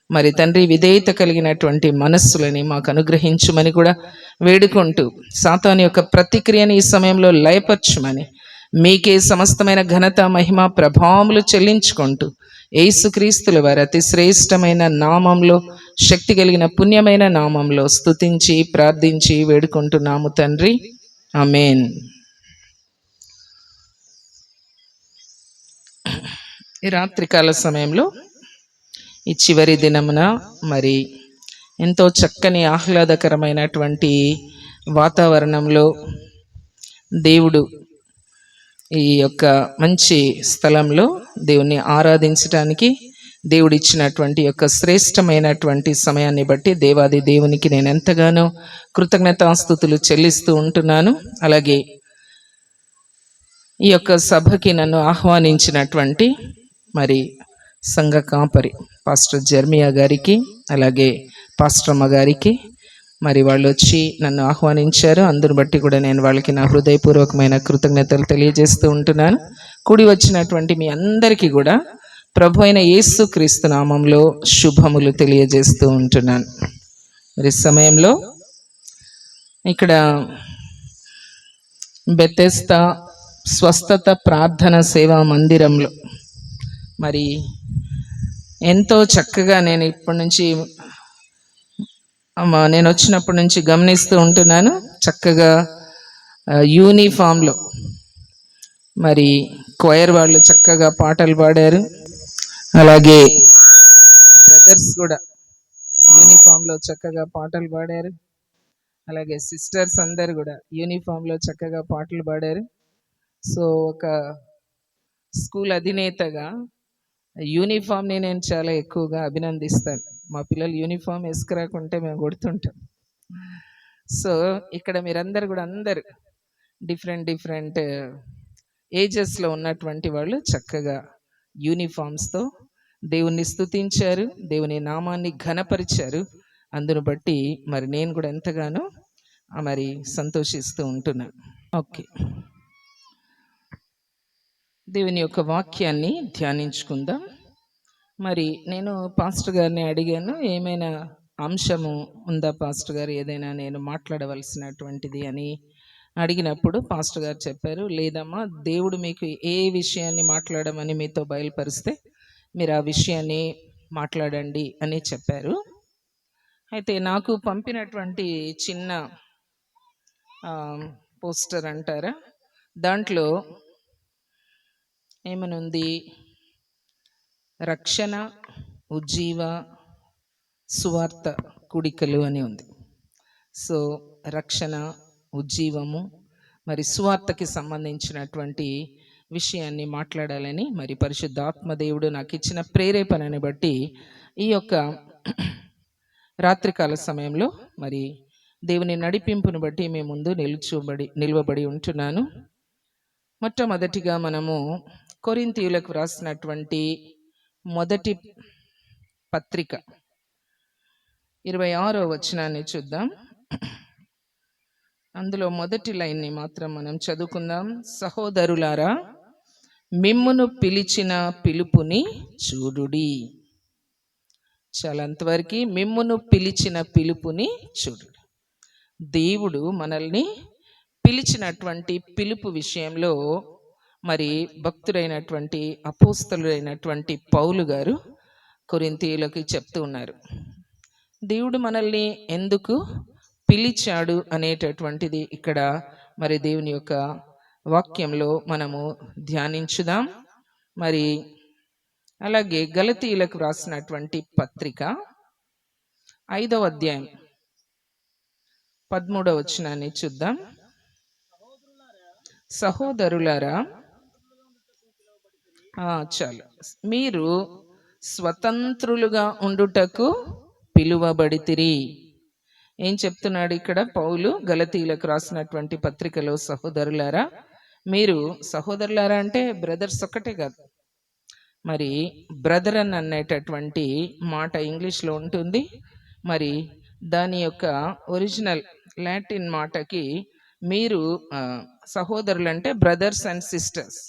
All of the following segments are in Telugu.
మరి తండ్రి విధేయత కలిగినటువంటి మనస్సులని మాకు అనుగ్రహించుమని కూడా వేడుకుంటూ, సాతాను యొక్క ప్రతిక్రియని ఈ సమయంలో లయపరచుమని, మీకే సమస్తమైన ఘనత మహిమ ప్రభావములు చెల్లించుకుంటూ, యేసుక్రీస్తుల వారి అతి శ్రేష్టమైన నామంలో, శక్తి కలిగిన పుణ్యమైన నామంలో స్తుతించి ప్రార్థించి వేడుకుంటున్నాము తండ్రి, ఆమేన్. ఈ రాత్రికాల సమయంలో, ఈ చివరి దినమున మరి ఎంతో చక్కని ఆహ్లాదకరమైనటువంటి వాతావరణంలో దేవుడు ఈ యొక్క మంచి స్థలంలో దేవుని ఆరాధించడానికి దేవుడు ఇచ్చినటువంటి యొక్క శ్రేష్టమైనటువంటి సమయాన్ని బట్టి దేవాది దేవునికి నేను ఎంతగానో కృతజ్ఞతాస్తుతులు చెల్లిస్తూ ఉంటున్నాను. అలాగే ఈ యొక్క సభకి నన్ను ఆహ్వానించినటువంటి మరి సంఘ కాపరి పాస్టర్ జర్మియా గారికి, అలాగే పాస్టర్ అమ్మ గారికి, మరి వాళ్ళు వచ్చి నన్ను ఆహ్వానించారు. అందును బట్టి కూడా నేను వాళ్ళకి నా హృదయపూర్వకమైన కృతజ్ఞతలు తెలియజేస్తూ ఉంటున్నాను. కూడి వచ్చినటువంటి మీ అందరికీ కూడా ప్రభు అయిన యేసుక్రీస్తు నామంలో శుభములు తెలియజేస్తూ ఉంటున్నాను. మరి సమయంలో ఇక్కడ బెతెస్దా స్వస్థత ప్రార్థన సేవా మందిరంలో మరి ఎంతో చక్కగా నేను వచ్చినప్పటి నుంచి గమనిస్తూ ఉంటున్నాను. చక్కగా యూనిఫామ్లో మరి క్వైర్ వాళ్ళు చక్కగా పాటలు పాడారు. అలాగే బ్రదర్స్ కూడా యూనిఫామ్లో చక్కగా పాటలు పాడారు. అలాగే సిస్టర్స్ అందరు కూడా యూనిఫామ్లో చక్కగా పాటలు పాడారు. సో ఒక స్కూల్ అధినేతగా యూనిఫామ్ని నేను చాలా ఎక్కువగా అభినందిస్తాను. మా పిల్లలు యూనిఫామ్ వేసుకురాకుంటే మేము కొడుతుంటాం. సో ఇక్కడ మీరందరూ కూడా అందరు డిఫరెంట్ ఏజెస్లో ఉన్నటువంటి వాళ్ళు చక్కగా యూనిఫామ్స్తో దేవుణ్ణి స్తుతించారు, దేవుని నామాన్ని ఘనపరిచారు. అందును బట్టి మరి నేను కూడా ఎంతగానో మరి సంతోషిస్తూ ఉంటున్నాను. ఓకే, దేవుని యొక్క వాక్యాన్ని ధ్యానించుకుందాం. మరి నేను పాస్టర్ గారిని అడిగాను, ఏమైనా అంశము ఉందా పాస్టర్ గారు, ఏదైనా నేను మాట్లాడవలసినటువంటిది అని అడిగినప్పుడు పాస్టర్ గారు చెప్పారు, లేదమ్మా, దేవుడు మీకు ఏ విషయాన్ని మాట్లాడమని మీతో బయలుపరిస్తే మీరు ఆ విషయాన్ని మాట్లాడండి అని చెప్పారు. అయితే నాకు పంపినటువంటి చిన్న పోస్టర్ అంటారా, దాంట్లో ఏమనుంది, రక్షణ, ఉజ్జీవ, సువార్త కుడికలు అని ఉంది. సో రక్షణ, ఉజ్జీవము, మరి సువార్తకి సంబంధించినటువంటి విషయాన్ని మాట్లాడాలని మరి పరిశుద్ధాత్మ దేవుడు నాకు ఇచ్చిన ప్రేరేపణని బట్టి ఈ యొక్క రాత్రికాల సమయంలో మరి దేవుని నడిపింపును బట్టి మేము ముందు నిలువబడి ఉంటున్నాను. మొట్టమొదటిగా మనము కొరింథీయులకు వ్రాసినటువంటి మొదటి పత్రిక 26వ వచనాన్ని చూద్దాం. అందులో మొదటి లైన్ని మాత్రం మనం చదువుకుందాం. సహోదరులారా, మిమ్మును పిలిచిన పిలుపుని చూడుడి. చాలా అంతవరకు మిమ్మును పిలిచిన పిలుపుని చూడుడి. దేవుడు మనల్ని పిలిచినటువంటి పిలుపు విషయంలో మరి భక్తుడైనటువంటి అపోస్తలుడైనటువంటి పౌలు గారు కొరింథీయులకు చెప్తూ ఉన్నారు. దేవుడు మనల్ని ఎందుకు పిలిచాడు అనేటటువంటిది ఇక్కడ మరి దేవుని యొక్క వాక్యంలో మనము ధ్యానించుదాం. మరి అలాగే గలతీయులకు రాసినటువంటి పత్రిక 5వ అధ్యాయం 13వ వచనాన్ని చూద్దాం. సహోదరులారా, చాలు, మీరు స్వతంత్రులుగా ఉండుటకు పిలువబడితిరి. ఏం చెప్తున్నాడు ఇక్కడ పౌలు గలతీయులకు రాసినటువంటి పత్రికలో? సహోదరులారా, మీరు, సహోదరులారా అంటే బ్రదర్స్ ఒక్కటే కాదు, మరి బ్రదర్ అని అనేటటువంటి మాట ఇంగ్లీష్లో ఉంటుంది. మరి దాని యొక్క ఒరిజినల్ లాటిన్ మాటకి మీరు సహోదరులు అంటే బ్రదర్స్ అండ్ సిస్టర్స్.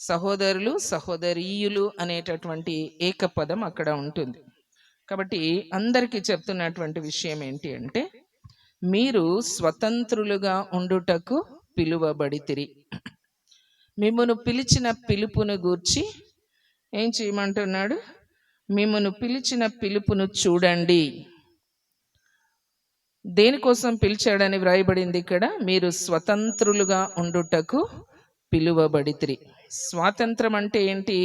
సహోదరులు సహోదరీయులు అనేటటువంటి ఏకపదం అక్కడ ఉంటుంది. కాబట్టి అందరికీ చెప్తున్నటువంటి విషయం ఏంటి అంటే, మీరు స్వతంత్రులుగా ఉండుటకు పిలువబడితిరి. మిమ్మును పిలిచిన పిలుపును గూర్చి ఏం చేయమంటున్నాడు? మిమ్మును పిలిచిన పిలుపును చూడండి. దేనికోసం పిలిచాడని వ్రాయబడింది ఇక్కడ? మీరు స్వతంత్రులుగా ఉండుటకు పిలువబడితిరి. స్వాతంత్రం అంటే ఏంటి?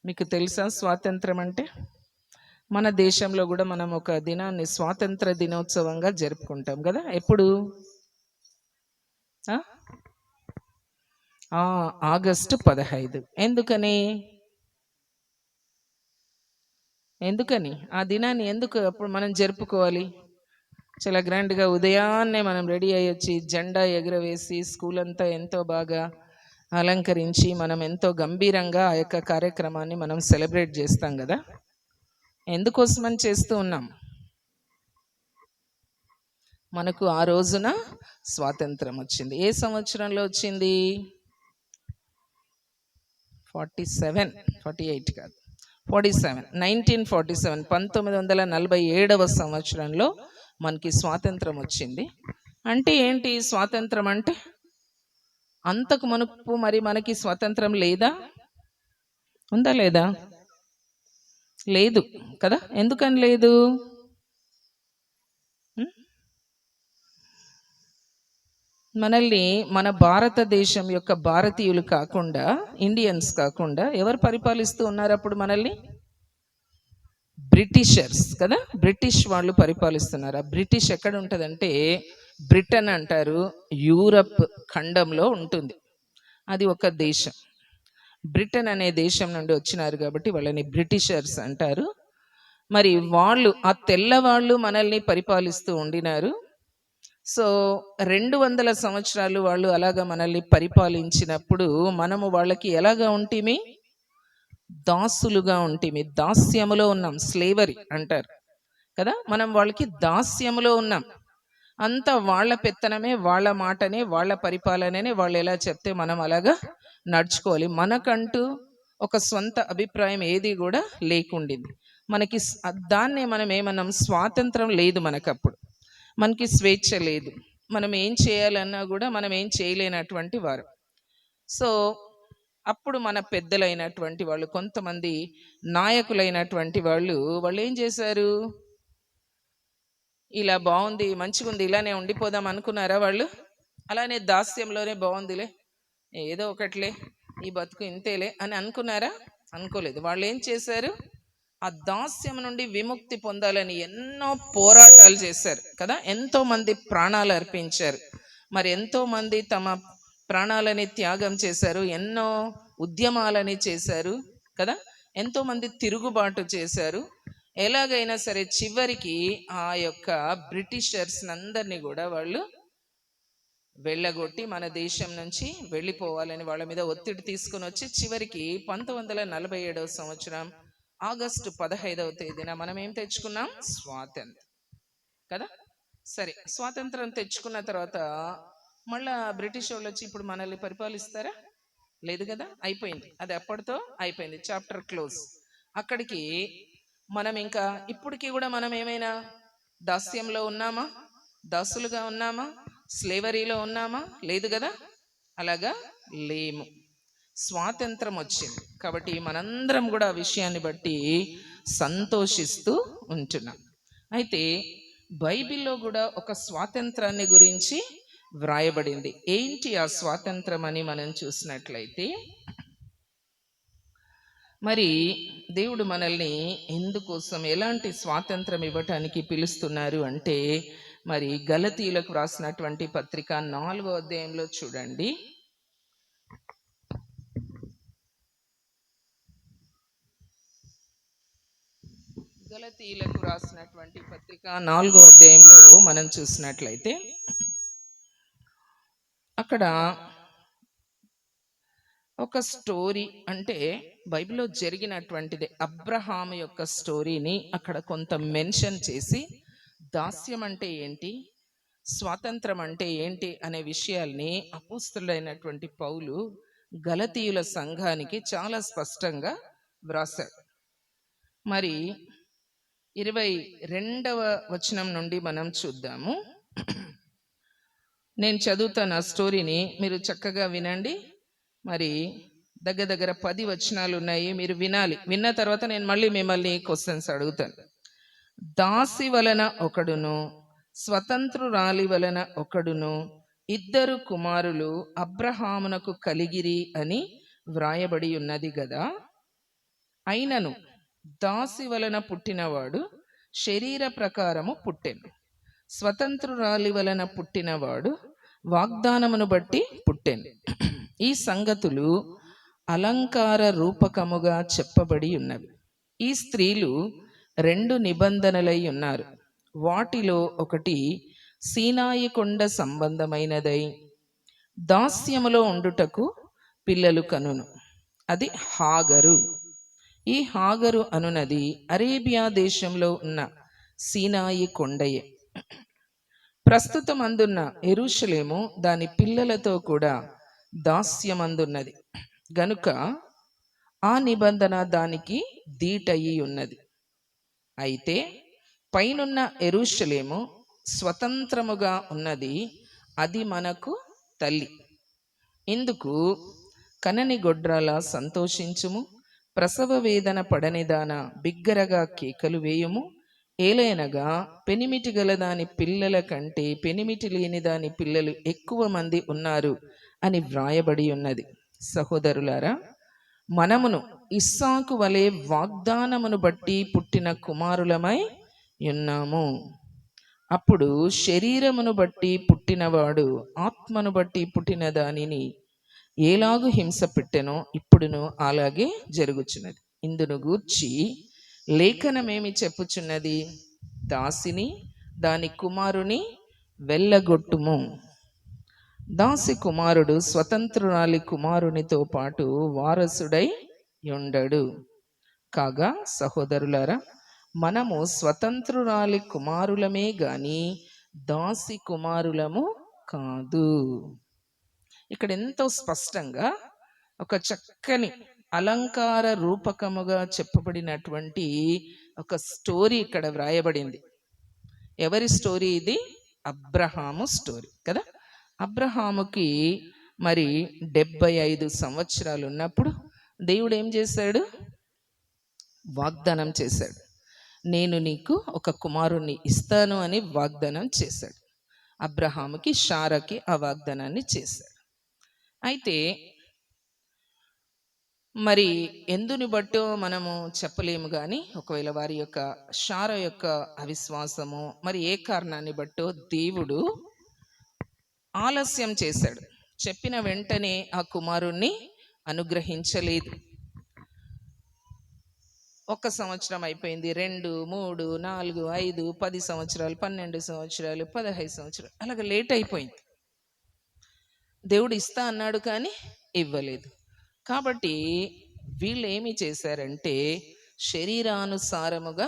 మీకు తెలుసా స్వాతంత్రం అంటే? మన దేశంలో కూడా మనం ఒక దినాన్ని స్వాతంత్ర దినోత్సవంగా జరుపుకుంటాం కదా. ఎప్పుడు? ఆగస్టు 15. ఎందుకని ఆ దినాన్ని ఎందుకు అప్పుడు మనం జరుపుకోవాలి? చాలా గ్రాండ్గా ఉదయాన్నే మనం రెడీ అయ్యొచ్చి జెండా ఎగురవేసి స్కూల్ అంతా ఎంతో బాగా అలంకరించి మనం ఎంతో గంభీరంగా ఆ యొక్క కార్యక్రమాన్ని మనం సెలబ్రేట్ చేస్తాం కదా. ఎందుకోసమని చేస్తూ ఉన్నాం? మనకు ఆ రోజున స్వాతంత్రం వచ్చింది. ఏ సంవత్సరంలో వచ్చింది? 48 కాదు, 1947. 1947వ సంవత్సరంలో మనకి స్వాతంత్రం వచ్చింది. అంటే ఏంటి స్వాతంత్రం అంటే? అంతకు మునుపు మరి మనకి స్వాతంత్రం లేదా? ఉందా లేదా? లేదు కదా. ఎందుకని లేదు? మనల్ని మన భారతదేశం యొక్క భారతీయులు కాకుండా, ఇండియన్స్ కాకుండా ఎవరు పరిపాలిస్తూ ఉన్నారు అప్పుడు మనల్ని? బ్రిటిషర్స్ కదా. బ్రిటిష్ వాళ్ళు పరిపాలిస్తున్నారు. ఆ బ్రిటిష్ ఎక్కడ ఉంటుందంటే బ్రిటన్ అంటారు, యూరప్ ఖండంలో ఉంటుంది. అది ఒక దేశం. బ్రిటన్ అనే దేశం నుండి వచ్చినారు కాబట్టి వాళ్ళని బ్రిటిషర్స్ అంటారు. మరి వాళ్ళు ఆ తెల్లవాళ్ళు మనల్ని పరిపాలిస్తూ ఉండినారు. సో 200 సంవత్సరాలు వాళ్ళు అలాగా మనల్ని పరిపాలించినప్పుడు మనము వాళ్ళకి ఎలాగా ఉంటిమి? దాసులుగా ఉంటిమి. దాస్యములో ఉన్నాం. స్లేవరీ అంటారు కదా. మనం వాళ్ళకి దాస్యములో ఉన్నాం. అంతా వాళ్ళ పెత్తనమే, వాళ్ళ మాటనే, వాళ్ళ పరిపాలననే. వాళ్ళు ఎలా చెప్తే మనం అలాగా నడుచుకోవాలి. మనకంటూ ఒక సొంత అభిప్రాయం ఏది కూడా లేకుండింది. మనకి దాన్నే మనం ఏమన్నాం? స్వాతంత్రం లేదు మనకప్పుడు. మనకి స్వేచ్ఛ లేదు. మనం ఏం చేయాలన్నా కూడా మనం ఏం చేయలేనటువంటి వారు. సో అప్పుడు మన పెద్దలైనటువంటి వాళ్ళు, కొంతమంది నాయకులైనటువంటి వాళ్ళు ఏం చేశారు? ఇలా బాగుంది, మంచిగా ఉంది, ఇలానే ఉండిపోదాం అనుకున్నారా? వాళ్ళు అలానే దాస్యంలోనే బాగుందిలే, ఏదో ఒకట్లే, ఈ బతుకు ఇంతేలే అని అనుకున్నారా? అనుకోలేదు. వాళ్ళు ఏం చేశారు? ఆ దాస్యం నుండి విముక్తి పొందాలని ఎన్నో పోరాటాలు చేశారు కదా. ఎంతో మంది ప్రాణాలు అర్పించారు. మరి ఎంతో మంది తమ ప్రాణాలని త్యాగం చేశారు. ఎన్నో ఉద్యమాలని చేశారు కదా. ఎంతో మంది తిరుగుబాటు చేశారు. ఎలాగైనా సరే చివరికి ఆ యొక్క బ్రిటిషర్స్ అందరినీ కూడా వాళ్ళు వెళ్ళగొట్టి మన దేశం నుంచి వెళ్ళిపోవాలని వాళ్ళ మీద ఒత్తిడి తీసుకుని వచ్చి చివరికి 1947వ సంవత్సరం ఆగస్టు 15వ తేదీన మనం ఏం తెచ్చుకున్నాం? స్వాతంత్రం కదా. సరే, స్వాతంత్రం తెచ్చుకున్న తర్వాత మళ్ళా బ్రిటిష్ వాళ్ళు వచ్చి ఇప్పుడు మనల్ని పరిపాలిస్తారా? లేదు కదా. అయిపోయింది. అది అప్పటితో అయిపోయింది. Chapter close. అక్కడికి మనం ఇంకా ఇప్పటికీ కూడా మనం ఏమైనా దాస్యంలో ఉన్నామా? దాసులుగా ఉన్నామా? స్లేవరీలో ఉన్నామా? లేదు కదా. అలాగా లేము. స్వాతంత్రం వచ్చింది కాబట్టి మనందరం కూడా ఆ విషయాన్ని బట్టి సంతోషిస్తూ ఉంటున్నాం. అయితే బైబిల్లో కూడా ఒక స్వాతంత్రాన్ని గురించి వ్రాయబడింది. ఏంటి ఆ స్వాతంత్రం అని మనం చూసినట్లయితే, మరి దేవుడు మనల్ని ఎందుకోసం, ఎలాంటి స్వాతంత్రం ఇవ్వటానికి పిలుస్తున్నారు అంటే, మరి గలతీయులకు రాసినటువంటి పత్రిక 4వ అధ్యాయంలో చూడండి. గలతీయులకు రాసినటువంటి పత్రిక 4వ అధ్యాయంలో మనం చూసినట్లయితే అక్కడ ఒక స్టోరీ, అంటే బైబిల్లో జరిగినటువంటిది, అబ్రహాము యొక్క స్టోరీని అక్కడ కొంత మెన్షన్ చేసి, దాస్యం అంటే ఏంటి, స్వాతంత్రం అంటే ఏంటి అనే విషయాల్ని అపోస్తలుడైనటువంటి పౌలు గలతీయుల సంఘానికి చాలా స్పష్టంగా వ్రాసాడు. మరి 22వ వచనం నుండి మనం చూద్దాము. నేను చదువుతాను ఆ స్టోరీని, మీరు చక్కగా వినండి. మరి దగ్గర 10 వచనాలు ఉన్నాయి, మీరు వినాలి. విన్న తర్వాత నేను మళ్ళీ మిమ్మల్ని క్వశ్చన్స్ అడుగుతాను. దాసి వలన ఒకడును స్వతంత్రురాలి వలన ఒకడును ఇద్దరు కుమారులు అబ్రహామునకు కలిగిరి అని వ్రాయబడి ఉన్నది గదా. అయినను దాసి వలన పుట్టినవాడు శరీర ప్రకారము పుట్టెను, స్వతంత్రురాలి వలన పుట్టినవాడు వాగ్దానమును బట్టి పుట్టెను. ఈ సంగతులు అలంకార రూపకముగా చెప్పబడి ఉన్నవి. ఈ స్త్రీలు 2 నిబంధనలై ఉన్నారు. వాటిలో ఒకటి సీనాయి కొండ సంబంధమైనదై దాస్యములో ఉండుటకు పిల్లలు కనును, అది హాగరు. ఈ హాగరు అనునది అరేబియా దేశంలో ఉన్న సీనాయి కొండయే. ప్రస్తుతం అందున్న యెరూషలేము దాని పిల్లలతో కూడా దాస్యమందున్నది గనుక ఆ నిబంధన దానికి దీటయి ఉన్నది. అయితే పైనున్న యెరూషలేము స్వతంత్రముగా ఉన్నది, అది మనకు తల్లి. ఇందుకు కనని గొడ్రాల సంతోషించుము, ప్రసవ వేదన పడనిదాన బిగ్గరగా కేకలు వేయుము. ఏలైనగా పెనిమిటి గల దాని పిల్లల కంటే పెనిమిటి లేని దాని పిల్లలు ఎక్కువ మంది ఉన్నారు అని వ్రాయబడి ఉన్నది. సహోదరులారా, మనమును ఇస్సాకు వలె వాగ్దానమును బట్టి పుట్టిన కుమారులమై ఉన్నాము. అప్పుడు శరీరమును బట్టి పుట్టినవాడు ఆత్మను బట్టి పుట్టిన దానిని ఏలాగు హింస పెట్టెనో ఇప్పుడును అలాగే జరుగుచున్నది. ఇందును గూర్చి లేఖనమేమి చెప్పుచున్నది? దాసిని దాని కుమారుని వెళ్ళగొట్టుము. దాసి కుమారుడు స్వతంత్రురాలి కుమారునితో పాటు వారసుడై ఉండడు. కాగా సహోదరులారా, మనము స్వతంత్రురాలి కుమారులమే గాని దాసి కుమారులము కాదు. ఇక్కడ ఎంతో స్పష్టంగా ఒక చక్కని అలంకార రూపకముగా చెప్పబడినటువంటి ఒక స్టోరీ ఇక్కడ వ్రాయబడింది. ఎవరి స్టోరీ ఇది? అబ్రహాము స్టోరీ కదా. అబ్రహాముకి మరి 75 సంవత్సరాలు ఉన్నప్పుడు దేవుడు ఏం చేశాడు? వాగ్దానం చేశాడు. నేను నీకు ఒక కుమారుణ్ణి ఇస్తాను అని వాగ్దానం చేశాడు. అబ్రహాముకి, షారాకి ఆ వాగ్దానాన్ని చేశాడు. అయితే మరి ఎందుని బట్టో మనము చెప్పలేము, కానీ ఒకవేళ వారి యొక్క షారా యొక్క అవిశ్వాసము మరి ఏ కారణాన్ని బట్టో దేవుడు ఆలస్యం చేశాడు. చెప్పిన వెంటనే ఆ కుమారుణ్ణి అనుగ్రహించలేదు. 1 సంవత్సరం అయిపోయింది, 2, 3, 4, 5, 10 సంవత్సరాలు, 12 సంవత్సరాలు, 15 సంవత్సరాలు, అలాగ లేట్ అయిపోయింది. దేవుడు ఇస్తా అన్నాడు కానీ ఇవ్వలేదు. కాబట్టి వీళ్ళు ఏమి చేశారంటే శరీరానుసారముగా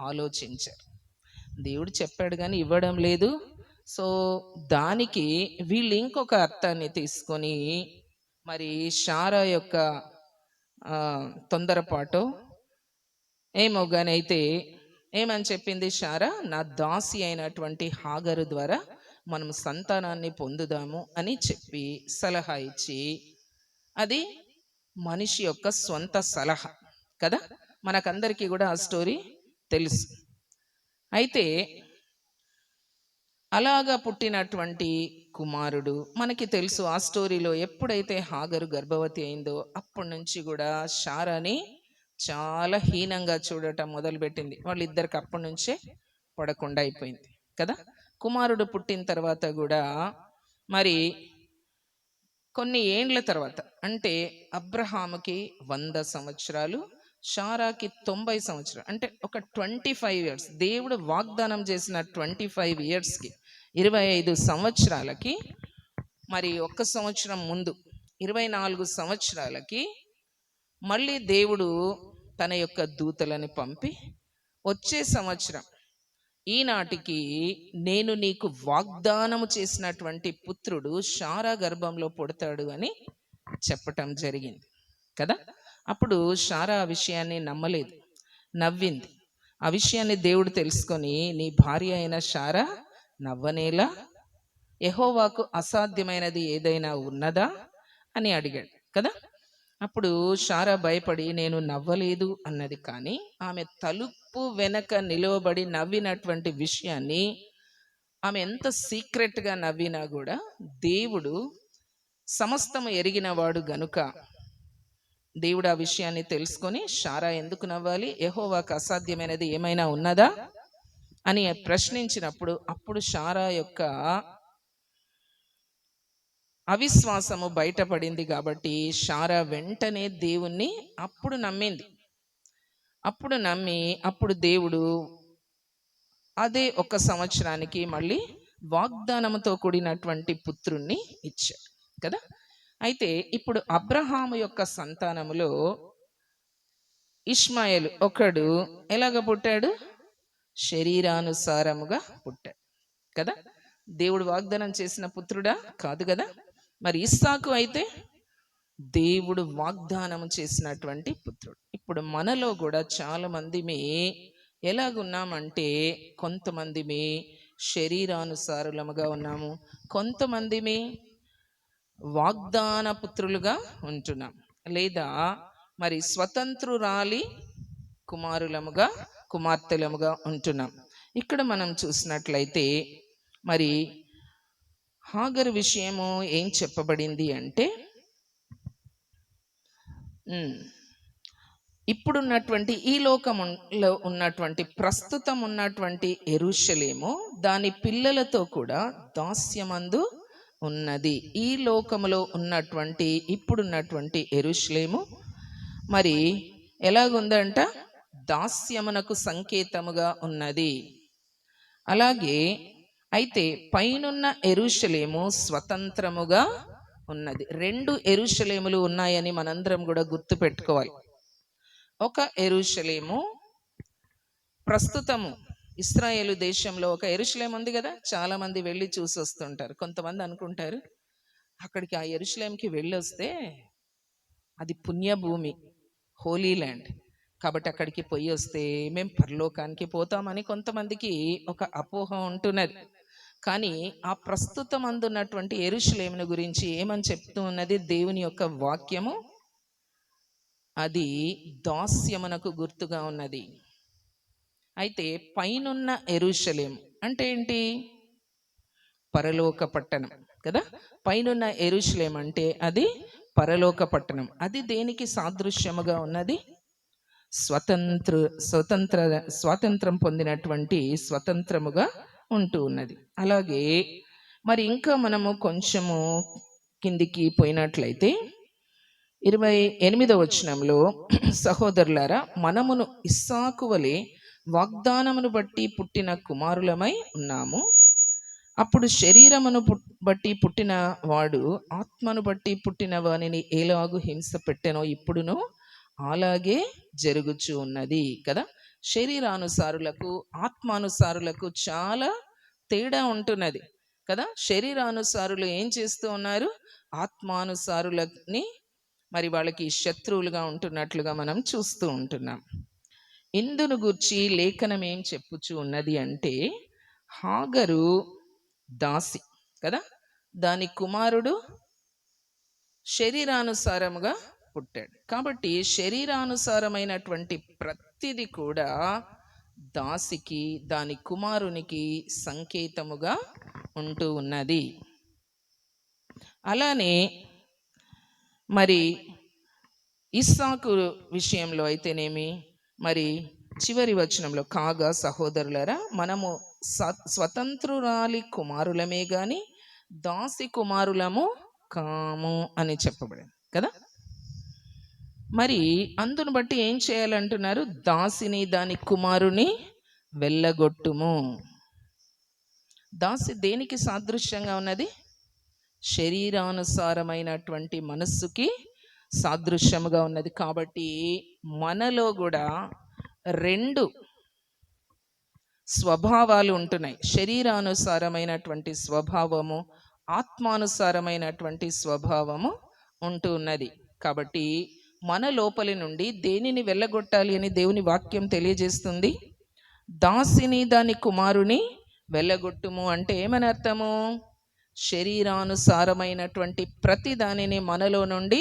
ఆలోచించారు. దేవుడు చెప్పాడు కానీ ఇవ్వడం లేదు. సో దానికి వీళ్ళు ఇంకొక అర్థాన్ని తీసుకొని మరి షారా యొక్క తొందరపాటు ఏమో కానీ అయితే ఏమని చెప్పింది షారా? నా దాసి అయినటువంటి హాగరు ద్వారా మనం సంతానాన్ని పొందుదాము అని చెప్పి సలహా ఇచ్చి, అది మనిషి యొక్క స్వంత సలహా కదా. మనకందరికీ కూడా ఆ స్టోరీ తెలుసు. అయితే అలాగా పుట్టినటువంటి కుమారుడు మనకి తెలుసు. ఆ స్టోరీలో ఎప్పుడైతే హాగరు గర్భవతి అయిందో అప్పటి నుంచి కూడా షారాని చాలా హీనంగా చూడటం మొదలుపెట్టింది. వాళ్ళిద్దరికి అప్పటి నుంచే పడకుండా అయిపోయింది కదా. కుమారుడు పుట్టిన తర్వాత కూడా మరి కొన్ని ఏండ్ల తర్వాత, అంటే అబ్రహాముకి 100 సంవత్సరాలు, షారాకి 90 సంవత్సరాలు, అంటే ఒక 25 ఇయర్స్, దేవుడు వాగ్దానం చేసిన 25 ఇయర్స్కి 25 సంవత్సరాలకి మరి 1 సంవత్సరం ముందు 24 సంవత్సరాలకి మళ్ళీ దేవుడు తన యొక్క దూతలని పంపి వచ్చే సంవత్సరం ఈనాటికి నేను నీకు వాగ్దానము చేసినటువంటి పుత్రుడు శారా గర్భంలో పుడతాడు అని చెప్పటం జరిగింది కదా. అప్పుడు శారా ఆ విషయాన్ని నమ్మలేదు, నవ్వింది. ఆ విషయాన్ని దేవుడు తెలుసుకొని, నీ భార్య అయిన శారా నవ్వనేలా, యెహోవాకు అసాధ్యమైనది ఏదైనా ఉన్నదా అని అడిగాడు కదా. అప్పుడు శారా భయపడి నేను నవ్వలేదు అన్నది. కానీ ఆమె తలుపు వెనక నిలవబడి నవ్వినటువంటి విషయాన్ని, ఆమె ఎంత సీక్రెట్గా నవ్వినా కూడా దేవుడు సమస్తము ఎరిగినవాడు గనుక దేవుడు ఆ విషయాన్ని తెలుసుకొని, శారా ఎందుకు నవ్వాలి, యెహోవాకు అసాధ్యమైనది ఏమైనా ఉన్నదా అని ప్రశ్నించినప్పుడు, అప్పుడు శారా యొక్క అవిశ్వాసము బయటపడింది. కాబట్టి శారా వెంటనే దేవుణ్ణి అప్పుడు నమ్మింది. అప్పుడు నమ్మి, అప్పుడు దేవుడు అదే 1 సంవత్సరానికి మళ్ళీ వాగ్దానంతో కూడినటువంటి పుత్రుణ్ణి ఇచ్చాడు కదా. అయితే ఇప్పుడు అబ్రహాము యొక్క సంతానములో ఇష్మాయేలు ఒకడు ఎలాగ పుట్టాడు, శరీరానుసారముగా పుట్టాడు కదా. దేవుడు వాగ్దానం చేసిన పుత్రుడా కాదు కదా. మరి ఇస్సాకు అయితే దేవుడు వాగ్దానం చేసినటువంటి పుత్రుడు. ఇప్పుడు మనలో కూడా చాలా మంది ఎలాగున్నామంటే, కొంతమంది శరీరానుసారులముగా ఉన్నాము, కొంతమంది వాగ్దాన పుత్రులుగా ఉంటున్నాం, లేదా మరి స్వతంత్రురాలి కుమారులముగా కుమార్తెలముగా ఉంటున్నాం. ఇక్కడ మనం చూసినట్లయితే మరి హాగరు విషయము ఏం చెప్పబడింది అంటే, ఇప్పుడున్నటువంటి ఈ లోకంలో ఉన్నటువంటి ప్రస్తుతం ఉన్నటువంటి యెరూషలేము దాని పిల్లలతో కూడా దాస్యమందు ఉన్నది. ఈ లోకములో ఉన్నటువంటి ఇప్పుడున్నటువంటి యెరూషలేము మరి ఎలాగుందంట, దాస్యమునకు సంకేతముగా ఉన్నది. అలాగే అయితే పైనున్న యెరూషలేము స్వతంత్రముగా ఉన్నది. 2 యెరూషలేములు ఉన్నాయని మనందరం కూడా గుర్తు పెట్టుకోవాలి. ఒక యెరూషలేము ప్రస్తుతము ఇశ్రాయేలు దేశంలో ఒక యెరూషలేము ఉంది కదా, చాలా మంది వెళ్ళి చూసి వస్తుంటారు. కొంతమంది అనుకుంటారు అక్కడికి, ఆ యెరూషలేంకి వెళ్ళొస్తే అది పుణ్యభూమి, హోలీ ల్యాండ్, కాబట్టి అక్కడికి పోయి వస్తే మేము పరలోకానికి పోతామని కొంతమందికి ఒక అపోహ ఉంటున్నది. కానీ ఆ ప్రస్తుతం అందున్నటువంటి యెరూషలేమును గురించి ఏమని చెప్తూ ఉన్నది దేవుని యొక్క వాక్యము, అది దాస్యమునకు గుర్తుగా ఉన్నది. అయితే పైనున్న యెరూషలేము అంటే ఏంటి, పరలోక పట్టణం కదా. పైనున్న యెరూషలేము అంటే అది పరలోక పట్టణం. అది దేనికి సాదృశ్యముగా ఉన్నది, స్వాతంత్రం పొందినటువంటి స్వతంత్రముగా ఉంటూ ఉన్నది. అలాగే మరి ఇంకా మనము కొంచెము కిందికి పోయినట్లయితే 28వ వచనంలో, సహోదరులారా మనమును ఇస్సాకు వలె వాగ్దానమును బట్టి పుట్టిన కుమారులమై ఉన్నాము. అప్పుడు శరీరమును బట్టి పుట్టిన వాడు ఆత్మను బట్టి పుట్టిన వానిని ఎలాగు హింస పెట్టెనో ఇప్పుడును అలాగే జరుగుచూ ఉన్నది కదా. శరీరానుసారులకు ఆత్మానుసారులకు చాలా తేడా ఉంటున్నది కదా. శరీరానుసారులు ఏం చేస్తూ ఉన్నారు, ఆత్మానుసారులని మరి వాళ్ళకి శత్రువులుగా ఉంటున్నట్లుగా మనం చూస్తూ ఉంటున్నాం. ఇందును గూర్చి లేఖనం ఏం చెప్పుచూ ఉన్నది అంటే, హాగరు దాసి కదా, దాని కుమారుడు శరీరానుసారముగా పుట్టాడు. కాబట్టి శరీరానుసారమైనటువంటి ప్రతిది కూడా దాసికి దాని కుమారునికి సంకేతముగా ఉంటూ ఉన్నది. అలానే మరి ఇస్సాకు విషయంలో అయితేనేమి, మరి చివరి వచనంలో, కాగా సహోదరులారా మనము స్వతంత్రురాలి కుమారులమే గాని దాసి కుమారులము కాము అని చెప్పబడింది కదా. మరి అందును బట్టి ఏం చేయాలంటున్నారు, దాసిని దాని కుమారుని వెళ్ళగొట్టుము. దాసి దేనికి సాదృశ్యంగా ఉన్నది, శరీరానుసారమైనటువంటి మనస్సుకి సాదృశ్యముగా ఉన్నది. కాబట్టి మనలో కూడా 2 స్వభావాలు ఉంటున్నాయి. శరీరానుసారమైనటువంటి స్వభావము, ఆత్మానుసారమైనటువంటి స్వభావము ఉంటూ ఉన్నది. కాబట్టి మన లోపలి నుండి దేనిని వెళ్ళగొట్టాలి అని దేవుని వాక్యం తెలియజేస్తుంది. దాసిని దాని కుమారుని వెళ్ళగొట్టుము అంటే ఏమని అర్థము? శరీరానుసారమైనటువంటి ప్రతి దానిని మనలో నుండి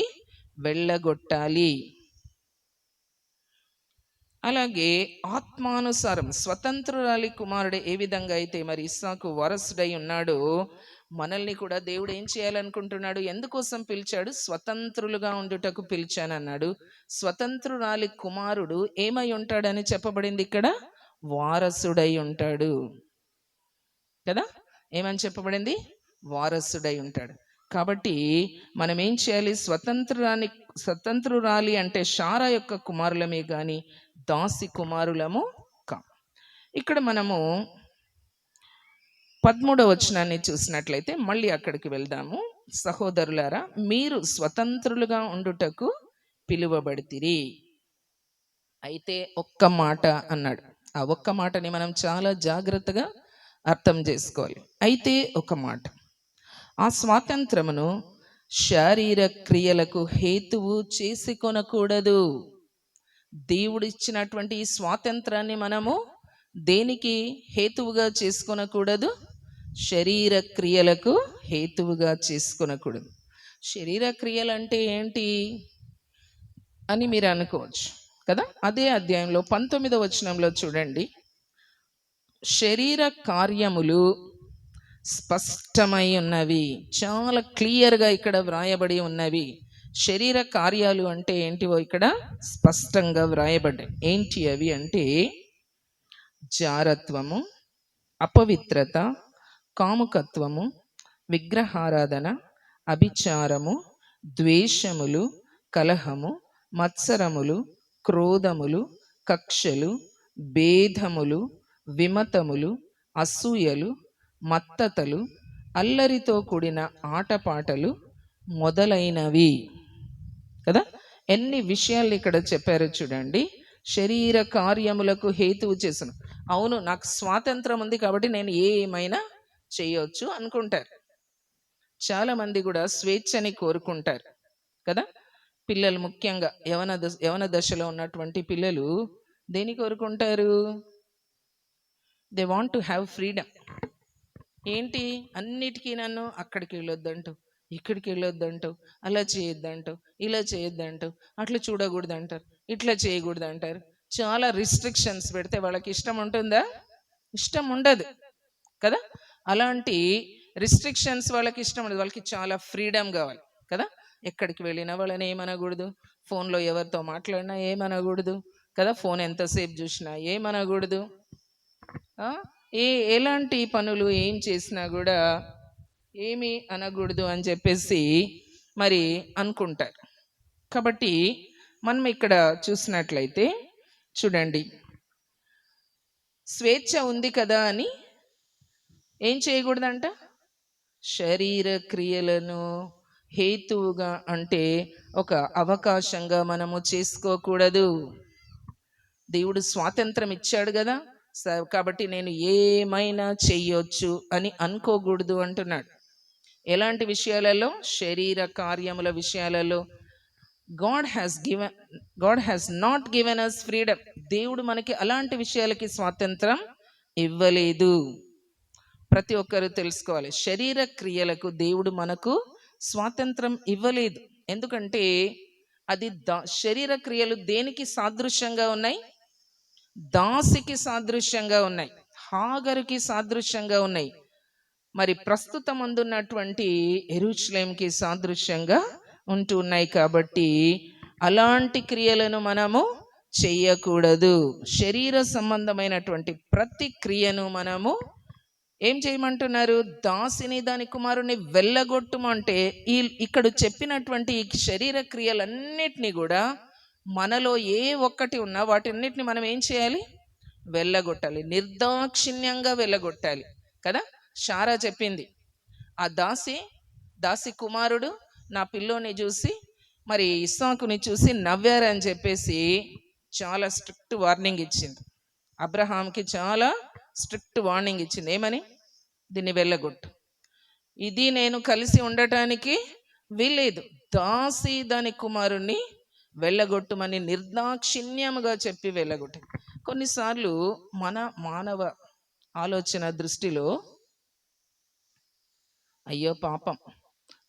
వెళ్ళగొట్టాలి. అలాగే ఆత్మానుసారం స్వతంత్రురాలి కుమారుడు ఏ విధంగా అయితే మరి ఇస్సాకు వారసుడై ఉన్నాడో, మనల్ని కూడా దేవుడు ఏం చేయాలనుకుంటున్నాడు? ఎందుకోసం పిలిచాడు? స్వతంత్రులుగా ఉండుటకు పిలిచానన్నాడు. స్వతంత్రురాలి కుమారుడు ఏమై ఉంటాడని చెప్పబడింది ఇక్కడ? వారసుడై ఉంటాడు కదా. ఏమని చెప్పబడింది? వారసుడై ఉంటాడు. కాబట్టి మనం ఏం చేయాలి? స్వతంత్రురాలి అంటే శారా యొక్క కుమారులమే కానీ దాసి కుమారులము కా. ఇక్కడ మనము 13వ వచనాన్ని చూసినట్లయితే మళ్ళీ అక్కడికి వెళ్దాము. సహోదరులారా, మీరు స్వతంత్రులుగా ఉండుటకు పిలువబడితిరి. అయితే ఒక్క మాట అన్నాడు. ఆ ఒక్క మాటని మనం చాలా జాగ్రత్తగా అర్థం చేసుకోవాలి. అయితే ఒక మాట, ఆ స్వాతంత్రమును శారీర క్రియలకు హేతువు చేసుకొనకూడదు. దేవుడు ఇచ్చినటువంటి ఈ స్వాతంత్రాన్ని మనము దేనికి హేతువుగా చేసుకొనకూడదు? శరీర క్రియలకు హేతువుగా చేసుకొనకూడదు. శరీర క్రియలు అంటే ఏంటి అని మీరు అనుకోవచ్చు కదా. అదే అధ్యాయంలో 19వ వచనంలో చూడండి, శరీర కార్యములు స్పష్టమై ఉన్నవి. చాలా క్లియర్గా ఇక్కడ వ్రాయబడి ఉన్నవి. శరీర కార్యాలు అంటే ఏంటివో ఇక్కడ స్పష్టంగా వ్రాయబడ్డాయి. ఏంటి అవి అంటే జారత్వము, అపవిత్రత, కాముకత్వము, విగ్రహారాధన, అభిచారము, ద్వేషములు, కలహము, మత్సరములు, క్రోధములు, కక్షలు, భేదములు, విమతములు, అసూయలు, మత్తతలు, అల్లరితో కూడిన ఆటపాటలు మొదలైనవి కదా. ఎన్ని విషయాలు ఇక్కడ చెప్పారో చూడండి. శరీర కార్యములకు హేతువు చేసును. అవును, నాకు స్వాతంత్రం ఉంది కాబట్టి నేను ఏమైనా చేయొచ్చు అనుకుంటారు. చాలామంది కూడా స్వేచ్ఛని కోరుకుంటారు కదా. పిల్లలు ముఖ్యంగా యవన దశలో ఉన్నటువంటి పిల్లలు దేని కోరుకుంటారు? They want to have freedom. ఏంటి? అన్నిటికీ నన్ను అక్కడికి వెళ్ళొద్దంటూ, ఇక్కడికి వెళ్ళొద్దంటూ, అలా చేయొద్దంటూ, ఇలా చేయొద్దంటూ, అట్లా చూడకూడదంటారు, ఇట్లా చేయకూడదు అంటారు. చాలా రిస్ట్రిక్షన్స్ పెడితే వాళ్ళకి ఇష్టం ఉంటుందా? ఇష్టం ఉండదు కదా. అలాంటి రిస్ట్రిక్షన్స్ వాళ్ళకి ఇష్టం ఉండదు. వాళ్ళకి చాలా ఫ్రీడమ్ కావాలి కదా. ఎక్కడికి వెళ్ళినా వాళ్ళని ఏమనకూడదు, ఫోన్లో ఎవరితో మాట్లాడినా ఏమనకూడదు కదా, ఫోన్ ఎంతసేపు చూసినా ఏమనకూడదు, ఎలాంటి పనులు ఏం చేసినా కూడా ఏమీ అనకూడదు అని చెప్పేసి మరి అనుకుంటారు. కాబట్టి మనం ఇక్కడ చూసినట్లయితే చూడండి, స్వేచ్ఛ ఉంది కదా అని ఏం చేయకూడదంట? శరీర క్రియలను హేతువుగా అంటే ఒక అవకాశంగా మనము చేసుకోకూడదు. దేవుడు స్వాతంత్రం ఇచ్చాడు కదా, కాబట్టి నేను ఏమైనా చెయ్యొచ్చు అని అనుకోకూడదు అంటున్నాడు. ఎలాంటి విషయాలలో? శరీర కార్యముల విషయాలలో. God has not given us freedom. దేవుడు మనకి అలాంటి విషయాలకి స్వాతంత్రం ఇవ్వలేదు. ప్రతి ఒక్కరు తెలుసుకోవాలి, శరీర క్రియలకు దేవుడు మనకు స్వాతంత్రం ఇవ్వలేదు. ఎందుకంటే అది శరీర క్రియలు దేనికి సాదృశ్యంగా ఉన్నాయి? దాసికి సాదృశ్యంగా ఉన్నాయి, హాగరుకి సాదృశ్యంగా ఉన్నాయి, మరి ప్రస్తుతం అందున్నటువంటి యెరూషలేముకి సాదృశ్యంగా ఉంటూ ఉన్నాయి. కాబట్టి అలాంటి క్రియలను మనము చెయ్యకూడదు. శరీర సంబంధమైనటువంటి ప్రతి క్రియను మనము ఏం చేయమంటున్నారు? దాసిని దాని కుమారుని వెళ్ళగొట్టుమంటే ఇక్కడ చెప్పినటువంటి ఈ శరీర క్రియలన్నిటినీ కూడా మనలో ఏ ఒక్కటి ఉన్నా వాటన్నిటిని మనం ఏం చేయాలి? వెళ్ళగొట్టాలి, నిర్దాక్షిణ్యంగా వెళ్ళగొట్టాలి కదా. శారా చెప్పింది, ఆ దాసి కుమారుడు నా పిల్లోని చూసి మరి ఇస్సాకుని చూసి నవ్వారని చెప్పేసి చాలా స్ట్రిక్ట్ వార్నింగ్ ఇచ్చింది. అబ్రహాంకి చాలా స్ట్రిక్ట్ వార్నింగ్ ఇచ్చింది. ఏమని? దీన్ని వెళ్ళగొట్టు, ఇది నేను కలిసి ఉండటానికి వీల్లేదు, దాసి దాని కుమారుణ్ణి వెళ్ళగొట్టుమని నిర్దాక్షిణ్యముగా చెప్పి వెళ్ళగొట్టింది. కొన్నిసార్లు మన మానవ ఆలోచన దృష్టిలో అయ్యో పాపం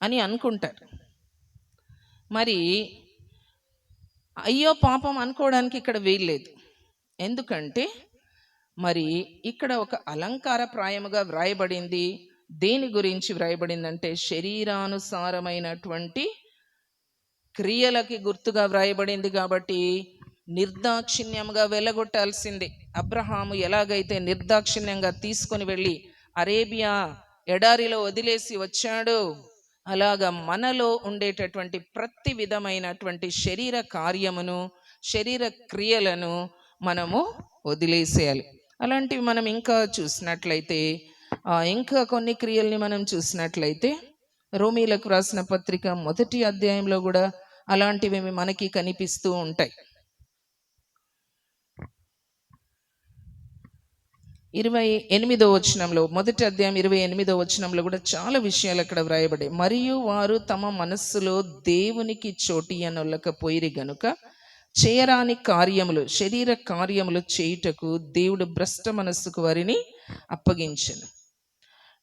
అని అనుకుంటారు. మరి అయ్యో పాపం అనుకోవడానికి ఇక్కడ వీల్లేదు. ఎందుకంటే మరి ఇక్కడ ఒక అలంకార ప్రాయముగా వ్రాయబడింది. దేని గురించి వ్రాయబడిందంటే శరీరానుసారమైనటువంటి క్రియలకి గుర్తుగా వ్రాయబడింది. కాబట్టి నిర్దాక్షిణ్యంగా వెళ్ళగొట్టాల్సిందే. అబ్రహాము ఎలాగైతే నిర్దాక్షిణ్యంగా తీసుకొని వెళ్ళి అరేబియా ఎడారిలో వదిలేసి వచ్చాడో, అలాగా మనలో ఉండేటటువంటి ప్రతి విధమైనటువంటి శరీర కార్యమును, శరీర క్రియలను మనము వదిలేసేయాలి. అలాంటివి మనం ఇంకా చూసినట్లయితే, ఇంకా కొన్ని క్రియల్ని మనం చూసినట్లయితే రోమీలకు రాసిన పత్రిక 1వ అధ్యాయంలో కూడా అలాంటివి మనకి కనిపిస్తూ ఉంటాయి. 28వ వచనంలో, 1వ అధ్యాయం 28వ వచనంలో కూడా చాలా విషయాలు అక్కడ వ్రాయబడ్డాయి. మరియు వారు తమ మనస్సులో దేవునికి చోటియనొల్లకపోయిరి గనుక చేయరాని కార్యములు, శరీర కార్యములు చేయుటకు దేవుడు భ్రష్ట మనస్సుకు వారిని అప్పగించెను.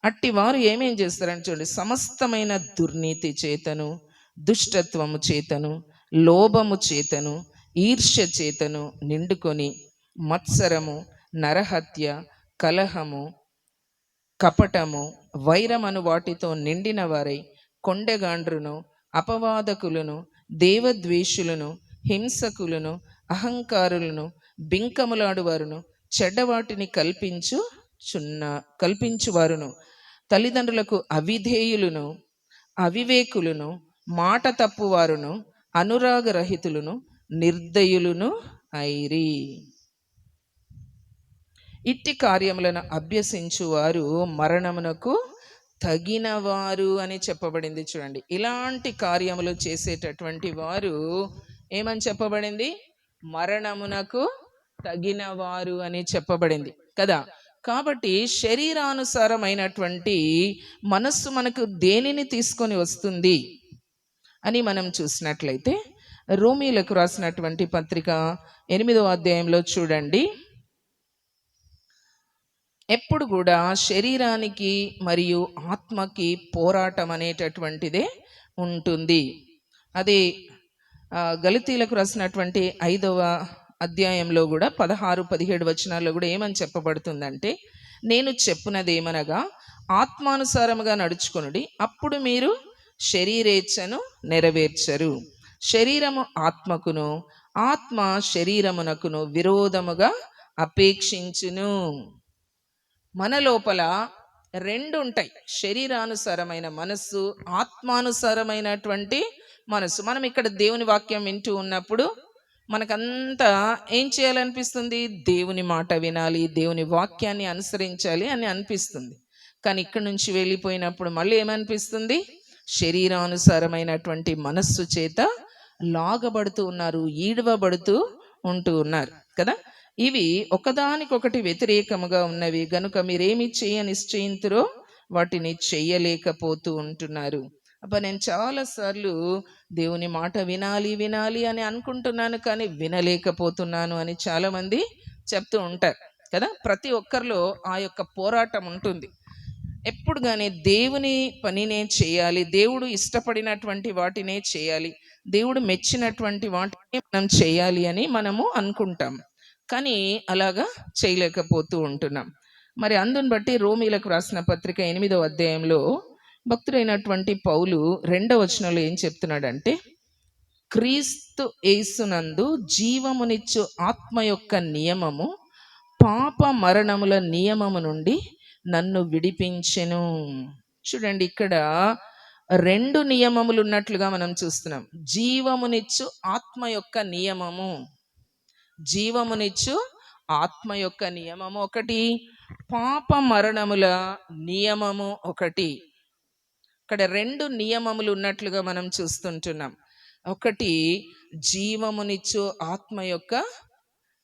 అట్టి వారు ఏమేం చేస్తారని చూడండి, సమస్తమైన దుర్నీతి చేతను, దుష్టత్వము చేతను, లోభము చేతను, ఈర్ష్య చేతను నిండుకొని మత్సరము, నరహత్య, కలహము, కపటము, వైరమను వాటితో నిండిన వారై కొండెగాండ్రును, అపవాదకులను, దేవద్వేషులను, హింసకులను, అహంకారులను, బింకములాడువారును, చెడ్డవాటిని కల్పించువారును, తల్లిదండ్రులకు అవిధేయులను, అవివేకులను, మాట తప్పువారును, అనురాగరహితులను, నిర్దయులను ఐరి. ఇట్టి కార్యములను అభ్యసించువారు మరణమునకు తగినవారు అని చెప్పబడింది. చూడండి, ఇలాంటి కార్యములు చేసేటటువంటి వారు ఏమని చెప్పబడింది? మరణమునకు తగినవారు అని చెప్పబడింది కదా. కాబట్టి శరీరానుసారమైనటువంటి మనస్సు మనకు దేనిని తీసుకొని వస్తుంది అని మనం చూసినట్లయితే, రోమీలకు రాసినటువంటి పత్రిక 8వ అధ్యాయంలో చూడండి, ఎప్పుడు కూడా శరీరానికి మరియు ఆత్మకి పోరాటం అనేటటువంటిదే ఉంటుంది. అది గలతీలకు రాసినటువంటి 5వ అధ్యాయంలో కూడా 16-17 వచనాల్లో కూడా ఏమని చెప్పబడుతుందంటే, నేను చెప్పునదేమనగా ఆత్మానుసారముగా నడుచుకొనుడి, అప్పుడు మీరు శరీరేచ్ఛను నెరవేర్చరు. శరీరము ఆత్మకును, ఆత్మ శరీరమునకును విరోధముగా అపేక్షించును. మన లోపల రెండు ఉంటాయి, శరీరానుసారమైన మనస్సు, ఆత్మానుసారమైనటువంటి మనస్సు. మనం ఇక్కడ దేవుని వాక్యం వింటూ ఉన్నప్పుడు మనకంతా ఏం చేయాలనిపిస్తుంది? దేవుని మాట వినాలి, దేవుని వాక్యాన్ని అనుసరించాలి అని అనిపిస్తుంది. కానీ ఇక్కడ నుంచి వెళ్ళిపోయినప్పుడు మళ్ళీ ఏమనిపిస్తుంది? శరీరానుసారమైనటువంటి మనస్సు చేత లాగబడుతూ ఉన్నారు, ఈడవబడుతూ ఉంటూ ఉన్నారు కదా. ఇవి ఒకదానికొకటి వ్యతిరేకముగా ఉన్నవి గనుక మీరేమి నిశ్చయింతురో వాటిని చెయ్యలేకపోతూ ఉంటున్నారు. నేను చాలాసార్లు దేవుని మాట వినాలి వినాలి అని అనుకుంటున్నాను, కానీ వినలేకపోతున్నాను అని చాలామంది చెప్తూ ఉంటారు కదా. ప్రతి ఒక్కరిలో ఆ యొక్క పోరాటం ఉంటుంది. ఎప్పుడు కానీ దేవుని పనినే చేయాలి, దేవుడు ఇష్టపడినటువంటి వాటినే చేయాలి, దేవుడు మెచ్చినటువంటి వాటిని మనం చేయాలి అని మనము అనుకుంటాం, కానీ అలాగా చేయలేకపోతూ ఉంటున్నాం. మరి అందుని బట్టి రోమీలకు రాసిన పత్రిక 8వ అధ్యాయంలో భక్తుడైనటువంటి పౌలు 2వ వచనంలో ఏం చెప్తున్నాడంటే, క్రీస్తు యేసునందు జీవమునిచ్చు ఆత్మ యొక్క నియమము పాప మరణముల నియమము నుండి నన్ను విడిపించెను. చూడండి, ఇక్కడ 2 నియమములు ఉన్నట్లుగా మనం చూస్తున్నాం. జీవమునిచ్చు ఆత్మ యొక్క నియమము, జీవమునిచ్చు ఆత్మ యొక్క నియమము ఒకటి, పాప మరణముల నియమము ఒకటి. ఇక్కడ 2 నియమములు ఉన్నట్లుగా మనం చూస్తుంటున్నాం. ఒకటి జీవమునిచ్చు ఆత్మ యొక్క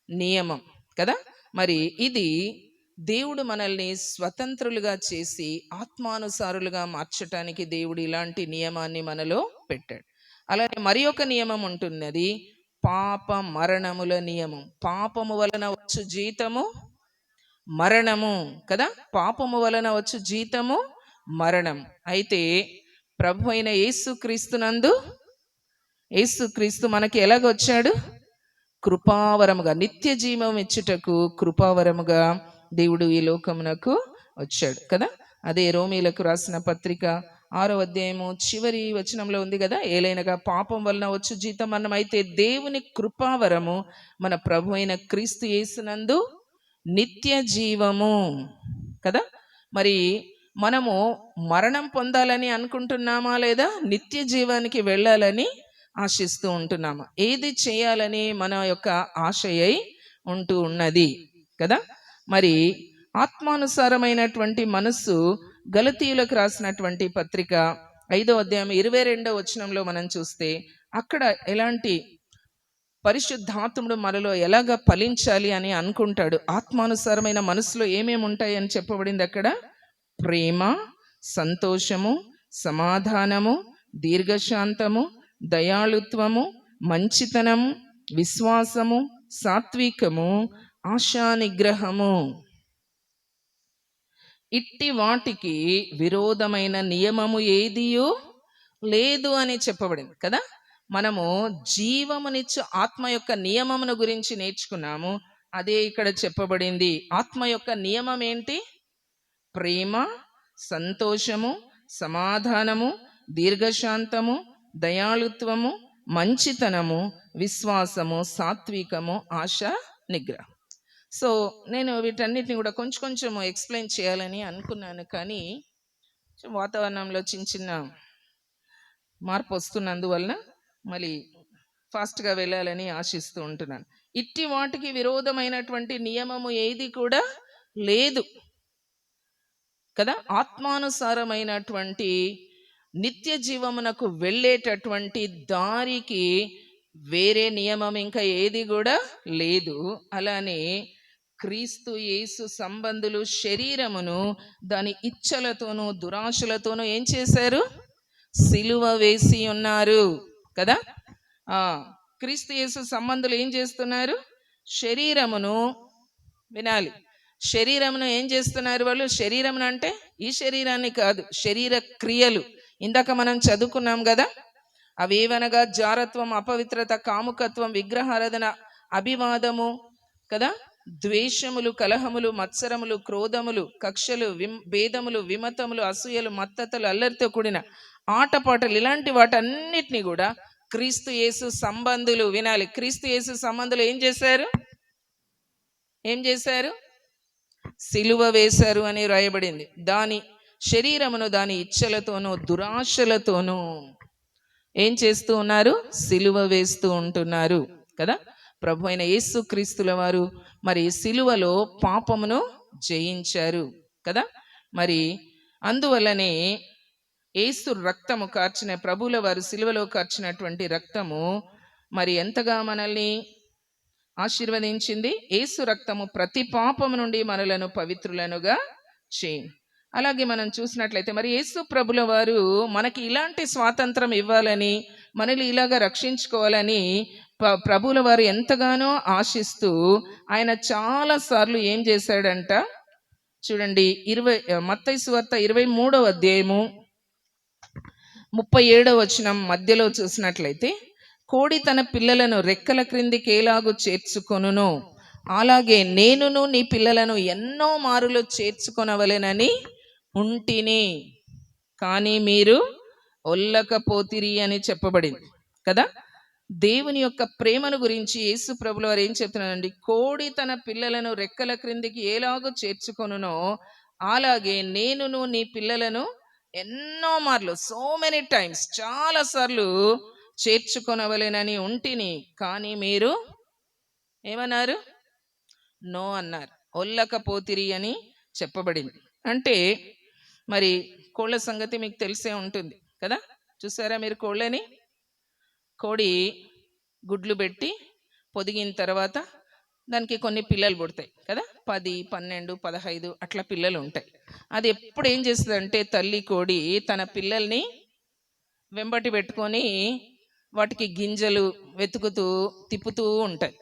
నియమం కదా. మరి ఇది దేవుడు మనల్ని స్వతంత్రులుగా చేసి ఆత్మానుసారులుగా మార్చటానికి దేవుడు ఇలాంటి నియమాన్ని మనలో పెట్టాడు. అలానే మరి ఒక నియమం ఉంటున్నది, పాప మరణముల నియమం. పాపము వలన వచ్చు జీతము మరణము కదా. పాపము వలన వచ్చు జీతము మరణం. అయితే ప్రభు అయిన యేసుక్రీస్తునందు, యేసుక్రీస్తు మనకి ఎలాగొచ్చాడు? కృపావరముగా, నిత్య జీవం ఇచ్చుటకు కృపావరముగా దేవుడు ఈ లోకమునకు వచ్చాడు కదా. అదే రోమీలకు రాసిన పత్రిక 6వ అధ్యాయము చివరి వచనంలో ఉంది కదా, ఏలైనగా పాపం వలన వచ్చు జీతం మరణం, అయితే దేవుని కృపావరము మన ప్రభు అయిన క్రీస్తు యేసునందు నిత్య జీవము కదా. మరి మనము మరణం పొందాలని అనుకుంటున్నామా, లేదా నిత్య జీవానికి వెళ్ళాలని ఆశిస్తూ ఉంటున్నామా? ఏది చేయాలని మన యొక్క ఆశయై ఉంటూ ఉన్నది కదా. మరి ఆత్మానుసారమైనటువంటి మనస్సు గలతీయులకు రాసినటువంటి పత్రిక 5వ అధ్యాయం 22వ వచనంలో మనం చూస్తే అక్కడ ఎలాంటి పరిశుద్ధాత్ముడు మనలో ఎలాగ ఫలించాలి అని అనుకుంటాడు. ఆత్మానుసారమైన మనసులో ఏమేమి ఉంటాయి అని చెప్పబడింది అక్కడ. ప్రేమ, సంతోషము, సమాధానము, దీర్ఘశాంతము, దయాళుత్వము, మంచితనము, విశ్వాసము, సాత్వికము, ఆశానిగ్రహము. ఇట్టి వాటికి విరోధమైన నియమము ఏదియో లేదు అని చెప్పబడింది కదా. మనము జీవమునిచ్చు ఆత్మ యొక్క నియమమును గురించి నేర్చుకున్నాము. అదే ఇక్కడ చెప్పబడింది. ఆత్మ యొక్క నియమం ఏంటి? ప్రేమ, సంతోషము, సమాధానము, దీర్ఘశాంతము, దయాళుత్వము, మంచితనము, విశ్వాసము, సాత్వికము, ఆశ నిగ్రహం. సో నేను వీటన్నిటిని కూడా కొంచెం కొంచెం ఎక్స్ప్లెయిన్ చేయాలని అనుకున్నాను, కానీ వాతావరణంలో చిన్న మార్పు వస్తున్నందువలన మళ్ళీ ఫాస్ట్గా వెళ్ళాలని ఆశిస్తూ ఉంటున్నాను. ఇట్టి వాటికి విరోధమైనటువంటి నియమము ఏది కూడా లేదు కదా. ఆత్మానుసారమైనటువంటి నిత్య జీవమునకు వెళ్ళేటటువంటి దారికి వేరే నియమం ఇంకా ఏది కూడా లేదు. అలానే క్రీస్తు యేసు సంబంధులు శరీరమును దాని ఇచ్చలతోనూ దురాశలతోనూ ఏం చేశారు? సిలువ వేసి ఉన్నారు కదా. క్రీస్తు యేసు సంబంధులు ఏం చేస్తున్నారు? శరీరమును, వినాలి, శరీరమును ఏం చేస్తున్నారు వాళ్ళు? శరీరమును అంటే ఈ శరీరాన్ని కాదు, శరీర క్రియలు. ఇందాక మనం చదువుకున్నాం కదా, అవేవనగా జారత్వం, అపవిత్రత, కాముకత్వం, విగ్రహారాధన, అభివాదము కదా, ద్వేషములు, కలహములు, మత్సరములు, క్రోధములు, కక్షలు, భేదములు, విమతములు, అసూయలు, మత్తతలు, అల్లరితో కూడిన ఆటపాటలు, ఇలాంటి వాటన్నిటిని కూడా క్రీస్తు యేసు సంబంధులు, వినాలి, క్రీస్తు యేసు సంబంధులు ఏం చేశారు? ఏం చేశారు? సిలువ వేశారు అని రాయబడింది. దాని శరీరమును దాని ఇచ్చలతోనూ దురాశలతోనూ ఏం చేస్తూ ఉన్నారు? సిలువ వేస్తూ ఉంటున్నారు కదా. ప్రభు అయిన యేసు క్రీస్తుల వారు మరి సిలువలో పాపమును జయించారు కదా. మరి అందువల్లనే యేసు రక్తము కార్చిన, ప్రభుల వారు సిలువలో కార్చినటువంటి రక్తము మరి ఎంతగా మనల్ని ఆశీర్వదించింది. యేసు రక్తము ప్రతి పాపము నుండి మనలను పవిత్రులనుగా చేయి. అలాగే మనం చూసినట్లయితే మరి యేసు ప్రభుల వారు మనకి ఇలాంటి స్వాతంత్రం ఇవ్వాలని, మనల్ని ఇలాగా రక్షించుకోవాలని ప్రభుల వారు ఎంతగానో ఆశిస్తూ ఆయన చాలా సార్లు ఏం చేశాడంట చూడండి. మత్తయి సువార్త 23వ అధ్యాయము 37వ వచనం మధ్యలో చూసినట్లయితే, కోడి తన పిల్లలను రెక్కల క్రిందికి ఎలాగూ చేర్చుకొనునో అలాగే నేనును నీ పిల్లలను ఎన్నో మారులు చేర్చుకొనవలెనని ఉంటిని, కానీ మీరు ఒల్లకపోతిరి అని చెప్పబడింది కదా. దేవుని యొక్క ప్రేమను గురించి యేసు ప్రభుల వారు ఏం చెప్తున్నారండి? కోడి తన పిల్లలను రెక్కల క్రిందికి ఎలాగో చేర్చుకొనునో అలాగే నేనును నీ పిల్లలను ఎన్నో మార్లు, సో మెనీ టైమ్స్, చాలా సార్లు చేర్చుకొనవలెనని ఉంటిని, కానీ మీరు ఏమన్నారు? నో అన్నారు, ఒల్లకపోతిరి అని చెప్పబడింది. అంటే మరి కోళ్ళ సంగతి మీకు తెలిసే ఉంటుంది కదా. చూసారా మీరు కోళ్ళని? కోడి గుడ్లు పెట్టి పొదిగిన తర్వాత దానికి కొన్ని పిల్లలు పుడతాయి కదా, 10, 12, 15 అట్లా పిల్లలు ఉంటాయి. అది ఎప్పుడు ఏం చేస్తుందంటే తల్లి కోడి తన పిల్లల్ని వెంబటి పెట్టుకొని వాటికి గింజలు వెతుకుతూ తిప్పుతూ ఉంటాయి.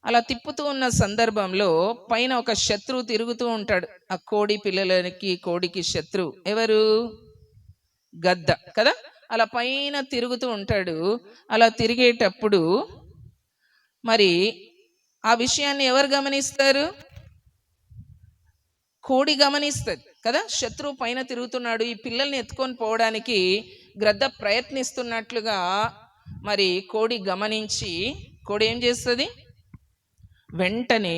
అలా తిప్పుతూ ఉన్న సందర్భంలో పైన ఒక శత్రువు తిరుగుతూ ఉంటాడు. ఆ కోడి పిల్లలకి కోడికి శత్రువు ఎవరు? గద్ద కదా. అలా పైన తిరుగుతూ ఉంటాడు. అలా తిరిగేటప్పుడు మరి ఆ విషయాన్ని ఎవరు గమనిస్తారు? కోడి గమనిస్తుంది కదా. శత్రువు పైన తిరుగుతున్నాడు, ఈ పిల్లల్ని ఎత్తుకొని పోవడానికి గ్రద్ద ప్రయత్నిస్తున్నట్లుగా మరి కోడి గమనించి కోడి ఏం చేస్తుంది? వెంటనే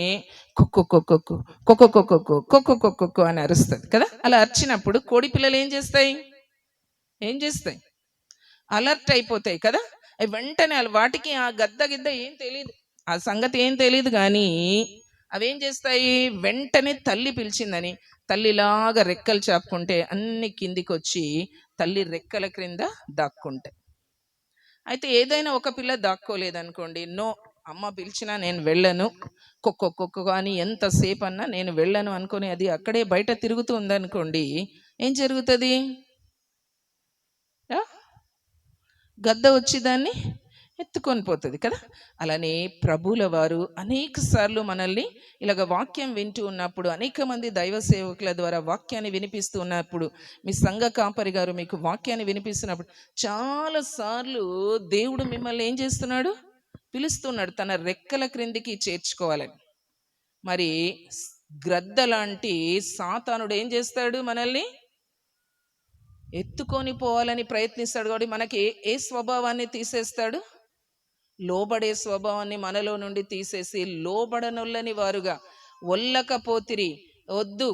కుక్కు కుక్కు కుక్కు కుక్కు కుక్కు కుక్కు అని అరుస్తుంది కదా. అలా అరిచినప్పుడు కోడి పిల్లలు ఏం చేస్తాయి? అలర్ట్ అయిపోతాయి కదా. వెంటనే వాటికి ఆ గిద్ద ఏం తెలియదు, ఆ సంగతి ఏం తెలియదు, కానీ అవేం చేస్తాయి? వెంటనే తల్లి పిలిచిందని తల్లిలాగా రెక్కలు చాపుకుంటే అన్ని కిందికి వచ్చి తల్లి రెక్కల క్రింద దాక్కుంటాయి. అయితే ఏదైనా ఒక పిల్ల దాక్కోలేదనుకోండి, నో, అమ్మ పిలిచినా నేను వెళ్ళను, కుక్క అని ఎంతసేపు అన్నా నేను వెళ్ళను అనుకొని అది అక్కడే బయట తిరుగుతూ ఉందనుకోండి, ఏం జరుగుతుంది? గద్ద వచ్చి దాన్ని ఎత్తుకొని పోతుంది కదా. అలానే ప్రభువుల వారు అనేక సార్లు మనల్ని ఇలాగ వాక్యం వింటూ ఉన్నప్పుడు, అనేక మంది దైవ సేవకుల ద్వారా వాక్యాన్ని వినిపిస్తూ ఉన్నప్పుడు, మీ సంఘ కాపరి గారు మీకు వాక్యాన్ని వినిపిస్తున్నప్పుడు చాలాసార్లు దేవుడు మిమ్మల్ని ఏం చేస్తున్నాడు? పిలుస్తున్నాడు తన రెక్కల క్రిందికి చేర్చుకోవాలని. మరి గ్రద్ద లాంటి సాతానుడు ఏం చేస్తాడు? మనల్ని ఎత్తుకొని పోవాలని ప్రయత్నిస్తాడు. కాబట్టి మనకి ఏ స్వభావాన్ని తీసేస్తాడు? లోబడే స్వభావాన్ని మనలో నుండి తీసేసి లోబడనొల్లని వారుగా ఒల్లకపోతిరి, వద్దు,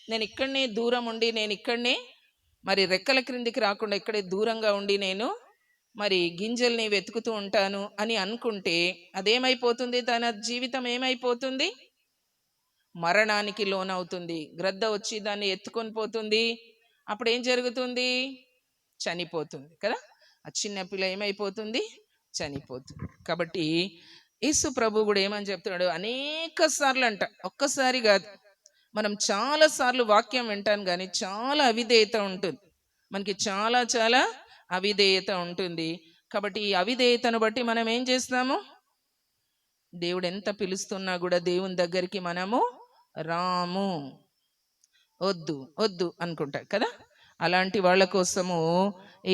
నేను ఇక్కడనే దూరం ఉండి, నేను ఇక్కడనే మరి రెక్కల క్రిందికి రాకుండా ఇక్కడే దూరంగా ఉండి నేను మరి గింజల్ని వెతుకుతూ ఉంటాను అని అనుకుంటే అదేమైపోతుంది? తన జీవితం ఏమైపోతుంది? మరణానికి లోనవుతుంది. గ్రద్ద వచ్చి దాన్ని ఎత్తుకొని పోతుంది. అప్పుడు ఏం జరుగుతుంది? చనిపోతుంది కదా. ఆ చిన్న పిల్ల ఏమైపోతుంది? చనిపోతుంది. కాబట్టి యేసు ప్రభు కూడా ఏమని చెప్తున్నాడు? అనేక సార్లు అంట, ఒక్కసారి కాదు, మనం చాలా సార్లు వాక్యం వింటాం, కానీ చాలా అవిధేయత ఉంటుంది మనకి, చాలా చాలా అవిధేయత ఉంటుంది. కాబట్టి ఈ అవిధేయతను బట్టి మనం ఏం చేస్తాము? దేవుడు ఎంత పిలుస్తున్నా కూడా దేవుని దగ్గరికి మనము రాము, వద్దు వద్దు అనుకుంటారు కదా. అలాంటి వాళ్ళ కోసము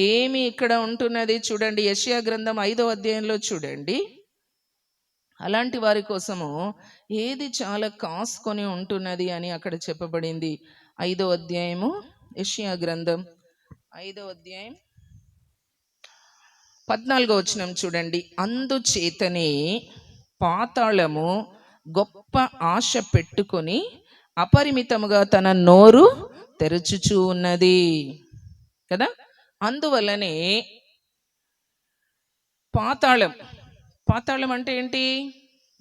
ఏమి ఇక్కడ ఉంటున్నది చూడండి, యెషయా గ్రంథం 5వ అధ్యాయంలో చూడండి. అలాంటి వారి కోసము ఏది చాలా కాసుకొని ఉంటున్నది అని అక్కడ చెప్పబడింది. 5వ అధ్యాయము, యెషయా గ్రంథం 5వ అధ్యాయం 14వ వచనం చూడండి. అందుచేతనే పాతాళము గొప్ప ఆశ పెట్టుకొని అపరిమితముగా తన నోరు తెరుచుచూ ఉన్నది కదా. అందువల్లనే పాతాళం అంటే ఏంటి?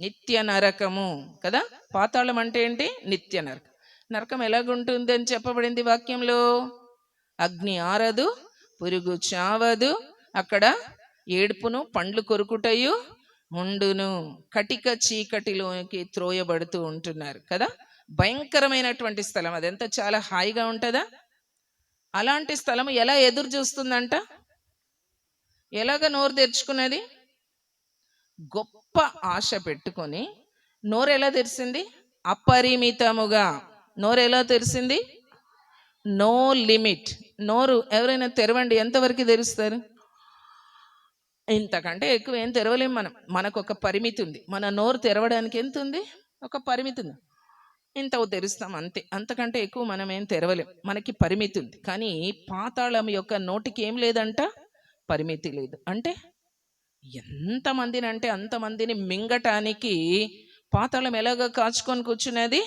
నిత్య నరకము కదా. పాతాళం అంటే ఏంటి? నిత్య నరకం. నరకం ఎలాగుంటుంది అని చెప్పబడింది వాక్యంలో? అగ్ని ఆరదు, పురుగు చావదు, అక్కడ ఏడుపును పండ్లు కొరుకుటయు ముండును, కటిక చీకటిలోకి త్రోయబడుతూ ఉంటున్నారు కదా. భయంకరమైనటువంటి స్థలం అది. ఎంత చాలా హాయిగా ఉంటుందా? అలాంటి స్థలం ఎలా ఎదురు చూస్తుందంట? ఎలాగ నోరు తెరుచుకున్నది? గొప్ప ఆశ పెట్టుకొని. నోరు ఎలా తెరిచింది? అపరిమితముగా. నోరు ఎలా తెరిచింది? No limit. నోరు ఎవరైనా తెరవండి, ఎంతవరకు తెరుస్తారు? ఇంతకంటే ఎక్కువ ఏం తెరవలేం మనం. మనకు ఒక పరిమితి ఉంది. మన నోరు తెరవడానికి ఎంత ఉంది? ఒక పరిమితి ఉంది. ఇంత తెరుస్తాం అంతే, అంతకంటే ఎక్కువ మనం ఏం తెరవలేం, మనకి పరిమితి ఉంది. కానీ పాతాళం యొక్క నోటికి ఏం లేదంట? పరిమితి లేదు. అంటే ఎంతమందిని అంటే అంతమందిని మింగటానికి పాతాళం ఎలాగ కాచుకొని కూర్చున్నది?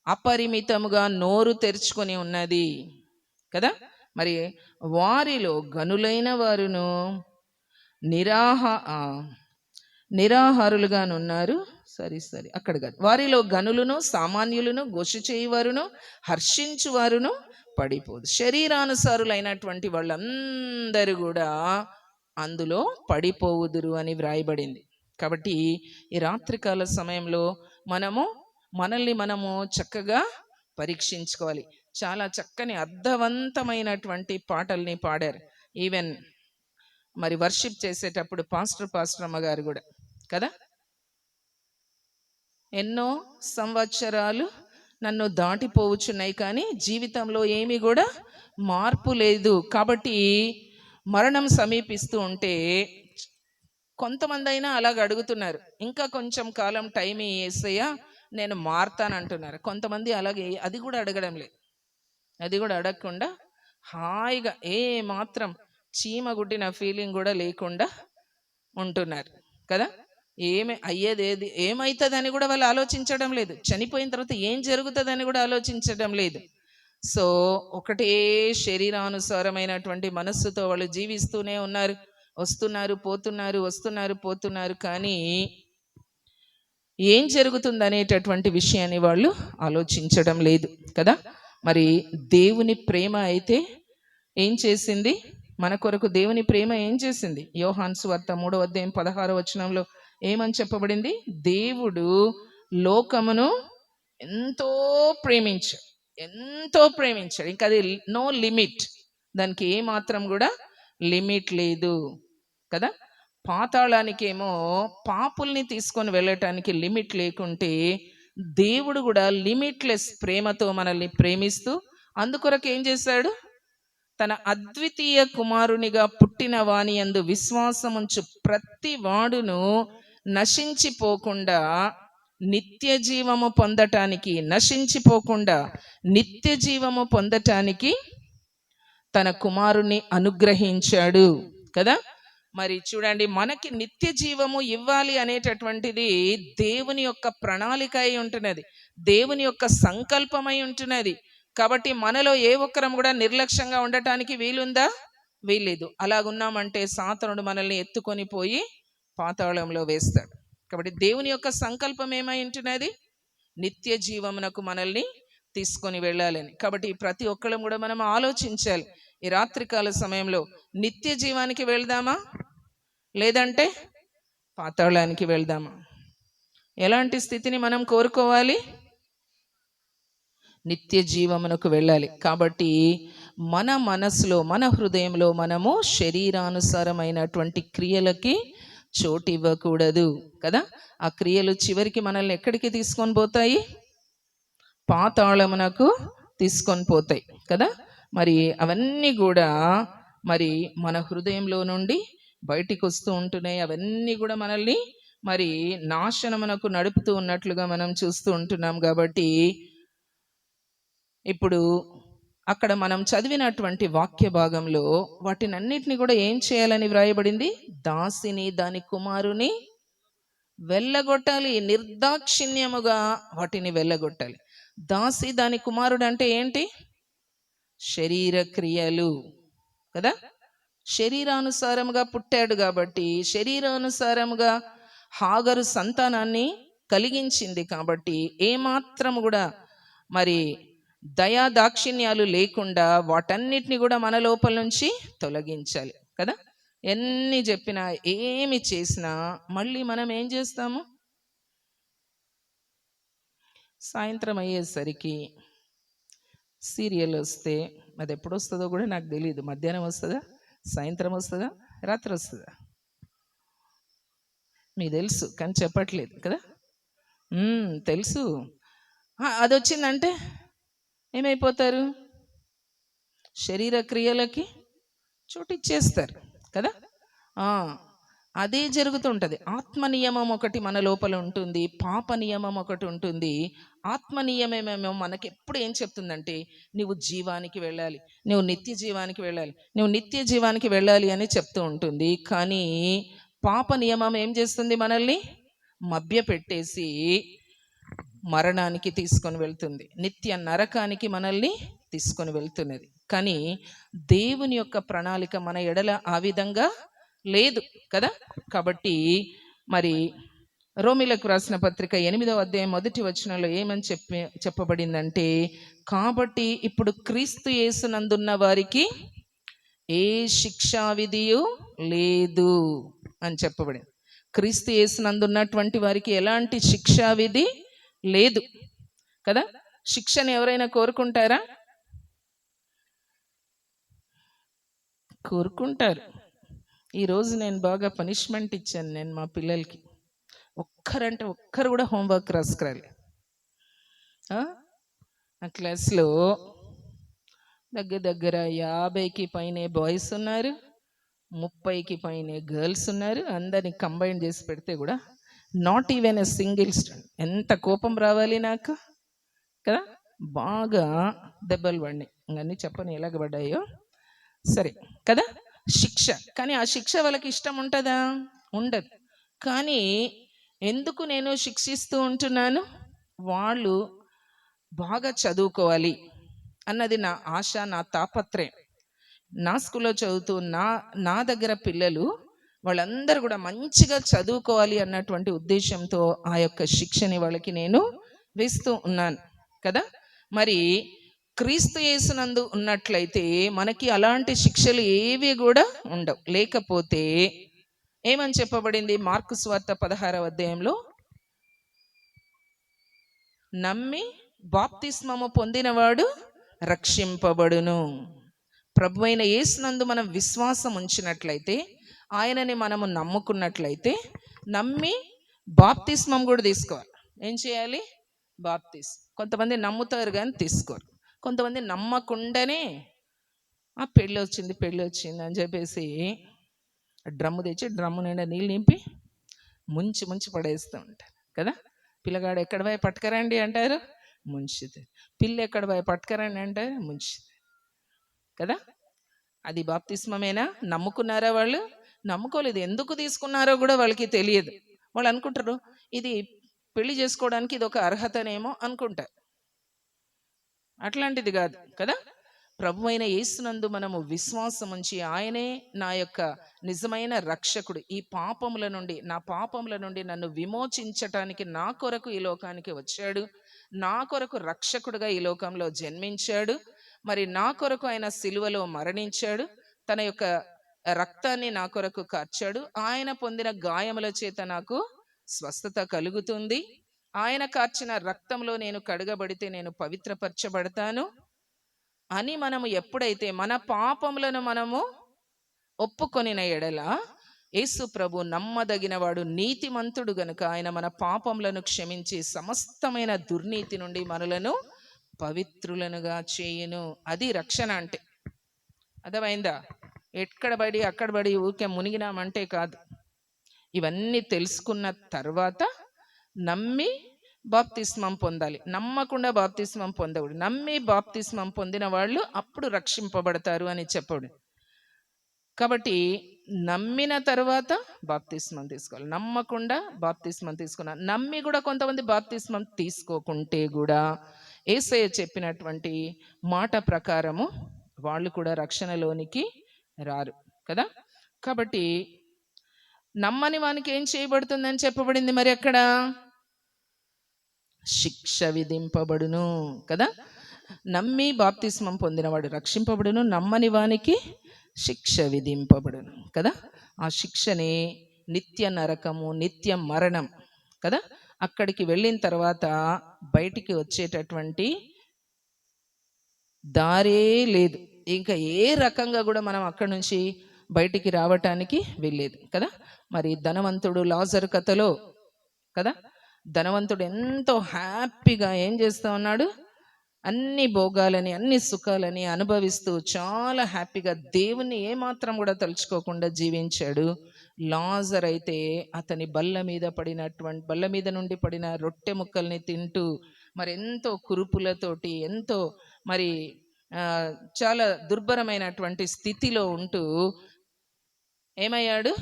అపరిమితముగా నోరు తెరుచుకొని ఉన్నది కదా. మరి వారిలో గనులైన వారును నిరాహారులుగానున్నారు. సరే అక్కడ కాదు. వారిలో గనులను సామాన్యులను గోషి చేయువారును హర్షించువారును పడిపోదు. శరీరానుసారులైనటువంటి వాళ్ళందరూ కూడా అందులో పడిపోవుదురు అని వ్రాయబడింది. కాబట్టి ఈ రాత్రికాల సమయంలో మనల్ని మనము చక్కగా పరీక్షించుకోవాలి. చాలా చక్కని అర్థవంతమైనటువంటి పాటల్ని పాడారు. ఈవెన్ మరి వర్షిప్ చేసేటప్పుడు పాస్టర్ అమ్మగారు కూడా కదా, ఎన్నో సంవత్సరాలు నన్ను దాటిపోవచ్చున్నాయి కానీ జీవితంలో ఏమీ కూడా మార్పు లేదు. కాబట్టి మరణం సమీపిస్తూ ఉంటే కొంతమంది అయినా అలాగ అడుగుతున్నారు, ఇంకా కొంచెం కాలం టైం యేసయ్యా నేను మారతానంటున్నారు. కొంతమంది అలాగే అది కూడా అడగడం లేదు. అది కూడా అడగకుండా హాయిగా ఏ మాత్రం చీమ గుడ్డిన ఫీలింగ్ కూడా లేకుండా ఉంటున్నారు కదా. ఏది ఏమవుతుందని కూడా వాళ్ళు ఆలోచించడం లేదు. చనిపోయిన తర్వాత ఏం జరుగుతుందని కూడా ఆలోచించడం లేదు. సో ఒకటే శరీరానుసారమైనటువంటి మనస్సుతో వాళ్ళు జీవిస్తూనే ఉన్నారు. వస్తున్నారు పోతున్నారు కానీ ఏం జరుగుతుంది అనేటటువంటి విషయాన్ని వాళ్ళు ఆలోచించడం లేదు కదా. మరి దేవుని ప్రేమ అయితే ఏం చేసింది? మన కొరకు దేవుని ప్రేమ ఏం చేసింది? యోహాను సువార్త 3వ అధ్యాయం 16వ వచనంలో ఏమని చెప్పబడింది? దేవుడు లోకమును ఎంతో ప్రేమించాడు. ఇంకా అది నో లిమిట్, దానికి ఏ మాత్రం కూడా లిమిట్ లేదు కదా. పాతాళానికేమో పాపుల్ని తీసుకొని వెళ్ళటానికి లిమిట్ లేకుంటే దేవుడు కూడా లిమిట్లెస్ ప్రేమతో మనల్ని ప్రేమిస్తూ అందుకొరకు ఏం చేశాడు? తన అద్వితీయ కుమారునిగా పుట్టిన వాని యందు విశ్వాసముంచు ప్రతి వాడును నశించిపోకుండా నిత్య జీవము పొందటానికి తన కుమారుని అనుగ్రహించాడు కదా. మరి చూడండి, మనకి నిత్య జీవము ఇవ్వాలి అనేటటువంటిది దేవుని యొక్క ప్రణాళిక అయి ఉంటున్నది, దేవుని యొక్క సంకల్పమై ఉంటున్నది. కాబట్టి మనలో ఏ ఒక్కరం కూడా నిర్లక్ష్యంగా ఉండటానికి వీలుందా? వీల్లేదు. అలాగున్నామంటే సాతానుడు మనల్ని ఎత్తుకొని పోయి పాతాళంలో వేస్తాడు. కాబట్టి దేవుని యొక్క సంకల్పం ఏమై ఉంటున్నది? నిత్య జీవమునకు మనల్ని తీసుకొని వెళ్ళాలని. కాబట్టి ప్రతి ఒక్కళ్ళం కూడా మనం ఆలోచించాలి, ఈ రాత్రికాల సమయంలో నిత్య జీవానికి వెళ్దామా లేదంటే పాతాళానికి వెళ్దామా? ఎలాంటి స్థితిని మనం కోరుకోవాలి? నిత్య జీవమునకు వెళ్ళాలి. కాబట్టి మన మనసులో మన హృదయంలో మనము శరీరానుసారమైనటువంటి క్రియలకి చోటు ఇవ్వకూడదు కదా. ఆ క్రియలు చివరికి మనల్ని ఎక్కడికి తీసుకొని పోతాయి? పాతాళమునకు తీసుకొని పోతాయి కదా. మరి అవన్నీ కూడా మరి మన హృదయంలో నుండి బయటికి వస్తూ ఉంటున్నాయి. అవన్నీ కూడా మనల్ని మరి నాశనమునకు నడుపుతూ ఉన్నట్లుగా మనం చూస్తూ ఉంటున్నాం. కాబట్టి ఇప్పుడు అక్కడ మనం చదివినటువంటి వాక్య భాగంలో వాటినన్నిటిని కూడా ఏం చేయాలని వ్రాయబడింది? దాసిని దాని కుమారుని వెళ్ళగొట్టాలి, నిర్దాక్షిణ్యముగా వాటిని వెళ్ళగొట్టాలి. దాసి దాని కుమారుడు అంటే ఏంటి? శరీర క్రియలు కదా. శరీరానుసారముగా పుట్టాడు కాబట్టి, శరీరానుసారముగా హాగరు సంతానాన్ని కలిగించింది కాబట్టి ఏమాత్రం కూడా మరి దయా దాక్షిణ్యాలు లేకుండా వాటన్నిటిని కూడా మన లోపల నుంచి తొలగించాలి కదా. ఎన్ని చెప్పినా ఏమి చేసినా మళ్ళీ మనం ఏం చేస్తాము? సాయంత్రం అయ్యేసరికి సీరియల్ వస్తే అది ఎప్పుడు వస్తుందో కూడా నాకు తెలియదు. మధ్యాహ్నం వస్తుందా, సాయంత్రం వస్తుందా, రాత్రి వస్తుందా? మీకు తెలుసు కానీ చెప్పట్లేదు కదా. తెలుసు. అది వచ్చిందంటే ఏమైపోతారు? శరీర క్రియలకి చోటిచ్చేస్తారు కదా. అదే జరుగుతుంటుంది. ఆత్మ నియమం ఒకటి మన లోపల ఉంటుంది, పాప నియమం ఒకటి ఉంటుంది. ఆత్మ నియమమేమో మనకి ఎప్పుడు ఏం చెప్తుందంటే నువ్వు జీవానికి వెళ్ళాలి, నువ్వు నిత్య జీవానికి వెళ్ళాలి, నువ్వు నిత్య జీవానికి వెళ్ళాలి అని చెప్తూ ఉంటుంది. కానీ పాప నియమం ఏం చేస్తుంది? మనల్ని మభ్యపెట్టేసి మరణానికి తీసుకొని వెళ్తుంది, నిత్య నరకానికి మనల్ని తీసుకొని వెళ్తున్నది. కానీ దేవుని యొక్క ప్రణాళిక మన ఎడల ఆ విధంగా లేదు కదా. కాబట్టి మరి రోమిలకు రాసిన పత్రిక 8వ అధ్యాయం 1వ వచనంలో ఏమని చెప్పబడిందంటే, కాబట్టి ఇప్పుడు క్రీస్తు యేసునందున్న వారికి ఏ శిక్షా విధియు లేదు అని చెప్పబడింది. క్రీస్తు యేసునందు ఉన్నటువంటి వారికి ఎలాంటి శిక్షా విధి లేదు కదా. శిక్షను ఎవరైనా కోరుకుంటారా? కోరుకుంటారు. ఈరోజు నేను బాగా పనిష్మెంట్ ఇచ్చాను నేను మా పిల్లలకి. ఒక్కరు కూడా హోంవర్క్ రాసుకురాలి. ఆ క్లాస్లో దగ్గర 50కి పైనే బాయ్స్ ఉన్నారు, 30కి పైనే గర్ల్స్ ఉన్నారు. అందరినీ కంబైన్ చేసి పెడితే కూడా not even a single student. ఎంత కోపం రావాలి నాకు కదా. బాగా దెబ్బలు పడినాయి. ఇంకన్నీ చెప్పని ఎలాగ పడ్డాయో సరే కదా. శిక్ష, కానీ ఆ శిక్ష వాళ్ళకి ఇష్టం ఉంటుందా? ఉండదు. కానీ ఎందుకు నేను శిక్షిస్తూ ఉంటున్నాను? వాళ్ళు బాగా చదువుకోవాలి అన్నది నా ఆశ, నా తాపత్రయం. నా స్కూల్లో చదువుతూ నా దగ్గర పిల్లలు వాళ్ళందరూ కూడా మంచిగా చదువుకోవాలి అన్నటువంటి ఉద్దేశంతో ఆ యొక్క శిక్షని వాళ్ళకి నేను వేస్తూ ఉన్నాను కదా. మరి క్రీస్తు యేసునందు ఉన్నట్లయితే మనకి అలాంటి శిక్షలు ఏవి కూడా ఉండవు. లేకపోతే ఏమని చెప్పబడింది? మార్కు సువార్త 16వ అధ్యాయంలో, నమ్మి బాప్తిస్మము పొందినవాడు రక్షింపబడును. ప్రభు అయిన యేసునందు మనం విశ్వాసం ఉంచినట్లయితే, ఆయనని మనము నమ్ముకున్నట్లయితే, నమ్మి బాప్తిస్మం కూడా తీసుకోవాలి. ఏం చేయాలి? బాప్తిస్మం. కొంతమంది నమ్ముతారు కానీ తీసుకోరు. కొంతమంది నమ్మకుండానే పెళ్ళి వచ్చింది అని చెప్పేసి డ్రమ్ము తెచ్చి డ్రమ్ము నిండా నీళ్ళు నింపి ముంచి పడేస్తూ ఉంటారు కదా. పిల్లగాడు ఎక్కడ పోయి పట్టుకరండి అంటారు, ముంచితే. పిల్ల ఎక్కడ పోయి పట్టుకరండి అంటారు, ముంచితే కదా. అది బాప్తిస్మమేనా? నమ్ముకున్నారా? వాళ్ళు నమ్ముకోలేదు. ఎందుకు తీసుకున్నారో కూడా వాళ్ళకి తెలియదు. వాళ్ళు అనుకుంటారు ఇది పెళ్లి చేసుకోవడానికి ఇది ఒక అర్హతనేమో అనుకుంటారు. అట్లాంటిది కాదు కదా. ప్రభు అయిన యేసునందు మనము విశ్వాసం ఉంచి, ఆయనే నా యొక్క నిజమైన రక్షకుడు, ఈ పాపముల నుండి, నా పాపముల నుండి నన్ను విమోచించటానికి నా కొరకు ఈ లోకానికి వచ్చాడు, నా కొరకు రక్షకుడుగా ఈ లోకంలో జన్మించాడు, మరి నా కొరకు ఆయన సిలువలో మరణించాడు, తన యొక్క రక్తాన్ని నా కొరకు కార్చాడు, ఆయన పొందిన గాయముల చేత నాకు స్వస్థత కలుగుతుంది, ఆయన కార్చిన రక్తంలో నేను కడగబడితే నేను పవిత్రపరచబడతాను అని మనము ఎప్పుడైతే మన పాపములను మనము ఒప్పుకొనిన ఎడల, యేసు ప్రభు నమ్మదగినవాడు, నీతిమంతుడు గనుక ఆయన మన పాపములను క్షమించి సమస్తమైన దుర్నీతి నుండి మనలను పవిత్రులనుగా చేయును. అది రక్షణ అంటే. అర్థమైందా? అక్కడ బడి ఊరికే మునిగినామంటే కాదు. ఇవన్నీ తెలుసుకున్న తర్వాత నమ్మి బాప్తిస్మం పొందాలి. నమ్మకుండా బాప్తిస్మం పొందకూడదు. నమ్మి బాప్తిస్మం పొందిన వాళ్ళు అప్పుడు రక్షింపబడతారు అని చెప్పడు. కాబట్టి నమ్మిన తర్వాత బాప్తిస్మం తీసుకోవాలి. నమ్మకుండా బాప్తిస్మం తీసుకున్నా, నమ్మి కూడా కొంతమంది బాప్తిస్మం తీసుకోకుంటే కూడా యేసయ్య చెప్పినటువంటి మాట ప్రకారము వాళ్ళు కూడా రక్షణలోనికి రారు కదా. కాబట్టి నమ్మని వానికి ఏం చేయబడుతుందని చెప్పబడింది? మరి అక్కడ శిక్ష విధింపబడును కదా. నమ్మి బాప్తిస్మం పొందినవాడు రక్షింపబడును, నమ్మని వానికి శిక్ష విధింపబడును కదా. ఆ శిక్షని నిత్య నరకము, నిత్య మరణం కదా. అక్కడికి వెళ్ళిన తర్వాత బయటికి వచ్చేటటువంటి దారే లేదు. ఇంకా ఏ రకంగా కూడా మనం అక్కడి నుంచి బయటికి రావటానికి వెళ్ళేది కదా. మరి ధనవంతుడు లాజరు కథలో కదా, ధనవంతుడు ఎంతో హ్యాపీగా ఏం చేస్తూ ఉన్నాడు? అన్ని భోగాలని, అన్ని సుఖాలని అనుభవిస్తూ చాలా హ్యాపీగా దేవుణ్ణి ఏమాత్రం కూడా తలుచుకోకుండా జీవించాడు. లాజర్ అయితే అతని బల్ల మీద నుండి పడిన రొట్టె ముక్కల్ని తింటూ, మరి ఎంతో కురుపులతోటి, ఎంతో మరి చాలా దుర్భరమైనటువంటి స్థితిలో ఉంటూ ఏమయ్యాడు?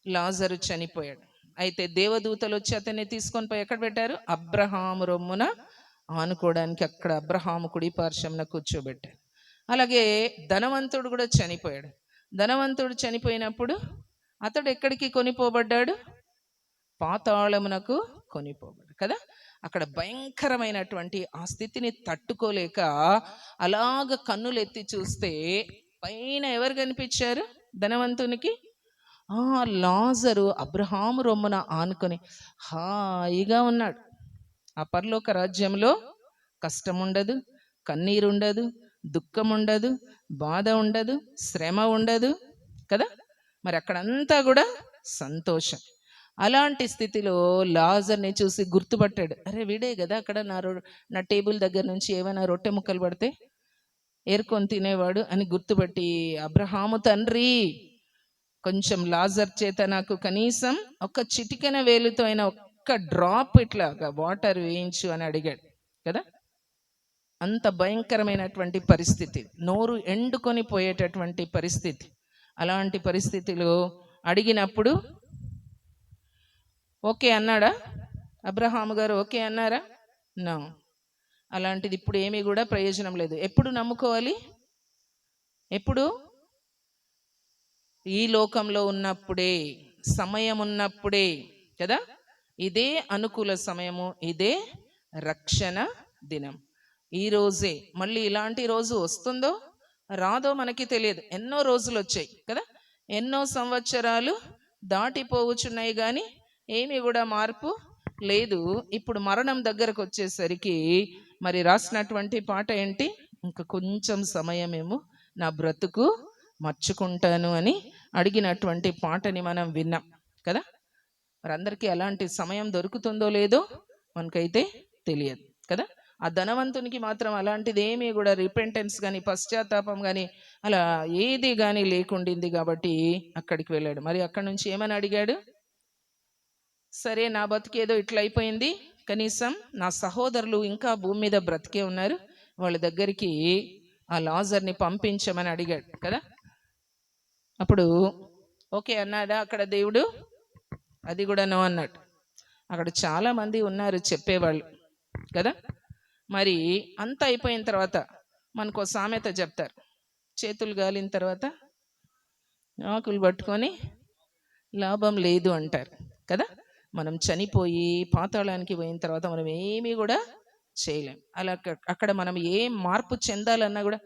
లాజరు చనిపోయాడు. అయితే దేవదూతలు వచ్చి అతన్ని తీసుకొని పోయి ఎక్కడ పెట్టారు? అబ్రహాము రొమ్మున ఆనుకోవడానికి అక్కడ అబ్రహాము కుడి పార్శ్వమున కూర్చోబెట్టారు. అలాగే ధనవంతుడు కూడా చనిపోయాడు. ధనవంతుడు చనిపోయినప్పుడు అతడు ఎక్కడికి కొనిపోబడ్డాడు? పాతాళమునకు కొనిపోబడ్డాడు కదా. అక్కడ భయంకరమైనటువంటి ఆ స్థితిని తట్టుకోలేక అలాగ కన్నులు ఎత్తి చూస్తే పైన ఎవరు కనిపించారు ధనవంతునికి? లాజరు అబ్రహాము రొమ్మున ఆనుకొని హాయిగా ఉన్నాడు. ఆ పరలోక రాజ్యంలో కష్టం ఉండదు, కన్నీరు ఉండదు, దుఃఖం ఉండదు, బాధ ఉండదు, శ్రమ ఉండదు కదా. మరి అక్కడంతా కూడా సంతోషం. అలాంటి స్థితిలో లాజర్ని చూసి గుర్తుపట్టాడు. అరే వీడే కదా అక్కడ నా టేబుల్ దగ్గర నుంచి ఏమైనా రొట్టె ముక్కలు పడితే ఏరుకొని తినేవాడు అని గుర్తుపట్టి, అబ్రహాము తండ్రి, కొంచెం లాజర్ చేత నాకు కనీసం ఒక చిటికెన వేలుతో అయినా ఒక్క డ్రాప్ ఇట్లా వాటర్ వేయించు అని అడిగాడు కదా. అంత భయంకరమైనటువంటి పరిస్థితి, నోరు ఎండుకొని పోయేటటువంటి పరిస్థితి. అలాంటి పరిస్థితిలో అడిగినప్పుడు ఓకే అన్నాడా? అబ్రహాము గారు ఓకే అన్నారా? నో. అలాంటిది ఇప్పుడు ఏమీ కూడా ప్రయోజనం లేదు. ఎప్పుడు నమ్ముకోవాలి? ఎప్పుడు? ఈ లోకంలో ఉన్నప్పుడే, సమయం ఉన్నప్పుడే కదా. ఇదే అనుకూల సమయము, ఇదే రక్షణ దినం. ఈ రోజే. మళ్ళీ ఇలాంటి రోజు వస్తుందో రాదో మనకి తెలియదు. ఎన్నో రోజులు వచ్చాయి కదా, ఎన్నో సంవత్సరాలు దాటిపోవచ్చున్నాయి, కానీ ఏమీ కూడా మార్పు లేదు. ఇప్పుడు మరణం దగ్గరకు వచ్చేసరికి మరి రాసినటువంటి పాట ఏంటి? ఇంకా కొంచెం సమయమేమో నా బ్రతుకు మర్చుకుంటాను అని అడిగినటువంటి పాటని మనం విన్నాం కదా. మరి అందరికీ అలాంటి సమయం దొరుకుతుందో లేదో మనకైతే తెలియదు కదా. ఆ ధనవంతునికి మాత్రం అలాంటిది ఏమీ కూడా రిపెంటెన్స్ కానీ పశ్చాత్తాపం కానీ అలా ఏది కానీ లేకుండింది కాబట్టి అక్కడికి వెళ్ళాడు. మరి అక్కడి నుంచి ఏమని అడిగాడు? సరే, నా బతికేదో ఇట్లా అయిపోయింది, కనీసం నా సహోదరులు ఇంకా భూమి మీద బ్రతికే ఉన్నారు, వాళ్ళ దగ్గరికి ఆ లాజర్ని పంపించమని అడిగాడు కదా. అప్పుడు ఓకే అన్నాడా అక్కడ దేవుడు? అది కూడా నో అన్నాడు. అక్కడ చాలా మంది ఉన్నారు చెప్పేవాళ్ళు కదా. మరి అంత అయిపోయిన తర్వాత మనకు సామెత చెప్తారు, చేతులు గాలిన తర్వాత ఆకులు పట్టుకొని లాభం లేదు అంటారు కదా. మనం చనిపోయి పాతాళానికి పోయిన తర్వాత మనం ఏమీ కూడా చేయలేం. అలా అక్కడ మనం ఏం మార్పు చెందాలన్నా కూడా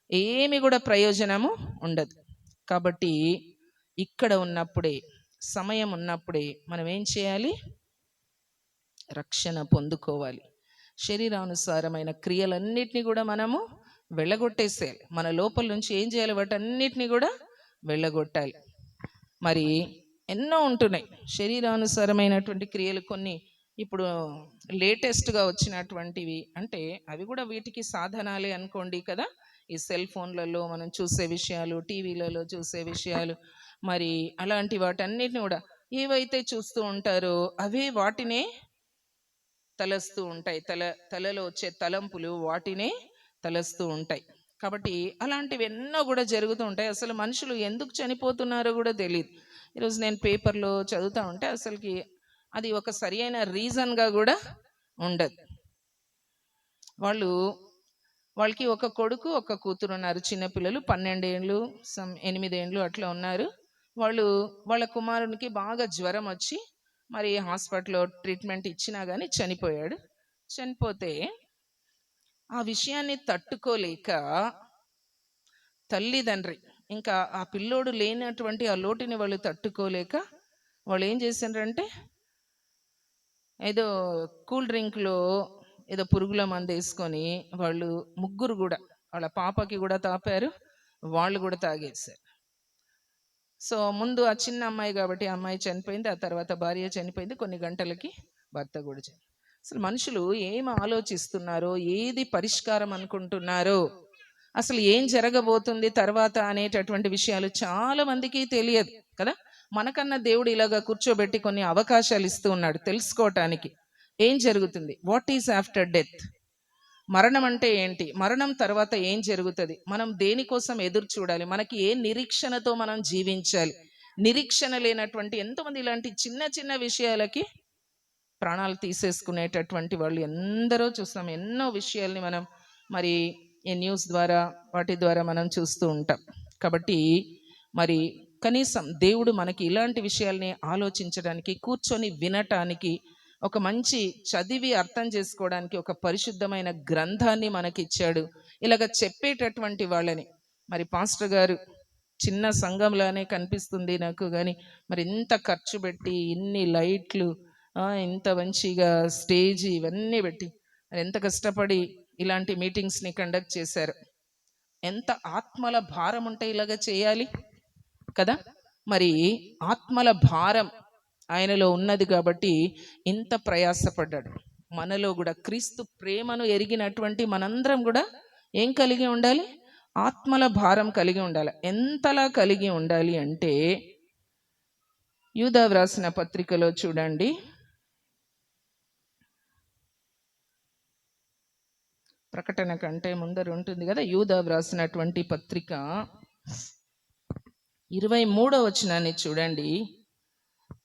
ఏమి కూడా ప్రయోజనము ఉండదు. కాబట్టి ఇక్కడ ఉన్నప్పుడే, సమయం ఉన్నప్పుడే మనం ఏం చేయాలి? రక్షణ పొందుకోవాలి. శరీరానుసారమైన క్రియలన్నిటినీ కూడా మనము వెళ్ళగొట్టేసేయాలి. మన లోపల నుంచి ఏం చేయాలి? వాటన్నిటినీ కూడా వెళ్ళగొట్టాలి. మరి ఎన్నో ఉంటున్నాయి శరీరానుసారమైనటువంటి క్రియలు. కొన్ని ఇప్పుడు లేటెస్ట్గా వచ్చినటువంటివి అంటే అవి కూడా వీటికి సాధనాలే అనుకోండి కదా. ఈ సెల్ ఫోన్లలో మనం చూసే విషయాలు, టీవీలలో చూసే విషయాలు, మరి అలాంటి వాటన్నిటిని కూడా ఏవైతే చూస్తూ ఉంటారో అవే వాటినే తలస్తూ ఉంటాయి. తలలో వచ్చే తలంపులు వాటినే తలస్తూ ఉంటాయి. కాబట్టి అలాంటివి ఎన్నో కూడా జరుగుతూ ఉంటాయి. అసలు మనుషులు ఎందుకు చనిపోతున్నారో కూడా తెలియదు. ఈరోజు నేను పేపర్లో చదువుతూ ఉంటే అసలుకి అది ఒక సరి అయిన రీజన్గా కూడా ఉండదు. వాళ్ళకి ఒక కొడుకు ఒక కూతురు ఉన్నారు, చిన్నపిల్లలు, 12 ఏళ్ళు 8 ఏళ్ళు అట్లా ఉన్నారు. వాళ్ళ కుమారునికి బాగా జ్వరం వచ్చి మరి హాస్పిటల్లో ట్రీట్మెంట్ ఇచ్చినా కానీ చనిపోయాడు. చనిపోతే ఆ విషయాన్ని తట్టుకోలేక తల్లిదండ్రి ఇంకా ఆ పిల్లోడు లేనటువంటి ఆ లోటుని వాళ్ళు తట్టుకోలేక వాళ్ళు ఏం చేశారంటే ఏదో కూల్ డ్రింక్లో ఏదో పురుగుల మందు వేసుకొని వాళ్ళు ముగ్గురు కూడా, వాళ్ళ పాపకి కూడా తాపారు, వాళ్ళు కూడా తాగేశారు. సో ముందు ఆ చిన్న అమ్మాయి కాబట్టి ఆ అమ్మాయి చనిపోయింది, ఆ తర్వాత భార్య చనిపోయింది, కొన్ని గంటలకి భర్త కూడా చనిపోయింది. అసలు మనుషులు ఏం ఆలోచిస్తున్నారో, ఏది పరిష్కారం అనుకుంటున్నారో, అసలు ఏం జరగబోతుంది తర్వాత అనేటటువంటి విషయాలు చాలా మందికి తెలియదు కదా. మనకన్నా దేవుడు ఇలాగా కూర్చోబెట్టి కొన్ని అవకాశాలు ఇస్తూ ఉన్నాడు తెలుసుకోవటానికి. ఏం జరుగుతుంది? What is after death? మరణం అంటే ఏంటి? మరణం తర్వాత ఏం జరుగుతుంది? మనం దేనికోసం ఎదురు చూడాలి? మనకి ఏ నిరీక్షణతో మనం జీవించాలి? నిరీక్షణ లేనటువంటి ఎంతోమంది ఇలాంటి చిన్న చిన్న విషయాలకి ప్రాణాలు తీసేసుకునేటటువంటి వాళ్ళు ఎందరో చూస్తాం. ఎన్నో విషయాల్ని మనం మరి ఈ న్యూస్ ద్వారా వాటి ద్వారా మనం చూస్తూ ఉంటాం. కాబట్టి మరి కనీసం దేవుడు మనకి ఇలాంటి విషయాల్ని ఆలోచించడానికి, కూర్చొని వినటానికి, ఒక మంచి చదివి అర్థం చేసుకోవడానికి ఒక పరిశుద్ధమైన గ్రంథాన్ని మనకి ఇచ్చాడు. ఇలాగ చెప్పేటటువంటి వాళ్ళని మరి పాస్టర్ గారు చిన్న సంఘంలానే కనిపిస్తుంది నాకు, కానీ మరి ఇంత ఖర్చు పెట్టి ఇన్ని లైట్లు, ఇంత మంచిగా స్టేజ్ ఇవన్నీ పెట్టి మరి ఎంత కష్టపడి ఇలాంటి మీటింగ్స్ని కండక్ట్ చేశారు. ఎంత ఆత్మల భారం ఉంటే ఇలాగ చేయాలి కదా. మరి ఆత్మల భారం ఆయనలో ఉన్నది కాబట్టి ఇంత ప్రయాసపడ్డాడు. మనలో కూడా క్రీస్తు ప్రేమను ఎరిగినటువంటి మనందరం కూడా ఏం కలిగి ఉండాలి? ఆత్మల భారం కలిగి ఉండాలి. ఎంతలా కలిగి ఉండాలి అంటే యూదా వ్రాసిన పత్రికలో చూడండి, ప్రకటన కంటే ముందర ఉంటుంది కదా, యూదా వ్రాసినటువంటి పత్రిక 23వ వచనాన్ని చూడండి.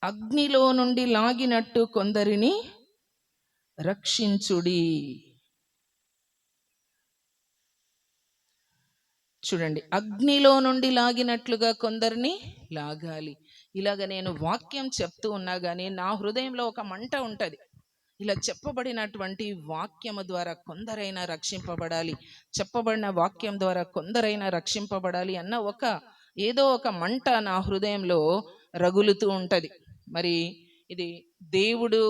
అగ్నిలో నుండి లాగినట్టు కొందరిని రక్షించుడి. చూడండి, అగ్నిలో నుండి లాగినట్లుగా కొందరిని లాగాలి. ఇలాగ నేను వాక్యం చెప్తూ ఉన్నా కానీ నా హృదయంలో ఒక మంట ఉంటుంది. ఇలా చెప్పబడినటువంటి వాక్యము ద్వారా కొందరైనా రక్షింపబడాలి, చెప్పబడిన వాక్యం ద్వారా కొందరైనా రక్షింపబడాలి అన్న ఏదో ఒక మంట నా హృదయంలో రగులుతూ ఉంటుంది. మరి ఇది దేవుడు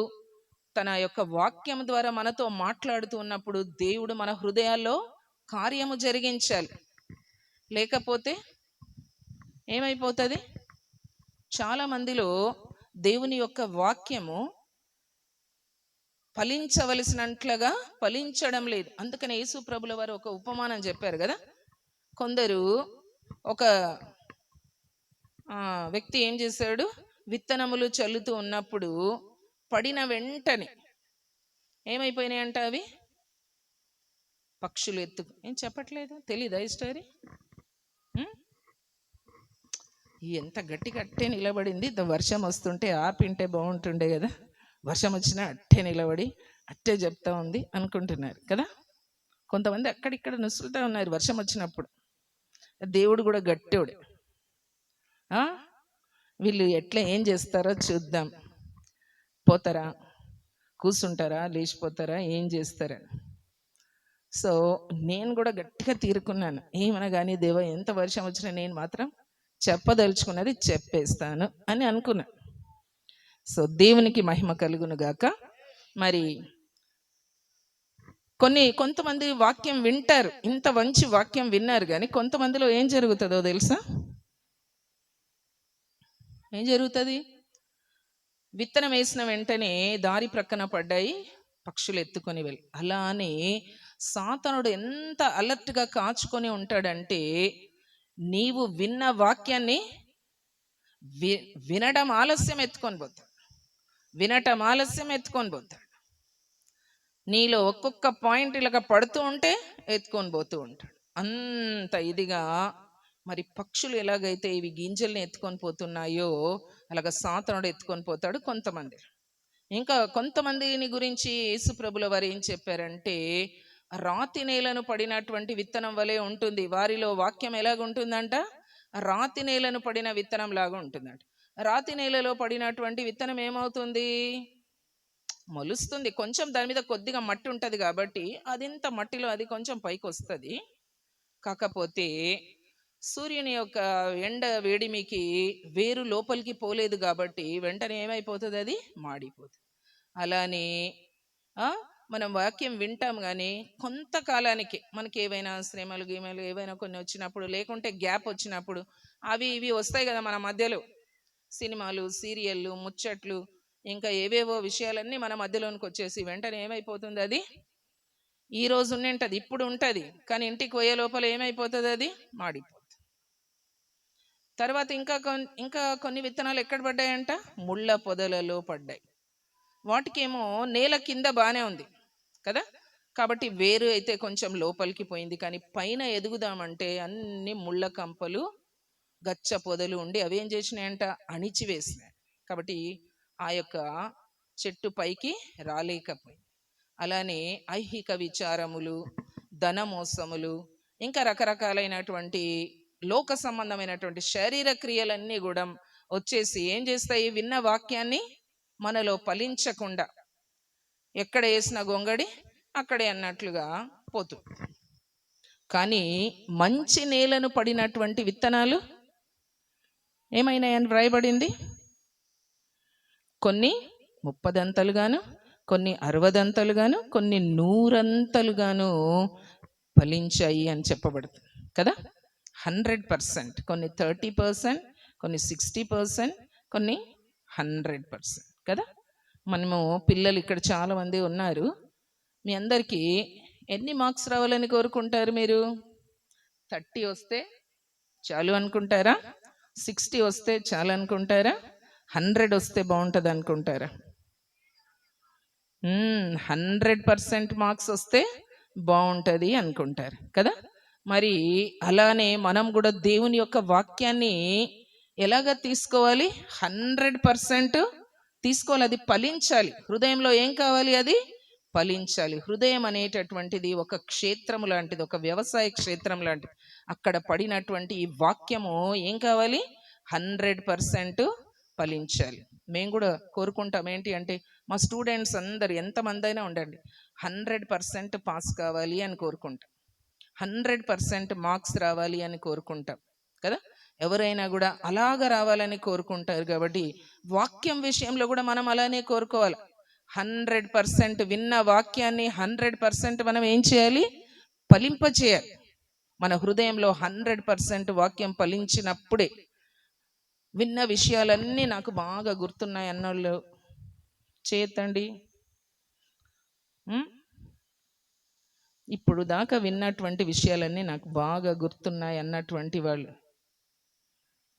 తన యొక్క వాక్యం ద్వారా మనతో మాట్లాడుతూ ఉన్నప్పుడు దేవుడు మన హృదయాల్లో కార్యము జరిగించాలి. లేకపోతే ఏమైపోతుంది? చాలా మందిలో దేవుని యొక్క వాక్యము ఫలించవలసినట్లుగా ఫలించడం లేదు. అందుకని యేసు ప్రభుల వారు ఒక ఉపమానం చెప్పారు కదా. కొందరు, ఒక వ్యక్తి ఏం చేశాడు, విత్తనములు చల్లుతూ ఉన్నప్పుడు పడిన వెంటనే ఏమైపోయినాయంట? అవి పక్షులు ఏం చెప్పట్లేదు, తెలీదా ఈ స్టోరీ? ఎంత గట్టిగా అట్టే నిలబడింది. వర్షం వస్తుంటే ఆపింటే బాగుంటుండే కదా. వర్షం వచ్చినా అట్టే నిలబడి అట్టే చెప్తా ఉంది అనుకుంటున్నారు కదా. కొంతమంది అక్కడిక్కడ నుసులుతూ ఉన్నారు వర్షం వచ్చినప్పుడు. దేవుడు కూడా గట్టోడే. వీళ్ళు ఎట్లా ఏం చేస్తారో చూద్దాం, పోతారా, కూర్చుంటారా, లేచిపోతారా, ఏం చేస్తారా. సో నేను కూడా గట్టిగా తీరుకున్నాను. ఏమన్నా కానీ దేవా, ఎంత వర్షం వచ్చినా నేను మాత్రం చెప్పదలుచుకున్నది చెప్పేస్తాను అని అనుకున్నా. సో దేవునికి మహిమ కలుగును గాక. మరి కొంతమంది వాక్యం వింటారు, ఇంత మంచి వాక్యం విన్నారు, కానీ కొంతమందిలో ఏం జరుగుతుందో తెలుసా? ఏం జరుగుతుంది? విత్తనం వేసిన వెంటనే దారి ప్రక్కన పడ్డాయి, పక్షులు ఎత్తుకొని వెళ్ళి. అలా అని సాతానుడు ఎంత అలర్ట్గా కాచుకొని ఉంటాడంటే, నీవు విన్న వాక్యాన్ని వినడం ఆలస్యం ఎత్తుకొని పోతాడు, వినటం ఆలస్యం ఎత్తుకొని పోతాడు. నీలో ఒక్కొక్క పాయింట్ ఇలాగ పడుతూ ఉంటే ఎత్తుకొని పోతూ ఉంటాడు. అంత ఇదిగా మరి పక్షులు ఎలాగైతే ఇవి గింజల్ని ఎత్తుకొని పోతున్నాయో అలాగ సాతానుడు ఎత్తుకొని పోతాడు కొంతమంది. ఇంకా కొంతమందిని గురించి యేసు ప్రభుల వారు ఏం చెప్పారంటే, రాతి నేలను పడినటువంటి విత్తనం వలె ఉంటుంది. వారిలో వాక్యం ఎలాగుంటుందంట? రాతి నేలను పడిన విత్తనం లాగా ఉంటుందంట. రాతి నేలలో పడినటువంటి విత్తనం ఏమవుతుంది? మొలుస్తుంది. కొంచెం దాని మీద కొద్దిగా మట్టి ఉంటుంది కాబట్టి అదింత మట్టిలో అది కొంచెం పైకి వస్తుంది. కాకపోతే సూర్యుని యొక్క ఎండ వేడిమికి వేరు లోపలికి పోలేదు కాబట్టి వెంటనే ఏమైపోతుంది? అది మాడిపోతుంది. అలానే మనం వాక్యం వింటాం, కానీ కొంతకాలానికి మనకి ఏవైనా శ్రమలు గీమలు ఏవైనా కొన్ని వచ్చినప్పుడు, లేకుంటే గ్యాప్ వచ్చినప్పుడు, అవి ఇవి వస్తాయి కదా మన మధ్యలో, సినిమాలు, సీరియళ్ళు, ముచ్చట్లు, ఇంకా ఏవేవో విషయాలన్నీ మన మధ్యలోనికి వచ్చేసి వెంటనే ఏమైపోతుంది? అది ఈ రోజు ఉండింటది, ఇప్పుడు ఉంటుంది, కానీ ఇంటికి పోయే లోపల ఏమైపోతుంది? అది మాడిపోతుంది. తర్వాత ఇంకా కొన్ని విత్తనాలు ఎక్కడ పడ్డాయంట? ముళ్ళ పొదలలో పడ్డాయి. వాటికేమో నేల కింద బాగానే ఉంది కదా, కాబట్టి వేరు అయితే కొంచెం లోపలికి పోయింది, కానీ పైన ఎదుగుదామంటే అన్ని ముళ్ళ కంపలు, గచ్చ పొదలు ఉండి అవి ఏం చేసినాయంట? అణిచివేసినాయి. కాబట్టి ఆ యొక్క చెట్టు పైకి రాలేకపోయింది. అలానే ఐహిక విచారములు, ధనమోసములు, ఇంకా రకరకాలైనటువంటి లోక సంబంధమైనటువంటి శరీర క్రియలన్నీ కూడా వచ్చేసి ఏం చేస్తాయి? విన్న వాక్యాన్ని మనలో ఫలించకుండా ఎక్కడ వేసిన గొంగడి అక్కడే అన్నట్లుగా పోతుంది. కానీ మంచి నేలను పడినటువంటి విత్తనాలు ఏమైనాయని వ్రాయబడింది? కొన్ని 30 కొన్ని 60 కొన్ని 100 ఫలించాయి అని చెప్పబడుతుంది కదా. 100%, కొన్ని 30%, కొన్ని 60%, కొన్ని 100% కదా. మనము పిల్లలు ఇక్కడ చాలామంది ఉన్నారు. మీ అందరికీ ఎన్ని మార్క్స్ రావాలని కోరుకుంటారు మీరు? 30 వస్తే చాలు అనుకుంటారా? 60 వస్తే చాలు అనుకుంటారా? 100 వస్తే బాగుంటుంది అనుకుంటారా? 100% మార్క్స్ వస్తే బాగుంటుంది అనుకుంటారు కదా. మరి అలానే మనం కూడా దేవుని యొక్క వాక్యాన్ని ఎలాగ తీసుకోవాలి? 100% తీసుకోవాలి. అది ఫలించాలి. హృదయంలో ఏం కావాలి? అది ఫలించాలి. హృదయం అనేటటువంటిది ఒక క్షేత్రం లాంటిది, ఒక వ్యవసాయ క్షేత్రం లాంటిది. అక్కడ పడినటువంటి ఈ వాక్యము ఏం కావాలి? 100% ఫలించాలి. మేము కూడా కోరుకుంటాం ఏంటి అంటే, మా స్టూడెంట్స్ అందరు ఎంతమంది అయినా ఉండండి, 100% పాస్ కావాలి అని కోరుకుంటాం. 100% మార్క్స్ రావాలి అని కోరుకుంటాం కదా. ఎవరైనా కూడా అలాగ రావాలని కోరుకుంటారు. కాబట్టి వాక్యం విషయంలో కూడా మనం అలానే కోరుకోవాలి. 100% విన్న వాక్యాన్ని 100% మనం ఏం చేయాలి? ఫలింపచేయాలి. మన హృదయంలో 100% వాక్యం ఫలించినప్పుడే. విన్న విషయాలన్నీ నాకు బాగా గుర్తున్నాయి అన్నోళ్ళు చేయొద్దండి. ఇప్పుడు దాకా విన్నటువంటి విషయాలన్నీ నాకు బాగా గుర్తున్నాయి అన్నటువంటి వాళ్ళు,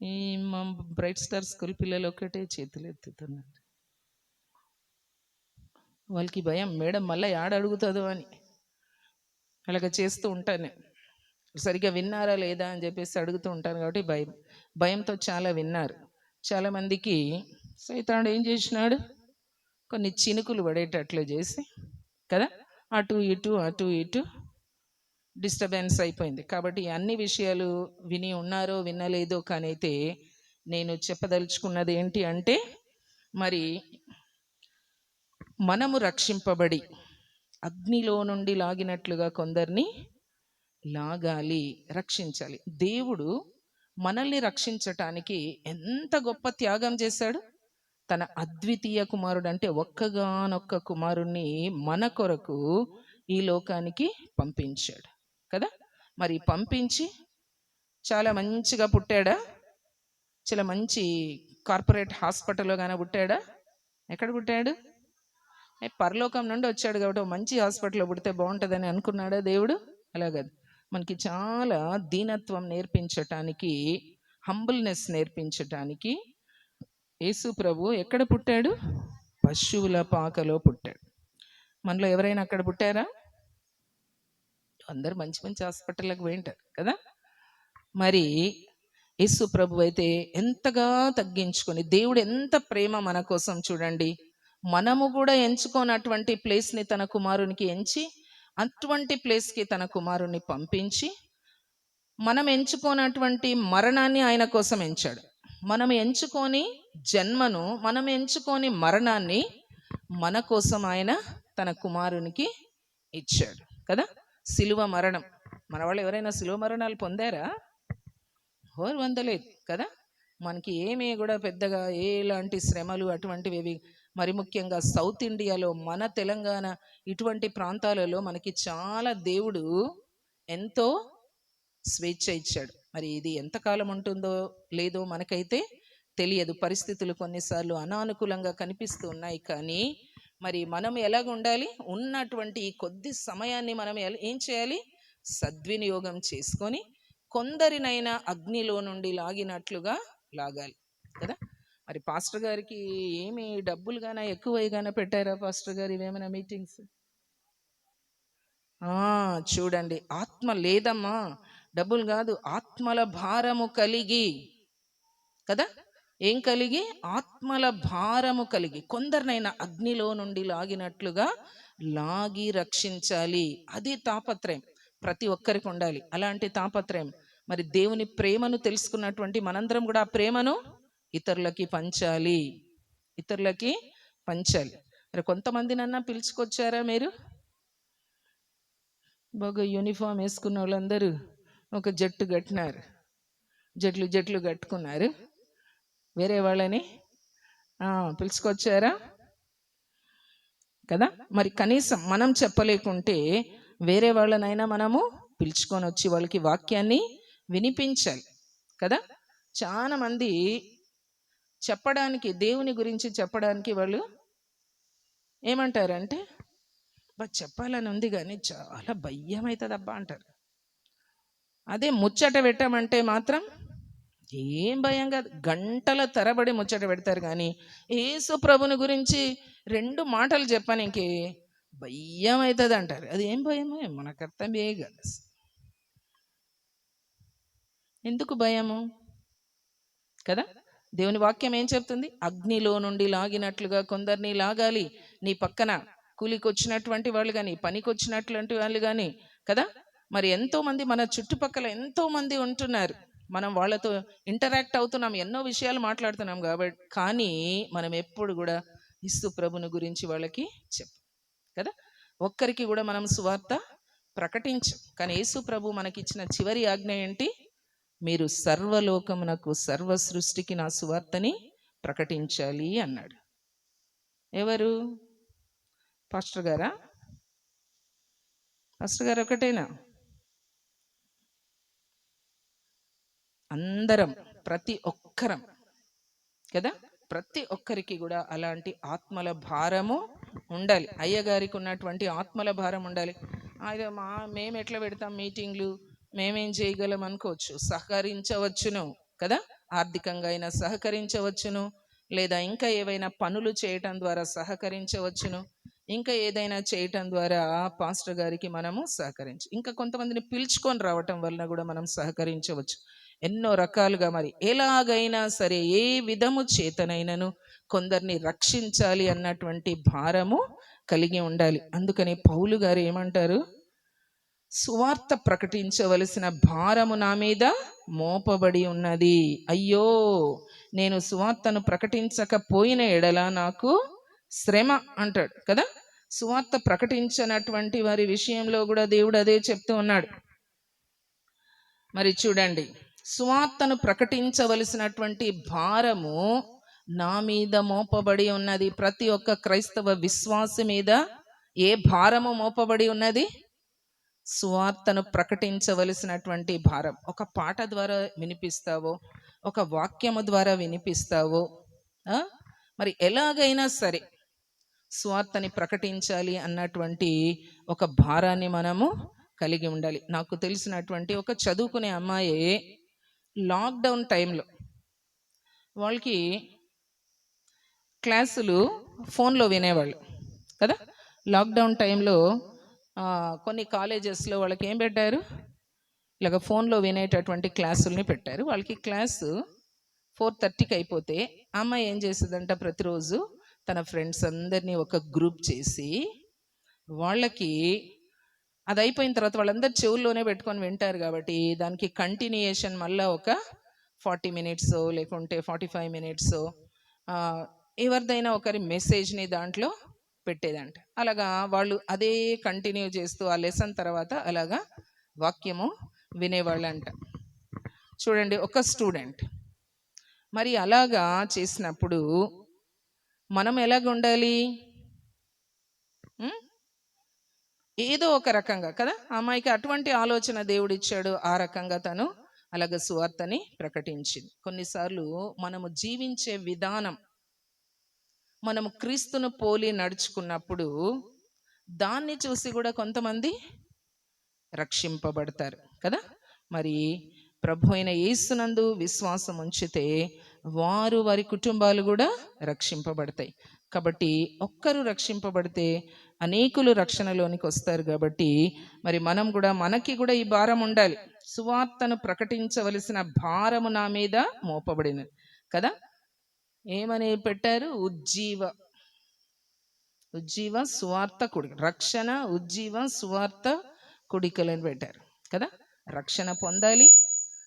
ఈ మా బ్రైట్ స్టార్ స్కూల్ పిల్లలు ఒకటే చేతులు ఎత్తుతున్నారు. వాళ్ళకి భయం, మేడం మళ్ళీ యాడ అడుగుతుందో అని. అలాగ చేస్తూ ఉంటాను. సరిగ్గా విన్నారా లేదా అని చెప్పేసి అడుగుతూ ఉంటాను. కాబట్టి భయంతో చాలా విన్నారు. చాలామందికి సైతానుడు ఏం చేసినాడు? కొన్ని చినుకులు పడేటట్లు చేసి కదా, అటు ఇటు డిస్టర్బెన్స్ అయిపోయింది. కాబట్టి అన్ని విషయాలు విని ఉన్నారో వినలేదో కానీ అయితే నేను చెప్పదలుచుకున్నది ఏంటి అంటే, మరి మనము రక్షింపబడి అగ్నిలో నుండి లాగినట్లుగా కొందరిని లాగాలి, రక్షించాలి. దేవుడు మనల్ని రక్షించటానికి ఎంత గొప్ప త్యాగం చేశాడు. తన అద్వితీయ కుమారుడు, అంటే ఒక్కగానొక్క కుమారుణ్ణి మన కొరకు ఈ లోకానికి పంపించాడు కదా. మరి పంపించి చాలా మంచిగా పుట్టాడా? చాలా మంచి కార్పొరేట్ హాస్పిటల్లో కానీ పుట్టాడా? ఎక్కడ పుట్టాడు? పరలోకం నుండి వచ్చాడు కాబట్టి మంచి హాస్పిటల్లో పుడితే బాగుంటుందని అనుకున్నాడా దేవుడు? అలాగదు. మనకి చాలా దీనత్వం నేర్పించటానికి, హంబుల్నెస్ నేర్పించటానికి యేసు ప్రభు ఎక్కడ పుట్టాడు? పశువుల పాకలో పుట్టాడు. మనలో ఎవరైనా అక్కడ పుట్టారా? అందరూ మంచి మంచి హాస్పిటల్లకు పోయింటారు కదా. మరి యేసు ప్రభు అయితే ఎంతగా తగ్గించుకొని, దేవుడు ఎంత ప్రేమ మన కోసం చూడండి. మనము కూడా ఎంచుకోనటువంటి ప్లేస్ని తన కుమారునికి ఎంచి, అటువంటి ప్లేస్కి తన కుమారుని పంపించి, మనం ఎంచుకోనటువంటి మరణాన్ని ఆయన కోసం ఎంచాడు. మనం ఎంచుకొని జన్మను, మనం ఎంచుకొని మరణాన్ని మన కోసం ఆయన తన కుమారునికి ఇచ్చాడు కదా. సిలువ మరణం, మన వాళ్ళు ఎవరైనా సిలువ మరణాలు పొందారా? ఎవరు పొందలేదు కదా. మనకి ఏమీ కూడా పెద్దగా ఎలాంటి శ్రమలు అటువంటివి, మరి ముఖ్యంగా సౌత్ ఇండియాలో, మన తెలంగాణ ఇటువంటి ప్రాంతాలలో మనకి చాలా దేవుడు ఎంతో స్వేచ్ఛ ఇచ్చాడు. మరి ఇది ఎంతకాలం ఉంటుందో లేదో మనకైతే తెలియదు. పరిస్థితులు కొన్నిసార్లు అనానుకూలంగా కనిపిస్తూ ఉన్నాయి. కానీ మరి మనం ఎలాగ ఉండాలి? ఉన్నటువంటి ఈ కొద్ది సమయాన్ని మనం ఏం చేయాలి? సద్వినియోగం చేసుకొని కొందరినైనా అగ్నిలో నుండి లాగినట్లుగా లాగాలి కదా. మరి పాస్టర్ గారికి ఏమి డబ్బులు గానా ఎక్కువగానే పెట్టారా పాస్టర్ గారు ఇవేమైనా మీటింగ్స్? చూడండి, ఆత్మ లేదమ్మా, డబ్బులు కాదు, ఆత్మల భారము కలిగి కదా. ఏం కలిగి? ఆత్మల భారము కలిగి కొందరినైనా అగ్నిలో నుండి లాగినట్లుగా లాగి రక్షించాలి. అది తాపత్రయం ప్రతి ఒక్కరికి ఉండాలి, అలాంటి తాపత్రయం. మరి దేవుని ప్రేమను తెలుసుకున్నటువంటి మనందరం కూడా ఆ ప్రేమను ఇతరులకి పంచాలి, ఇతరులకి పంచాలి. మరి కొంతమందినన్నా పిలుచుకొచ్చారా మీరు? బాగా యూనిఫామ్ వేసుకున్న వాళ్ళందరూ ఒక జట్టు కట్టినారు, జట్లు కట్టుకున్నారు. వేరే వాళ్ళని పిలుచుకొచ్చారా కదా? మరి కనీసం మనం చెప్పలేకుంటే వేరే వాళ్ళనైనా మనము పిలుచుకొని వచ్చి వాళ్ళకి వాక్యాన్ని వినిపించాలి కదా? చాలా మంది చెప్పడానికి, దేవుని గురించి చెప్పడానికి వాళ్ళు ఏమంటారంటే చెప్పాలని ఉంది కానీ చాలా భయం అవుతుందబ్బా అంటారు. అదే ముచ్చట పెట్టామంటే మాత్రం ఏం భయం కాదు, గంటల తరబడి ముచ్చట పెడతారు. కానీ యేసు ప్రభుని గురించి 2 మాటలు చెప్పడానికి భయం అవుతుంది అంటారు. అది ఏం భయమో మనకు అర్థమే కాదు. ఎందుకు భయము కదా? దేవుని వాక్యం ఏం చెప్తుంది? అగ్నిలో నుండి లాగినట్లుగా కొందరిని లాగాలి. నీ పక్కన కూలికి వచ్చినటువంటి వాళ్ళు కానీ, పనికి వచ్చినటువంటి వాళ్ళు కానీ కదా. మరి ఎంతో మంది మన చుట్టుపక్కల ఎంతో మంది ఉంటున్నారు. మనం వాళ్ళతో ఇంటరాక్ట్ అవుతున్నాం, ఎన్నో విషయాలు మాట్లాడుతున్నాం కాబట్టి, కానీ మనం ఎప్పుడు కూడా యేసు ప్రభుని గురించి వాళ్ళకి కదా, ఒక్కరికి కూడా మనం సువార్త ప్రకటించం. కానీ యేసు ప్రభు మనకిచ్చిన చివరి ఆజ్ఞ ఏంటి? మీరు సర్వలోకమునకు, సర్వ సృష్టికి నా సువార్తని ప్రకటించాలి అన్నాడు. ఎవరు? పాస్టర్ గారా? పాస్టర్ గారు ఒకటేనా? అందరం, ప్రతి ఒక్కరం కదా. ప్రతి ఒక్కరికి కూడా అలాంటి ఆత్మల భారము ఉండాలి. అయ్యగారికి ఉన్నటువంటి ఆత్మల భారం ఉండాలి. ఆయన మేము ఎట్లా పెడతాం మీటింగ్లు, మేమేం చేయగలం అనుకోవచ్చు. సహకరించవచ్చును కదా, ఆర్థికంగా అయినా సహకరించవచ్చును, లేదా ఇంకా ఏవైనా పనులు చేయటం ద్వారా సహకరించవచ్చును, ఇంకా ఏదైనా చేయటం ద్వారా పాస్టర్ గారికి మనము ఇంకా కొంతమందిని పిలుచుకొని రావటం వలన కూడా మనం సహకరించవచ్చు. ఎన్నో రకాలుగా మరి ఎలాగైనా సరే ఏ విధము చేతనైనను కొందరిని రక్షించాలి అన్నటువంటి భారము కలిగి ఉండాలి. అందుకని పౌలు గారు ఏమంటారు? సువార్త ప్రకటించవలసిన భారము నా మీద మోపబడి ఉన్నది. అయ్యో, నేను సువార్తను ప్రకటించకపోయిన ఎడల నాకు శ్రమ అంటాడు కదా. సువార్త ప్రకటించినటువంటి వారి విషయంలో కూడా దేవుడు అదే చెప్తూ ఉన్నాడు. మరి చూడండి, సువార్తను ప్రకటించవలసినటువంటి భారము నా మీద మోపబడి ఉన్నది. ప్రతి ఒక్క క్రైస్తవ విశ్వాసి మీద ఏ భారము మోపబడి ఉన్నది? సువార్తను ప్రకటించవలసినటువంటి భారం. ఒక పాట ద్వారా వినిపిస్తావో, ఒక వాక్యము ద్వారా వినిపిస్తావో, మరి ఎలాగైనా సరే సువార్తని ప్రకటించాలి అన్నటువంటి ఒక భారాన్ని మనము కలిగి ఉండాలి. నాకు తెలిసినటువంటి ఒక చదువుకునే అమ్మాయి లాక్డౌన్ టైంలో వాళ్ళకి క్లాసులు ఫోన్లో వినేవాళ్ళు కదా. లాక్డౌన్ టైంలో కొన్ని కాలేజెస్లో వాళ్ళకి ఏం పెట్టారు? ఇలాగ ఫోన్లో వినేటటువంటి క్లాసుల్ని పెట్టారు. వాళ్ళకి క్లాసు 4:30కి అయిపోతే అమ్మాయి ఏం చేస్తుందంట, ప్రతిరోజు తన ఫ్రెండ్స్ అందరినీ ఒక గ్రూప్ చేసి వాళ్ళకి అది అయిపోయిన తర్వాత వాళ్ళందరూ చెవుల్లోనే పెట్టుకొని వింటారు కాబట్టి దానికి కంటిన్యూయేషన్ మళ్ళీ ఒక 40 minutes లేకుంటే 45 minutes ఎవరిదైనా ఒకరి మెసేజ్ని దాంట్లో పెట్టేదంట. అలాగా వాళ్ళు అదే కంటిన్యూ చేస్తూ ఆ లెసన్ తర్వాత అలాగా వాక్యము వినేవాళ్ళంట. చూడండి, ఒక స్టూడెంట్ మరి అలాగా చేసినప్పుడు మనం ఎలాగ ఉండాలి? ఏదో ఒక రకంగా కదా. అమ్మాయికి అటువంటి ఆలోచన దేవుడిచ్చాడు, ఆ రకంగా తను అలాగ సువార్తని ప్రకటించింది. కొన్నిసార్లు మనము జీవించే విధానం, మనము క్రీస్తును పోలి నడుచుకున్నప్పుడు దాన్ని చూసి కూడా కొంతమంది రక్షింపబడతారు కదా. మరి ప్రభు అయిన యేసునందు విశ్వాసం ఉంచితే వారు, వారి కుటుంబాలు కూడా రక్షింపబడతాయి. కాబట్టి ఒక్కరు రక్షింపబడితే అనేకులు రక్షణలోనికి వస్తారు. కాబట్టి మరి మనం కూడా, మనకి కూడా ఈ భారం ఉండాలి. సువార్తను ప్రకటించవలసిన భారము నా మీద మోపబడినది కదా. ఏమని పెట్టారు? ఉజ్జీవ సువార్త కుడి, రక్షణ ఉజ్జీవ సువార్త కుడికలని పెట్టారు కదా. రక్షణ పొందాలి,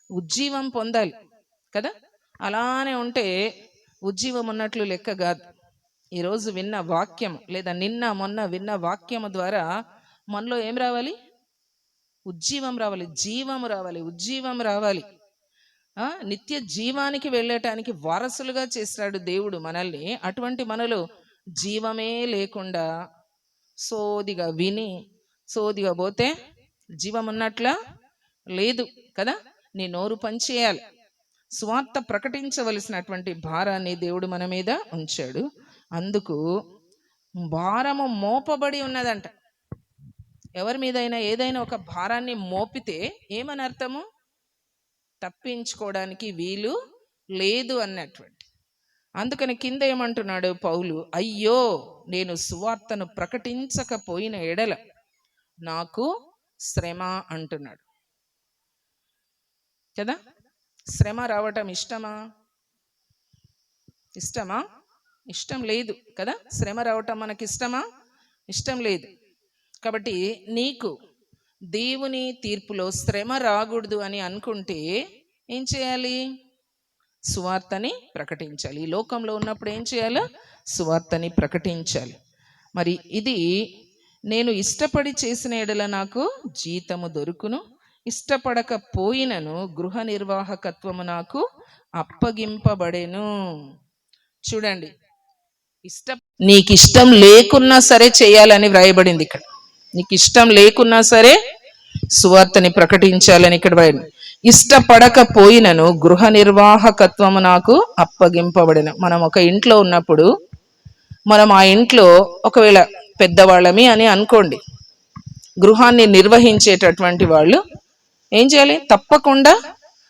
ఉజ్జీవం పొందాలి కదా. అలానే ఉంటే ఉజ్జీవం ఉన్నట్లు లెక్క కాదు. ఈరోజు విన్న వాక్యం లేదా నిన్న మొన్న విన్న వాక్యము ద్వారా మనలో ఏం రావాలి? ఉజ్జీవం రావాలి, జీవము రావాలి, ఉజ్జీవం రావాలి. నిత్య జీవానికి వెళ్ళటానికి వారసులుగా చేశాడు దేవుడు మనల్ని. అటువంటి మనలో జీవమే లేకుండా సోదిగా విని సోదిగా పోతే జీవం ఉన్నట్లా లేదు కదా. నీ నోరు పనిచేయాలి, స్వార్థ ప్రకటించవలసినటువంటి భారాన్ని దేవుడు మన మీద ఉంచాడు. అందుకు భారము మోపబడి ఉన్నదంట. ఎవరి మీదైనా ఏదైనా ఒక భారాన్ని మోపితే ఏమని అర్థము? తప్పించుకోవడానికి వీలు లేదు అన్నటువంటి. అందుకని కింద ఏమంటున్నాడు పౌలు, అయ్యో నేను సువార్తను ప్రకటించకపోయిన ఎడల నాకు శ్రమ అంటున్నాడు కదా. శ్రమ రావటం ఇష్టమా? ఇష్టం లేదు కదా. శ్రమ రావటం మనకి ఇష్టమా? ఇష్టం లేదు. కాబట్టి నీకు దేవుని తీర్పులో శ్రమ రాకూడదు అని అనుకుంటే ఏం చేయాలి? సువార్తని ప్రకటించాలి. ఈ లోకంలో ఉన్నప్పుడు ఏం చేయాలి? సువార్తని ప్రకటించాలి. మరి ఇది నేను ఇష్టపడి చేసిన ఎడల నాకు జీతము దొరుకును, ఇష్టపడకపోయినను గృహ నిర్వాహకత్వము నాకు అప్పగింపబడెను. చూడండి, నీకు ఇష్టం లేకున్నా సరే చేయాలని వ్రాయబడింది ఇక్కడ. నీకు ఇష్టం లేకున్నా సరే సువార్తని ప్రకటించాలని ఇక్కడ వ్రాయబడింది. ఇష్టపడకపోయినను గృహ నిర్వాహకత్వము నాకు అప్పగింపబడెను. మనం ఒక ఇంట్లో ఉన్నప్పుడు మనం ఆ ఇంట్లో ఒకవేళ పెద్దవాళ్ళమి అని అనుకోండి, గృహాన్ని నిర్వహించేటటువంటి వాళ్ళు ఏం చేయాలి? తప్పకుండా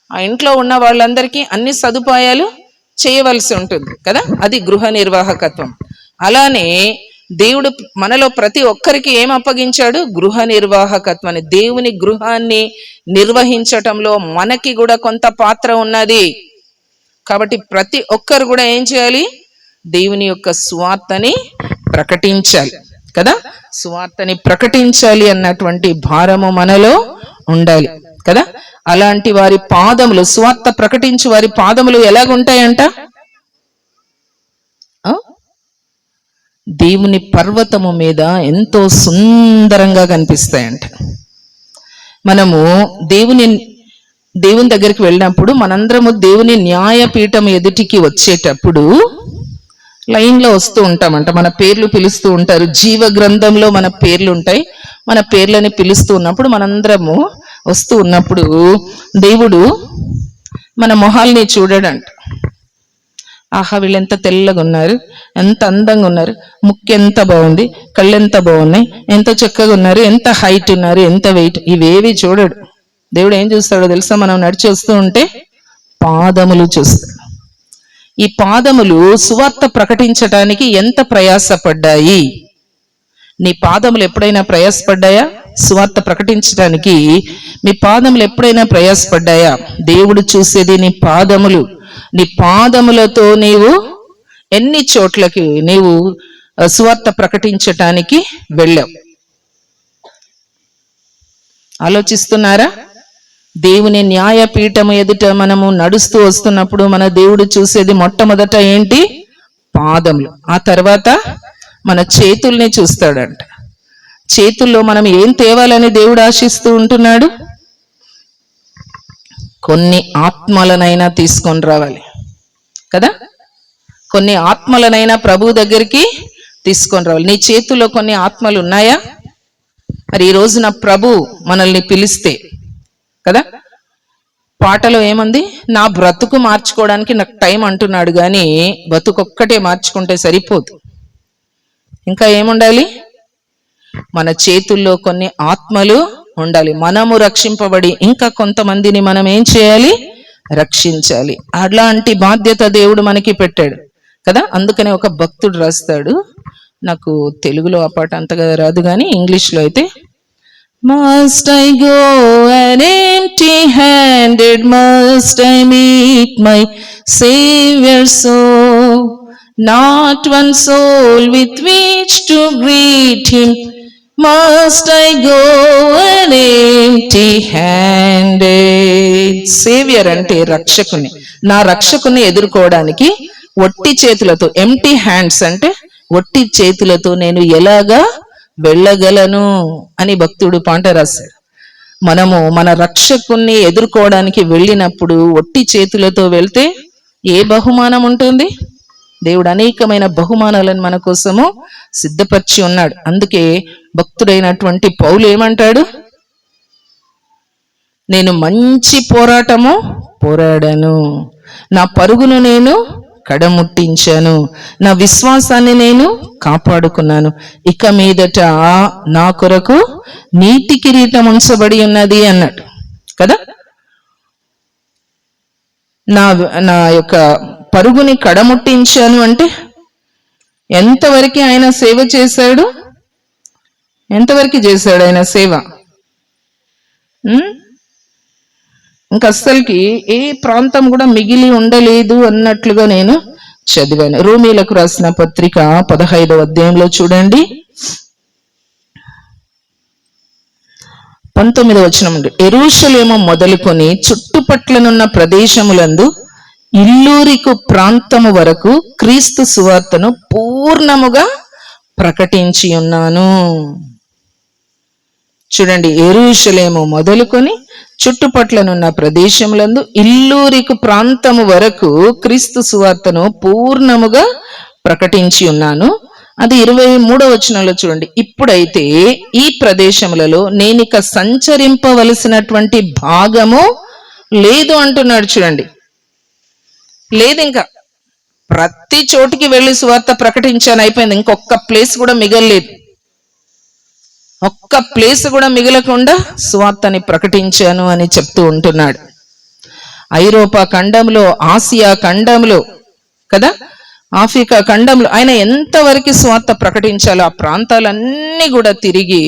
ఆ ఇంట్లో ఉన్న వాళ్ళందరికీ అన్ని సదుపాయాలు చేయవలసి ఉంటుంది కదా. అది గృహ నిర్వాహకత్వం. అలానే దేవుడు మనలో ప్రతి ఒక్కరికి ఏం అప్పగించాడు? గృహ నిర్వాహకత్వాన్ని. దేవుని గృహాన్ని నిర్వహించటంలో మనకి కూడా కొంత పాత్ర ఉన్నది. కాబట్టి ప్రతి ఒక్కరు కూడా ఏం చేయాలి? దేవుని యొక్క సువార్తని ప్రకటించాలి కదా. సువార్తని ప్రకటించాలి అన్నటువంటి భారము మనలో ఉండాలి కదా. అలాంటి వారి పాదములు, సువార్త ప్రకటించు వారి పాదములు ఎలాగుంటాయంట? దేవుని పర్వతము మీద ఎంతో సుందరంగా కనిపిస్తాయంట. మనము దేవుని దగ్గరికి వెళ్ళినప్పుడు మనందరము దేవుని న్యాయపీఠం ఎదుటికి వచ్చేటప్పుడు లైన్లో వస్తూ ఉంటామంట. మన పేర్లు పిలుస్తూ ఉంటారు. జీవ గ్రంథంలో మన పేర్లు ఉంటాయి. మన పేర్లని పిలుస్తూ ఉన్నప్పుడు మనందరము వస్తూ ఉన్నప్పుడు దేవుడు మన మొహాల్ని చూడడంట. ఆహా, వీళ్ళు ఎంత తెల్లగా ఉన్నారు, ఎంత అందంగా ఉన్నారు, ముక్కు ఎంత బాగుంది, కళ్ళు ఎంత బాగున్నాయి, ఎంత చక్కగా ఉన్నారు, ఎంత హైట్ ఉన్నారు, ఎంత వెయిట్, ఇవేవి చూడడు. దేవుడు ఏం చూస్తాడో తెలుసా? మనం నడిచి వస్తూ ఉంటే పాదములు చూస్తాడు. ఈ పాదములు సువార్త ప్రకటించటానికి ఎంత ప్రయాసపడ్డాయి? నీ పాదములు ఎప్పుడైనా ప్రయాసపడ్డాయా? సువార్త ప్రకటించడానికి మీ పాదములు ఎప్పుడైనా ప్రయాసపడ్డాయా? దేవుడు చూసేది నీ పాదములు. నీ పాదములతో నీవు ఎన్ని చోట్లకి నీవు సువార్త ప్రకటించటానికి వెళ్ళావు? ఆలోచిస్తున్నారా? దేవుని న్యాయపీఠము ఎదుట మనము నడుస్తూ వస్తున్నప్పుడు మన దేవుడు చూసేది మొట్టమొదట ఏంటి? పాదములు. ఆ తర్వాత మన చేతుల్ని చూస్తాడంట. చేతుల్లో మనం ఏం తేవాలని దేవుడు ఆశిస్తూ ఉంటున్నాడు? కొన్ని ఆత్మలనైనా తీసుకొని రావాలి కదా. కొన్ని ఆత్మలనైనా ప్రభు దగ్గరికి తీసుకొని రావాలి. నీ చేతుల్లో కొన్ని ఆత్మలు ఉన్నాయా? మరి ఈ రోజున ప్రభు మనల్ని పిలిస్తే కదా, పాటలో ఏముంది? నా బ్రతుకు మార్చుకోవడానికి నాకు టైం అంటున్నాడు, కానీ బ్రతుకొక్కటే మార్చుకుంటే సరిపోదు. ఇంకా ఏముండాలి? మన చేతుల్లో కొన్ని ఆత్మలు ఉండాలి. మనము రక్షింపబడి ఇంకా కొంతమందిని మనం ఏం చేయాలి? రక్షించాలి. అలాంటి బాధ్యత దేవుడు మనకి పెట్టాడు కదా. అందుకనే ఒక భక్తుడు రాస్తాడు, నాకు తెలుగులో ఆ పాట అంతగా రాదు కానీ ఇంగ్లీష్లో అయితే, Must I go an empty-handed? Must I meet my Savior so? Not one soul with which to greet him. Must I go an empty-handed? Savior అంటే రక్షకుని, నా రక్షకుని ఎదుర్కోవడానికి ఒట్టి చేతులతో, ఎంటీ హ్యాండ్స్ అంటే ఒట్టి చేతులతో నేను ఎలాగా వెళ్ళగలను అని భక్తుడు పాట రాశాడు. మనము మన రక్షకుణ్ణి ఎదుర్కోవడానికి వెళ్ళినప్పుడు ఒట్టి చేతులతో వెళ్తే ఏ బహుమానం ఉంటుంది? దేవుడు అనేకమైన బహుమానాలను మన కోసము సిద్ధపరిచి ఉన్నాడు. అందుకే భక్తుడైనటువంటి పౌలు ఏమంటాడు? నేను మంచి పోరాటము పోరాడాను, నా పరుగును నేను కడముట్టించాను, నా విశ్వాసాన్ని నేను కాపాడుకున్నాను, ఇక మీదట నా కొరకు నీతి కిరీటం ఉంచబడి ఉన్నది అన్నాడు కదా. నా యొక్క పరుగుని కడముట్టించాను అంటే ఎంతవరకు ఆయన సేవ చేశాడు? ఎంతవరకు చేశాడు ఆయన సేవ? ఇంకా అస్సలకి ఏ ప్రాంతం కూడా మిగిలి ఉండలేదు అన్నట్లుగా నేను చదివాను. రోమీలకు రాసిన పత్రిక 15వ అధ్యాయంలో చూడండి, 19వ వచనం నుండి, యెరూషలేము మొదలుకొని చుట్టుపట్లనున్న ప్రదేశములందు ఇల్లూరికు ప్రాంతము వరకు క్రీస్తు సువార్తను పూర్ణముగా ప్రకటించి ఉన్నాను. చూడండి, యెరూషలేము మొదలుకొని చుట్టుపట్లనున్న ప్రదేశములందు ఇల్లూరికు ప్రాంతము వరకు క్రీస్తు సువార్తను పూర్ణముగా ప్రకటించి ఉన్నాను. అది 23వ వచనంలో చూడండి, ఇప్పుడైతే ఈ ప్రదేశములలో నేనిక సంచరింపవలసినటువంటి భాగము లేదు అంటున్నాడు. చూడండి, లేదు, ఇంకా ప్రతి చోటికి వెళ్ళి సువార్త ప్రకటించాను, అయిపోయింది, ఇంకొక ప్లేస్ కూడా మిగలలేదు. ఒక్క ప్లేస్ కూడా మిగలకుండా సువార్తని ప్రకటించాను అని చెప్తూ ఉంటున్నాడు. ఐరోపా ఖండంలో, ఆసియా ఖండంలో కదా, ఆఫ్రికా ఖండంలో ఆయన ఎంతవరకు సువార్త ప్రకటించాలో ఆ ప్రాంతాలన్నీ కూడా తిరిగి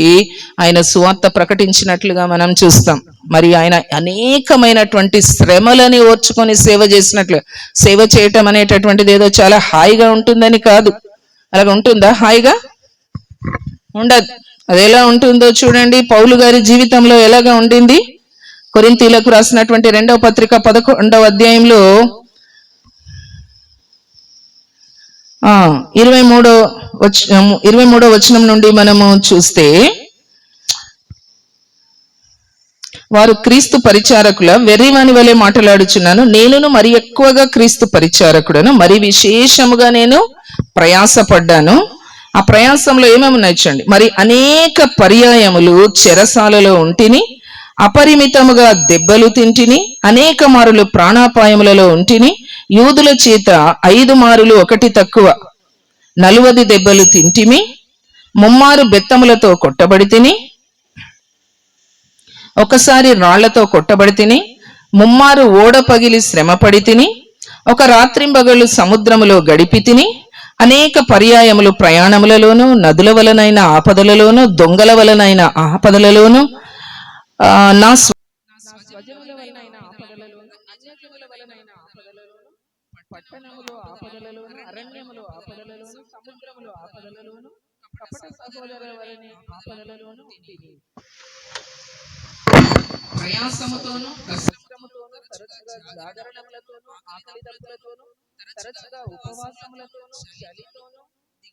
ఆయన సువార్త ప్రకటించినట్లుగా మనం చూస్తాం. మరి ఆయన అనేకమైనటువంటి శ్రమలని ఓర్చుకొని సేవ చేసినట్లు. సేవ చేయటం అనేటటువంటిది ఏదో చాలా హాయిగా ఉంటుందని కాదు. అలాగ ఉంటుందా? హాయిగా ఉండదు. అది ఎలా ఉంటుందో చూడండి, పౌలు గారి జీవితంలో ఎలాగా ఉండింది. కొరింథీలకు రాసినటువంటి 2వ పత్రిక 11వ అధ్యాయంలో 23వ వచనం నుండి మనము చూస్తే, వారు క్రీస్తు పరిచారకుల వెర్రివాని వలె మాట్లాడుచున్నాను, నేనును మరి ఎక్కువగా క్రీస్తు పరిచారకుడను, మరి విశేషముగా నేను ప్రయాసపడ్డాను. ఆ ప్రయాసంలో ఏమేమి నచ్చండి, మరి అనేక పర్యాయములు చెరసాలలో ఉంటిని, అపరిమితముగా దెబ్బలు తింటిని, అనేక మారులు ప్రాణాపాయములలో ఉంటిని, యూదుల చేత 5 మారులు 1 తక్కువ 40 దెబ్బలు తింటిమి, 3 మారు బెత్తములతో కొట్టబడి తిని, ఒకసారి రాళ్లతో కొట్టబడి తిని, 3 మారు ఓడ పగిలి శ్రమపడి తిని, ఒక రాత్రింబగళ్ళు సముద్రములో గడిపి తిని, అనేక పర్యాయములు ప్రయాణములలోను, నదుల వలనైన ఆపదలలోను, దొంగల వలనైన ఆపదలలోను, నా స్వజనుల వలనైన ఆపదలలోను, అన్యజనుల వలనైన ఆపదలలోను, పట్టణములో ఆపదలలోను, అరణ్యములో ఆపదలలోను, సముద్రములో ఆపదలలోను, కపట సహోదరుల వలన ఆపదలలోను ఉంటిని. ప్రయాసముతోను కష్టముతోను, తరచుగా జాగరణములతోను, ఆకలి దప్పులతోను, తరచుగా ఉపవాసములతోను, చలితోను,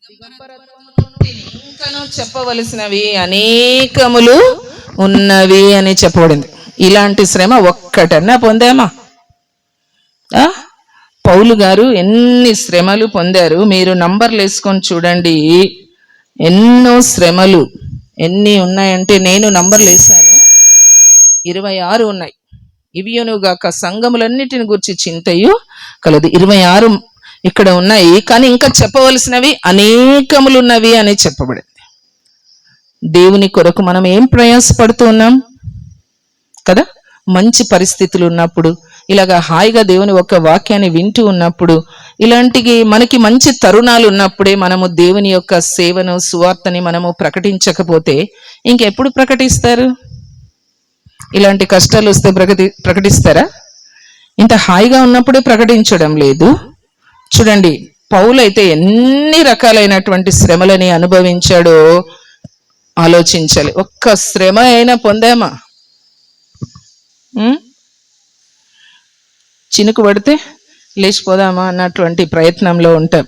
దిగంబరత్వముతోను ఇంకను చెప్పవలసినవి అనేకములు ఉన్నవి అని చెప్పబడింది. ఇలాంటి శ్రమ ఒక్కటన్నా పొందామా? పౌలు గారు ఎన్ని శ్రమలు పొందారు మీరు నంబర్లు వేసుకొని చూడండి. ఎన్నో శ్రమలు ఎన్ని ఉన్నాయంటే, నేను నంబర్లు వేసాను, 26 ఉన్నాయి. ఇవియునుగాక సంఘములన్నిటిని గురించి చింతయు కలదు. 26 ఇక్కడ ఉన్నాయి, కానీ ఇంకా చెప్పవలసినవి అనేకములున్నవి అని చెప్పబడింది. దేవుని కొరకు మనం ఏం ప్రయాసపడుతూ ఉన్నాం కదా. మంచి పరిస్థితులు ఉన్నప్పుడు, ఇలాగా హాయిగా దేవుని ఒక వాక్యాన్ని వింటూ ఉన్నప్పుడు, ఇలాంటివి మనకి మంచి తరుణాలు ఉన్నప్పుడే మనము దేవుని యొక్క సేవను, సువార్తని మనము ప్రకటించకపోతే ఇంకెప్పుడు ప్రకటిస్తారు? ఇలాంటి కష్టాలు వస్తే ప్రకటిస్తారా? ఇంత హాయిగా ఉన్నప్పుడే ప్రకటించడం లేదు. చూడండి, పౌలు అయితే ఎన్ని రకాలైనటువంటి శ్రమలని అనుభవించాడో ఆలోచించాలి. ఒక్క శ్రమ అయినా పొందామా? చినుకు పడితే లేచిపోదామా అన్నటువంటి ప్రయత్నంలో ఉంటాం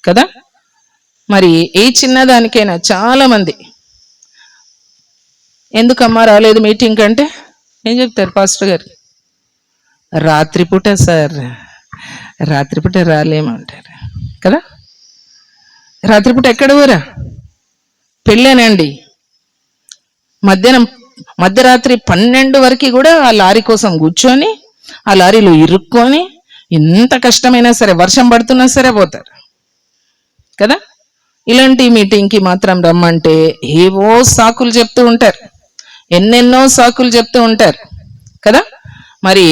కదా. మరి ఏ చిన్నదానికైనా చాలా మంది ఎందుకమ్మా రాలేదు మీటింగ్ అంటే ఏం చెప్తారు పాస్టర్ గారు? రాత్రిపూట సార్, రాత్రిపూట రాలేమంటారు కదా. రాత్రిపూట ఎక్కడ ఊరా? పెళ్ళేనండి. మధ్యరాత్రి 12 వరకు కూడా ఆ లారీ కోసం కూర్చొని ఆ లారీలో ఇరుక్కొని ఎంత కష్టమైనా సరే, వర్షం పడుతున్నా సరే పోతారు కదా. ఇలాంటి మీటింగ్కి మాత్రం రమ్మంటే ఏవో సాకులు చెప్తూ ఉంటారు, ఎన్నెన్నో సాకులు చెప్తూ ఉంటారు కదా. మరి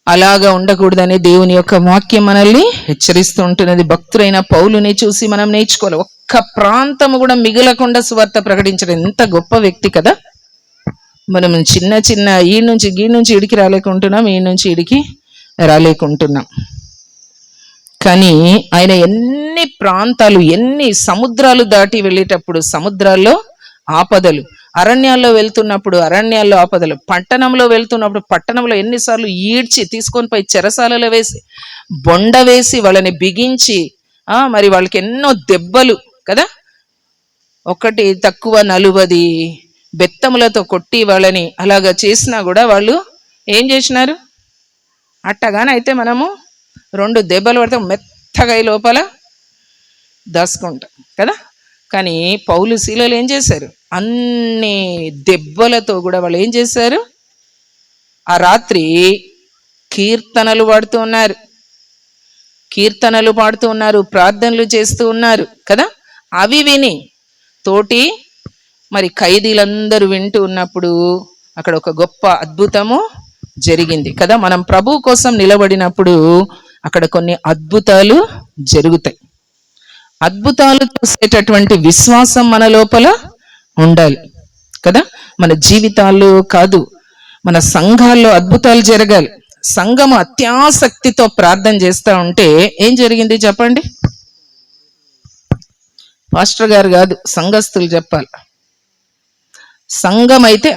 అలాగా ఉండకూడదని దేవుని యొక్క వాక్యం మనల్ని హెచ్చరిస్తూ ఉంటున్నది. భక్తులైన పౌలుని చూసి మనం నేర్చుకోవాలి. ఒక్క ప్రాంతము కూడా మిగలకుండా సువార్త ప్రకటించడం ఎంత గొప్ప వ్యక్తి కదా. మనం చిన్న ఈ నుంచి ఇడికి రాలేకుంటున్నాం, ఈ నుంచి ఇడికి రాలేకుంటున్నాం. కానీ ఆయన ఎన్ని ప్రాంతాలు, ఎన్ని సముద్రాలు దాటి వెళ్ళేటప్పుడు సముద్రాల్లో ఆపదలు, అరణ్యాల్లో వెళ్తున్నప్పుడు అరణ్యాల్లో ఆపదలు, పట్టణంలో వెళ్తున్నప్పుడు పట్టణంలో ఎన్నిసార్లు ఈడ్చి తీసుకొని పోయి చెరసాలలో వేసి బొండ వేసి వాళ్ళని బిగించి మరి వాళ్ళకి ఎన్నో దెబ్బలు కదా. ఒకటి తక్కువ 40 బెత్తములతో కొట్టి వాళ్ళని అలాగా చేసినా కూడా వాళ్ళు ఏం చేసినారు? అట్టగానైతే మనము 2 దెబ్బలు పడితే మెత్తగా లోపల దాచుకుంటాం కదా. కానీ పౌలు శీలలు ఏం చేశారు? అన్ని దెబ్బలతో కూడా వాళ్ళు ఏం చేశారు? ఆ రాత్రి కీర్తనలు పాడుతూ ఉన్నారు, ప్రార్థనలు చేస్తూ ఉన్నారు కదా. అవి విని తోటి మరి ఖైదీలందరూ వింటూ ఉన్నప్పుడు అక్కడ ఒక గొప్ప అద్భుతము జరిగింది కదా. మనం ప్రభు కోసం నిలబడినప్పుడు అక్కడ కొన్ని అద్భుతాలు జరుగుతాయి. అద్భుతాలు చూసేటటువంటి విశ్వాసం మన లోపల ఉండాలి కదా. మన జీవితాల్లో కాదు, మన సంఘాల్లో అద్భుతాలు జరగాలి. సంఘము అత్యాసక్తితో ప్రార్థన చేస్తూ ఉంటే ఏం జరిగింది చెప్పండి? పాస్టర్ గారు కాదు, సంఘస్థులు చెప్పాలి. సంఘం అయితే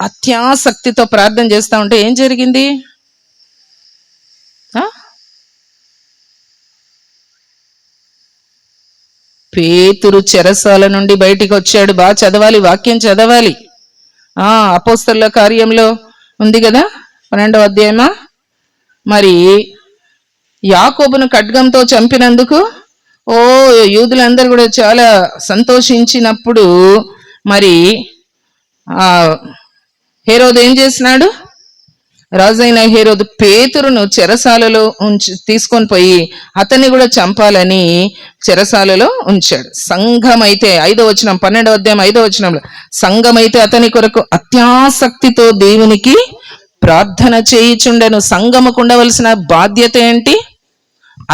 అత్యాసక్తితో ప్రార్థన చేస్తూ ఉంటే ఏం జరిగింది? పేతురు చెరసాల నుండి బయటికి వచ్చాడు. బాగా చదవాలి, వాక్యం చదవాలి. అపోస్తలుల కార్యంలో ఉంది కదా 12వ అధ్యాయమా. మరి యాకోబును ఖడ్గంతో చంపినందుకు యూదులందరూ కూడా చాలా సంతోషించినప్పుడు మరి హేరోదు ఏం చేసినాడు? రాజైన హేరోదు పేతురును చెరసాలలో తీసుకొని పోయి అతన్ని కూడా చంపాలని చెరసాలలో ఉంచాడు. సంఘమైతే 5వ వచనం 12వ అధ్యాయం 5వ వచనంలో, సంఘమైతే అతని కొరకు అత్యాసక్తితో దేవునికి ప్రార్థన చేయుచుండెను. సంఘముకు ఉండవలసిన బాధ్యత ఏంటి?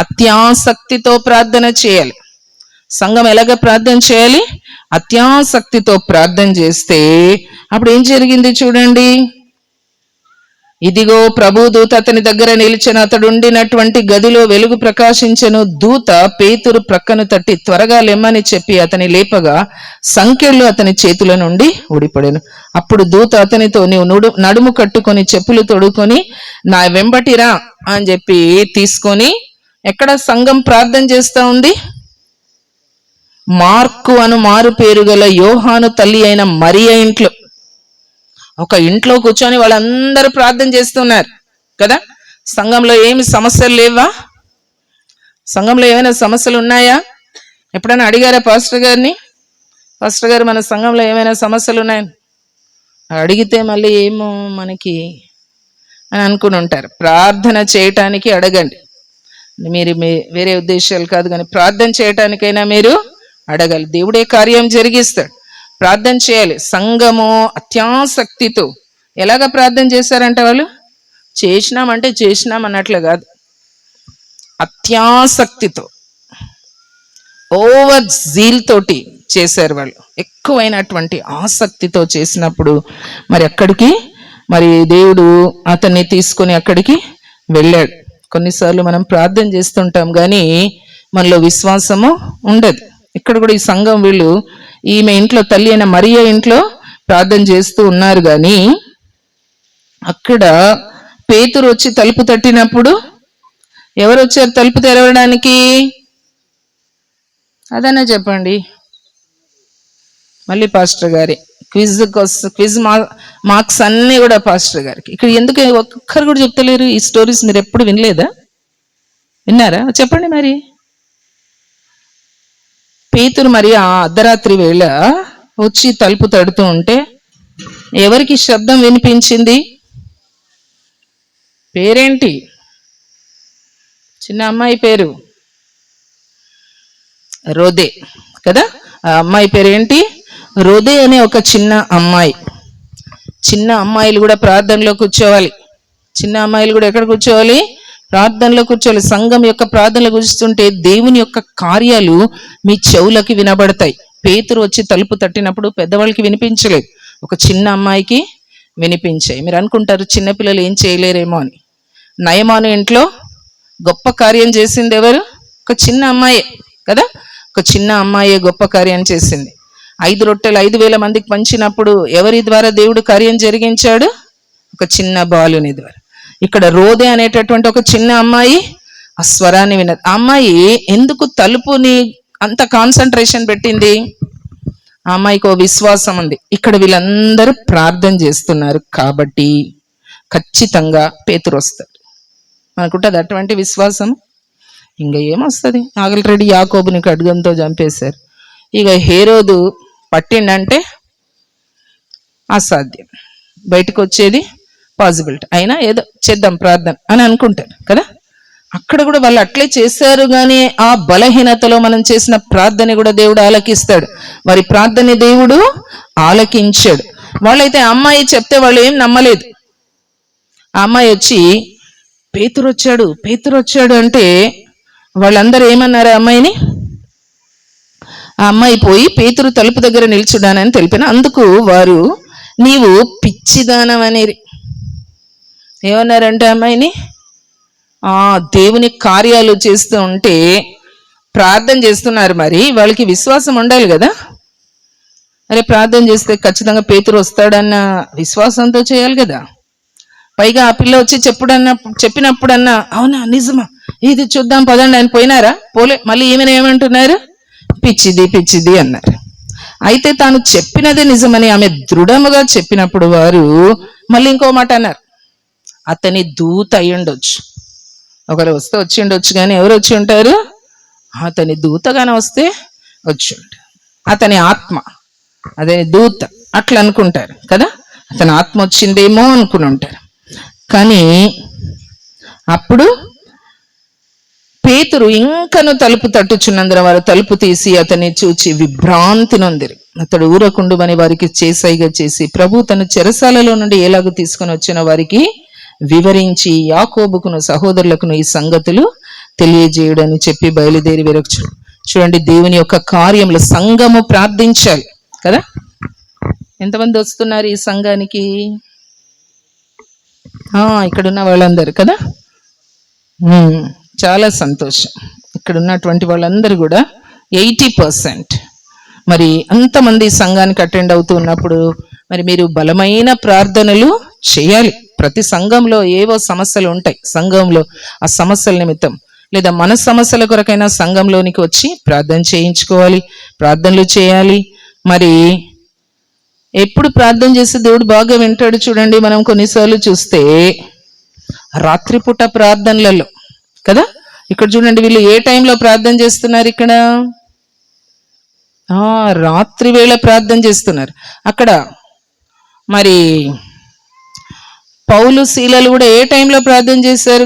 అత్యాసక్తితో ప్రార్థన చేయాలి. సంఘం ఎలాగ ప్రార్థన చేయాలి? అత్యాసక్తితో ప్రార్థన చేస్తే అప్పుడు ఏం జరిగింది చూడండి. ఇదిగో ప్రభు దూత అతని దగ్గర నిలిచెను, అతడు ఉండినటువంటి గదిలో వెలుగు ప్రకాశించెను. దూత పేతురు ప్రక్కను తట్టి త్వరగా లెమ్మని చెప్పి అతని లేపగా సంకెళ్ళు అతని చేతుల నుండి ఊడిపడెను. అప్పుడు దూత అతనితో, నీవు నడుము కట్టుకొని చెప్పులు తొడుకొని నా వెంబటిరా అని చెప్పి తీసుకొని, ఎక్కడ సంఘం ప్రార్థన చేస్తూ ఉంది? మార్కు అను మారు పేరు గల యోహాను తల్లి అయిన మరియ ఇంట్లో, ఒక ఇంట్లో కూర్చొని వాళ్ళందరూ ప్రార్థన చేస్తున్నారు కదా. సంఘంలో ఏమి సమస్యలు లేవా? సంఘంలో ఏమైనా సమస్యలు ఉన్నాయా? ఎప్పుడైనా అడిగారా పాస్టర్ గారిని? పాస్టర్ గారు, మన సంఘంలో ఏమైనా సమస్యలు ఉన్నాయని అడిగితే మళ్ళీ ఏమో మనకి అని అనుకుని ఉంటారు. ప్రార్థన చేయటానికి అడగండి. మీరు వేరే ఉద్దేశాలు కాదు, కానీ ప్రార్థన చేయటానికైనా మీరు అడగాలి. దేవుడే కార్యం జరిగిస్తాడు. ప్రార్థన చేయాలి. సంఘము అత్యాసక్తితో ఎలాగ ప్రార్థన చేశారంటే, వాళ్ళు చేసినామంటే చేసినాం అన్నట్లు కాదు, అత్యాసక్తితో ఓవర్ జీల్ తోటి చేశారు. వాళ్ళు ఎక్కువైనటువంటి ఆసక్తితో చేసినప్పుడు మరి అక్కడికి మరి దేవుడు అతన్ని తీసుకొని అక్కడికి వెళ్ళాడు. కొన్నిసార్లు మనం ప్రార్థన చేస్తుంటాం కానీ మనలో విశ్వాసము ఉండదు. ఇక్కడ కూడా ఈ సంఘం వీళ్ళు ఈమె ఇంట్లో, తల్లి అయిన మరియ ఇంట్లో ప్రార్థన చేస్తూ ఉన్నారు. కానీ అక్కడ పేతురు వచ్చి తలుపు తట్టినప్పుడు ఎవరు వచ్చారు తలుపు తెరవడానికి? అదన్నా చెప్పండి. మళ్ళీ పాస్టర్ గారి క్విజ్ మార్క్స్ అన్నీ కూడా పాస్టర్ గారికి. ఇక్కడ ఎందుకు ఒక్కరు కూడా చెప్తలేరు ఈ స్టోరీస్? మీరు ఎప్పుడు వినలేదా? విన్నారా? చెప్పండి మరి. పేతురు మరి ఆ అర్ధరాత్రి వేళ వచ్చి తలుపు తడుతూ ఉంటే ఎవరికి శబ్దం వినిపించింది? పేరేంటి? చిన్న అమ్మాయి పేరు రోదే కదా. ఆ అమ్మాయి పేరేంటి? రోదే అనే ఒక చిన్న అమ్మాయి. చిన్న అమ్మాయిలు కూడా ప్రార్థనలో కూర్చోవాలి. చిన్న అమ్మాయిలు కూడా ఎక్కడ కూర్చోవాలి? ప్రార్థనలో కూర్చోవాలి. సంఘం యొక్క ప్రార్థనలో కూర్చుంటే దేవుని యొక్క కార్యాలు మీ చెవులకి వినబడతాయి. పేతురు వచ్చి తలుపు తట్టినప్పుడు పెద్దవాళ్ళకి వినిపించలేదు, ఒక చిన్న అమ్మాయికి వినిపించాయి. మీరు అనుకుంటారు చిన్నపిల్లలు ఏం చేయలేరేమో అని. నయమాను ఇంట్లో గొప్ప కార్యం చేసింది ఎవరు? ఒక చిన్న అమ్మాయే కదా. ఒక చిన్న అమ్మాయే గొప్ప కార్యం చేసింది. 5 రొట్టెలు 5,000 మందికి పంచినప్పుడు ఎవరి ద్వారా దేవుడు కార్యం జరిగించాడు? ఒక చిన్న బాలుని ద్వారా. ఇక్కడ రోదే అనేటటువంటి ఒక చిన్న అమ్మాయి ఆ స్వరాన్ని విన్నది. ఆ అమ్మాయి ఎందుకు తలుపుని అంత కాన్సన్ట్రేషన్ పెట్టింది? ఆ అమ్మాయికి ఓ విశ్వాసం ఉంది, ఇక్కడ వీళ్ళందరూ ప్రార్థన చేస్తున్నారు కాబట్టి ఖచ్చితంగా పేతురు వస్తాడు అనుకుంటుంది. అటువంటి విశ్వాసం ఇంకా ఏమొస్తుంది? ఆల్రెడీ యాకోబుని ఖడ్గంతో చంపేశారు. ఇక హేరోదు పట్టిండంటే అసాధ్యం, బయటకు వచ్చేది పాసిబిలిటీ. అయినా ఏదో చేద్దాం ప్రార్థన అని అనుకుంటారు కదా. అక్కడ కూడా వాళ్ళు అట్లే చేశారు, కానీ ఆ బలహీనతలో మనం చేసిన ప్రార్థన కూడా దేవుడు ఆలకిస్తాడు. వారి ప్రార్థన దేవుడు ఆలకించాడు. వాళ్ళైతే అమ్మాయి చెప్తే వాళ్ళు ఏం నమ్మలేదు. ఆ అమ్మాయి వచ్చి పేతురు వచ్చాడు అంటే వాళ్ళందరూ ఏమన్నారు? ఆ అమ్మాయిని, ఆ అమ్మాయి పోయి పేతురు తలుపు దగ్గర నిల్చుడానని తెలిపిన అందుకు వారు నీవు పిచ్చిదానం అనేది ఏమన్నారంటే అమ్మాయిని, దేవుని కార్యాలు చేస్తూ ఉంటే ప్రార్థన చేస్తున్నారు, మరి వాళ్ళకి విశ్వాసం ఉండాలి కదా. అరే ప్రార్థన చేస్తే ఖచ్చితంగా పేతురు వస్తాడన్న విశ్వాసంతో చేయాలి కదా. పైగా ఆ పిల్ల వచ్చి చెప్పినప్పుడన్నా అవునా నిజమా ఇది చూద్దాం పదండి అని పోయినారా? పోలే. మళ్ళీ ఈమెను ఏమంటున్నారు? పిచ్చిది అన్నారు. అయితే తాను చెప్పినదే నిజమని ఆమె దృఢముగా చెప్పినప్పుడు వారు మళ్ళీ ఇంకో మాట అన్నారు, అతని దూత అయి ఉండొచ్చు. ఒకరు వస్తే వచ్చి ఉండొచ్చు, కానీ ఎవరు వచ్చి ఉంటారు? అతని దూతగానే వస్తే వచ్చి ఉంటారు. అతని ఆత్మ, అదే దూత అట్లా అనుకుంటారు కదా. అతని ఆత్మ వచ్చిందేమో అనుకుని ఉంటారు. కానీ అప్పుడు పేతురు ఇంకను తలుపు తట్టుచున్నందున వారు తలుపు తీసి అతన్ని చూచి విభ్రాంతి నొందిరి. అతడు ఊరకుండుమని వారికి చేసైగా చేసి ప్రభు తన చెరసాలలో నుండి ఎలాగూ తీసుకొని వచ్చిన వారికి వివరించి యాకోబుకును సహోదరులకును ఈ సంగతులు తెలియజేయుడని చెప్పి బయలుదేరి వెరొచ్చు. చూడండి, దేవుని యొక్క కార్యంలో సంఘము ప్రార్థించాలి కదా. ఎంతమంది వస్తున్నారు ఈ సంఘానికి? ఇక్కడున్న వాళ్ళందరూ కదా. చాలా సంతోషం. ఇక్కడ ఉన్నటువంటి వాళ్ళందరూ కూడా 80%. మరి అంతమంది సంఘానికి అటెండ్ అవుతూ ఉన్నప్పుడు మరి మీరు బలమైన ప్రార్థనలు చేయాలి. ప్రతి సంఘంలో ఏవో సమస్యలు ఉంటాయి. సంఘంలో ఆ సమస్యల నిమిత్తం లేదా మన సమస్యల కొరకైనా సంఘంలోనికి వచ్చి ప్రార్థన చేయించుకోవాలి, ప్రార్థనలు చేయాలి. మరి ఎప్పుడు ప్రార్థన చేస్తే దేవుడు బాగా వింటాడు చూడండి. మనం కొన్నిసార్లు చూస్తే రాత్రిపూట ప్రార్థనలలో కదా. ఇక్కడ చూడండి, వీళ్ళు ఏ టైంలో ప్రార్థన చేస్తున్నారు? ఇక్కడ రాత్రి వేళ ప్రార్థన చేస్తున్నారు. అక్కడ మరి పౌలు శీలలు కూడా ఏ టైంలో ప్రార్థన చేశారు?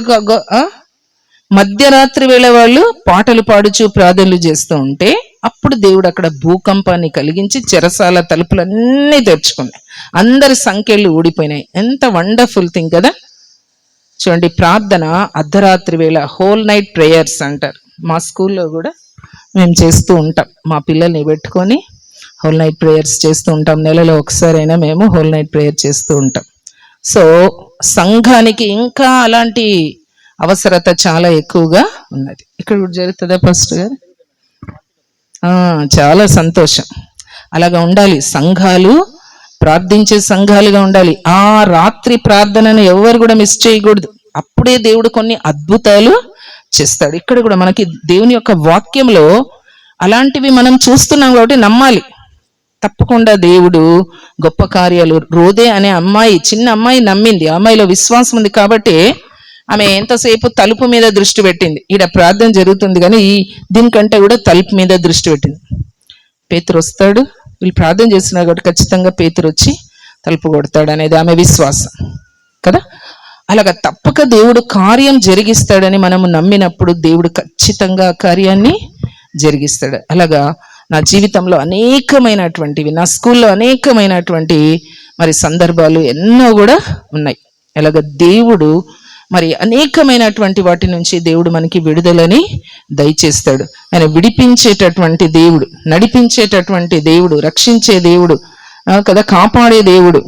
మధ్యరాత్రి వేళ వాళ్ళు పాటలు పాడుచు ప్రార్థనలు చేస్తూ ఉంటే అప్పుడు దేవుడు అక్కడ భూకంపాన్ని కలిగించి చెరసాల తలుపులన్నీ తెరుచుకున్నాయి, అందరి సంఖ్యలు ఊడిపోయినాయి. ఎంత వండర్ఫుల్ థింగ్ కదా. చూడండి, ప్రార్థన అర్ధరాత్రి వేళ హోల్ నైట్ ప్రేయర్స్ అంటారు. మా స్కూల్లో కూడా మేము చేస్తూ ఉంటాం. మా పిల్లల్ని పెట్టుకొని హోల్ నైట్ ప్రేయర్స్ చేస్తూ ఉంటాం. నెలలో ఒకసారైనా మేము హోల్ నైట్ ప్రేయర్ చేస్తూ ఉంటాం. సో సంఘానికి ఇంకా అలాంటి అవసరత చాలా ఎక్కువగా ఉన్నది. ఇక్కడ కూడా జరుగుతుందా ఫస్ట్ గారు? చాలా సంతోషం. అలాగా ఉండాలి. సంఘాలు ప్రార్థించే సంఘాలుగా ఉండాలి. ఆ రాత్రి ప్రార్థనను ఎవరు కూడా మిస్ చేయకూడదు. అప్పుడే దేవుడు కొన్ని అద్భుతాలు చేస్తాడు. ఇక్కడ కూడా మనకి దేవుని యొక్క వాక్యంలో అలాంటివి మనం చూస్తున్నాం కాబట్టి నమ్మాలి. తప్పకుండా దేవుడు గొప్ప కార్యాలు, రోదే అనే అమ్మాయి, చిన్న అమ్మాయి నమ్మింది, అమ్మాయిలో విశ్వాసం ఉంది కాబట్టి ఆమె ఎంతసేపు తలుపు మీద దృష్టి పెట్టింది. ఈడ ప్రార్థన జరుగుతుంది కానీ దీనికంటే కూడా తలుపు మీద దృష్టి పెట్టింది. పేతురు వస్తాడు, వీళ్ళు ప్రార్థన చేస్తున్నారు కాబట్టి ఖచ్చితంగా పేతురు వచ్చి తలుపు కొడతాడు అనేది ఆమె విశ్వాసం కదా. అలాగా తప్పక దేవుడు కార్యం జరిగిస్తాడని మనము నమ్మినప్పుడు దేవుడు ఖచ్చితంగా కార్యాన్ని జరిగిస్తాడు. అలాగా నా జీవితంలో అనేకమైనటువంటివి, నా స్కూల్లో అనేకమైనటువంటి మరి సందర్భాలు ఎన్నో కూడా ఉన్నాయి. అలాగ దేవుడు మరి అనేకమైనటువంటి వాటి నుంచి దేవుడు మనకి విడుదలని దయచేస్తాడు. ఆయన విడిపించేటటువంటి దేవుడు, నడిపించేటటువంటి దేవుడు, రక్షించే దేవుడు కదా, కాపాడే దేవుడు.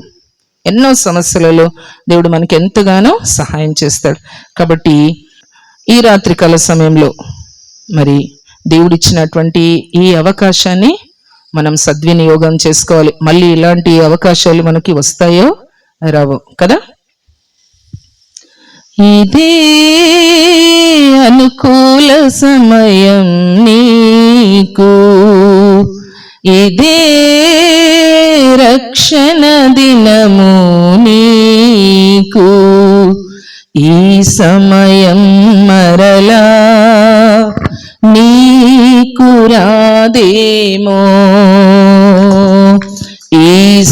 ఎన్నో సమస్యలలో దేవుడు మనకి ఎంతగానో సహాయం చేస్తాడు. కాబట్టి ఈ రాత్రికాల సమయంలో మరి దేవుడిచ్చినటువంటి ఈ అవకాశాన్ని మనం సద్వినియోగం చేసుకోవాలి. మళ్ళీ ఇలాంటి అవకాశాలు మనకి వస్తాయో రావో కదా. ఇదే అనుకూల సమయం నీకు, ఇదే రక్షణ దినము నీకు, ఈ సమయం మరలా నీకు రాదేమో, ఈ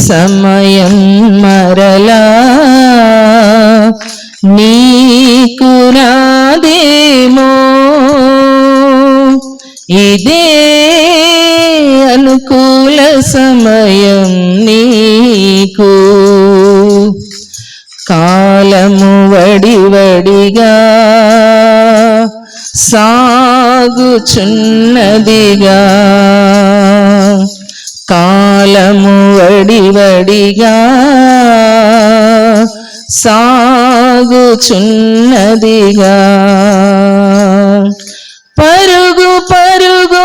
సమయం మరలా నీకు రాదేమో, ఇదే అనుకూల సమయం నీకు. కాలము వడివడిగా సాగుచున్నదిగా, కాలము వడివడిగా సాగుచున్నదిగా, పరుగు పరుగు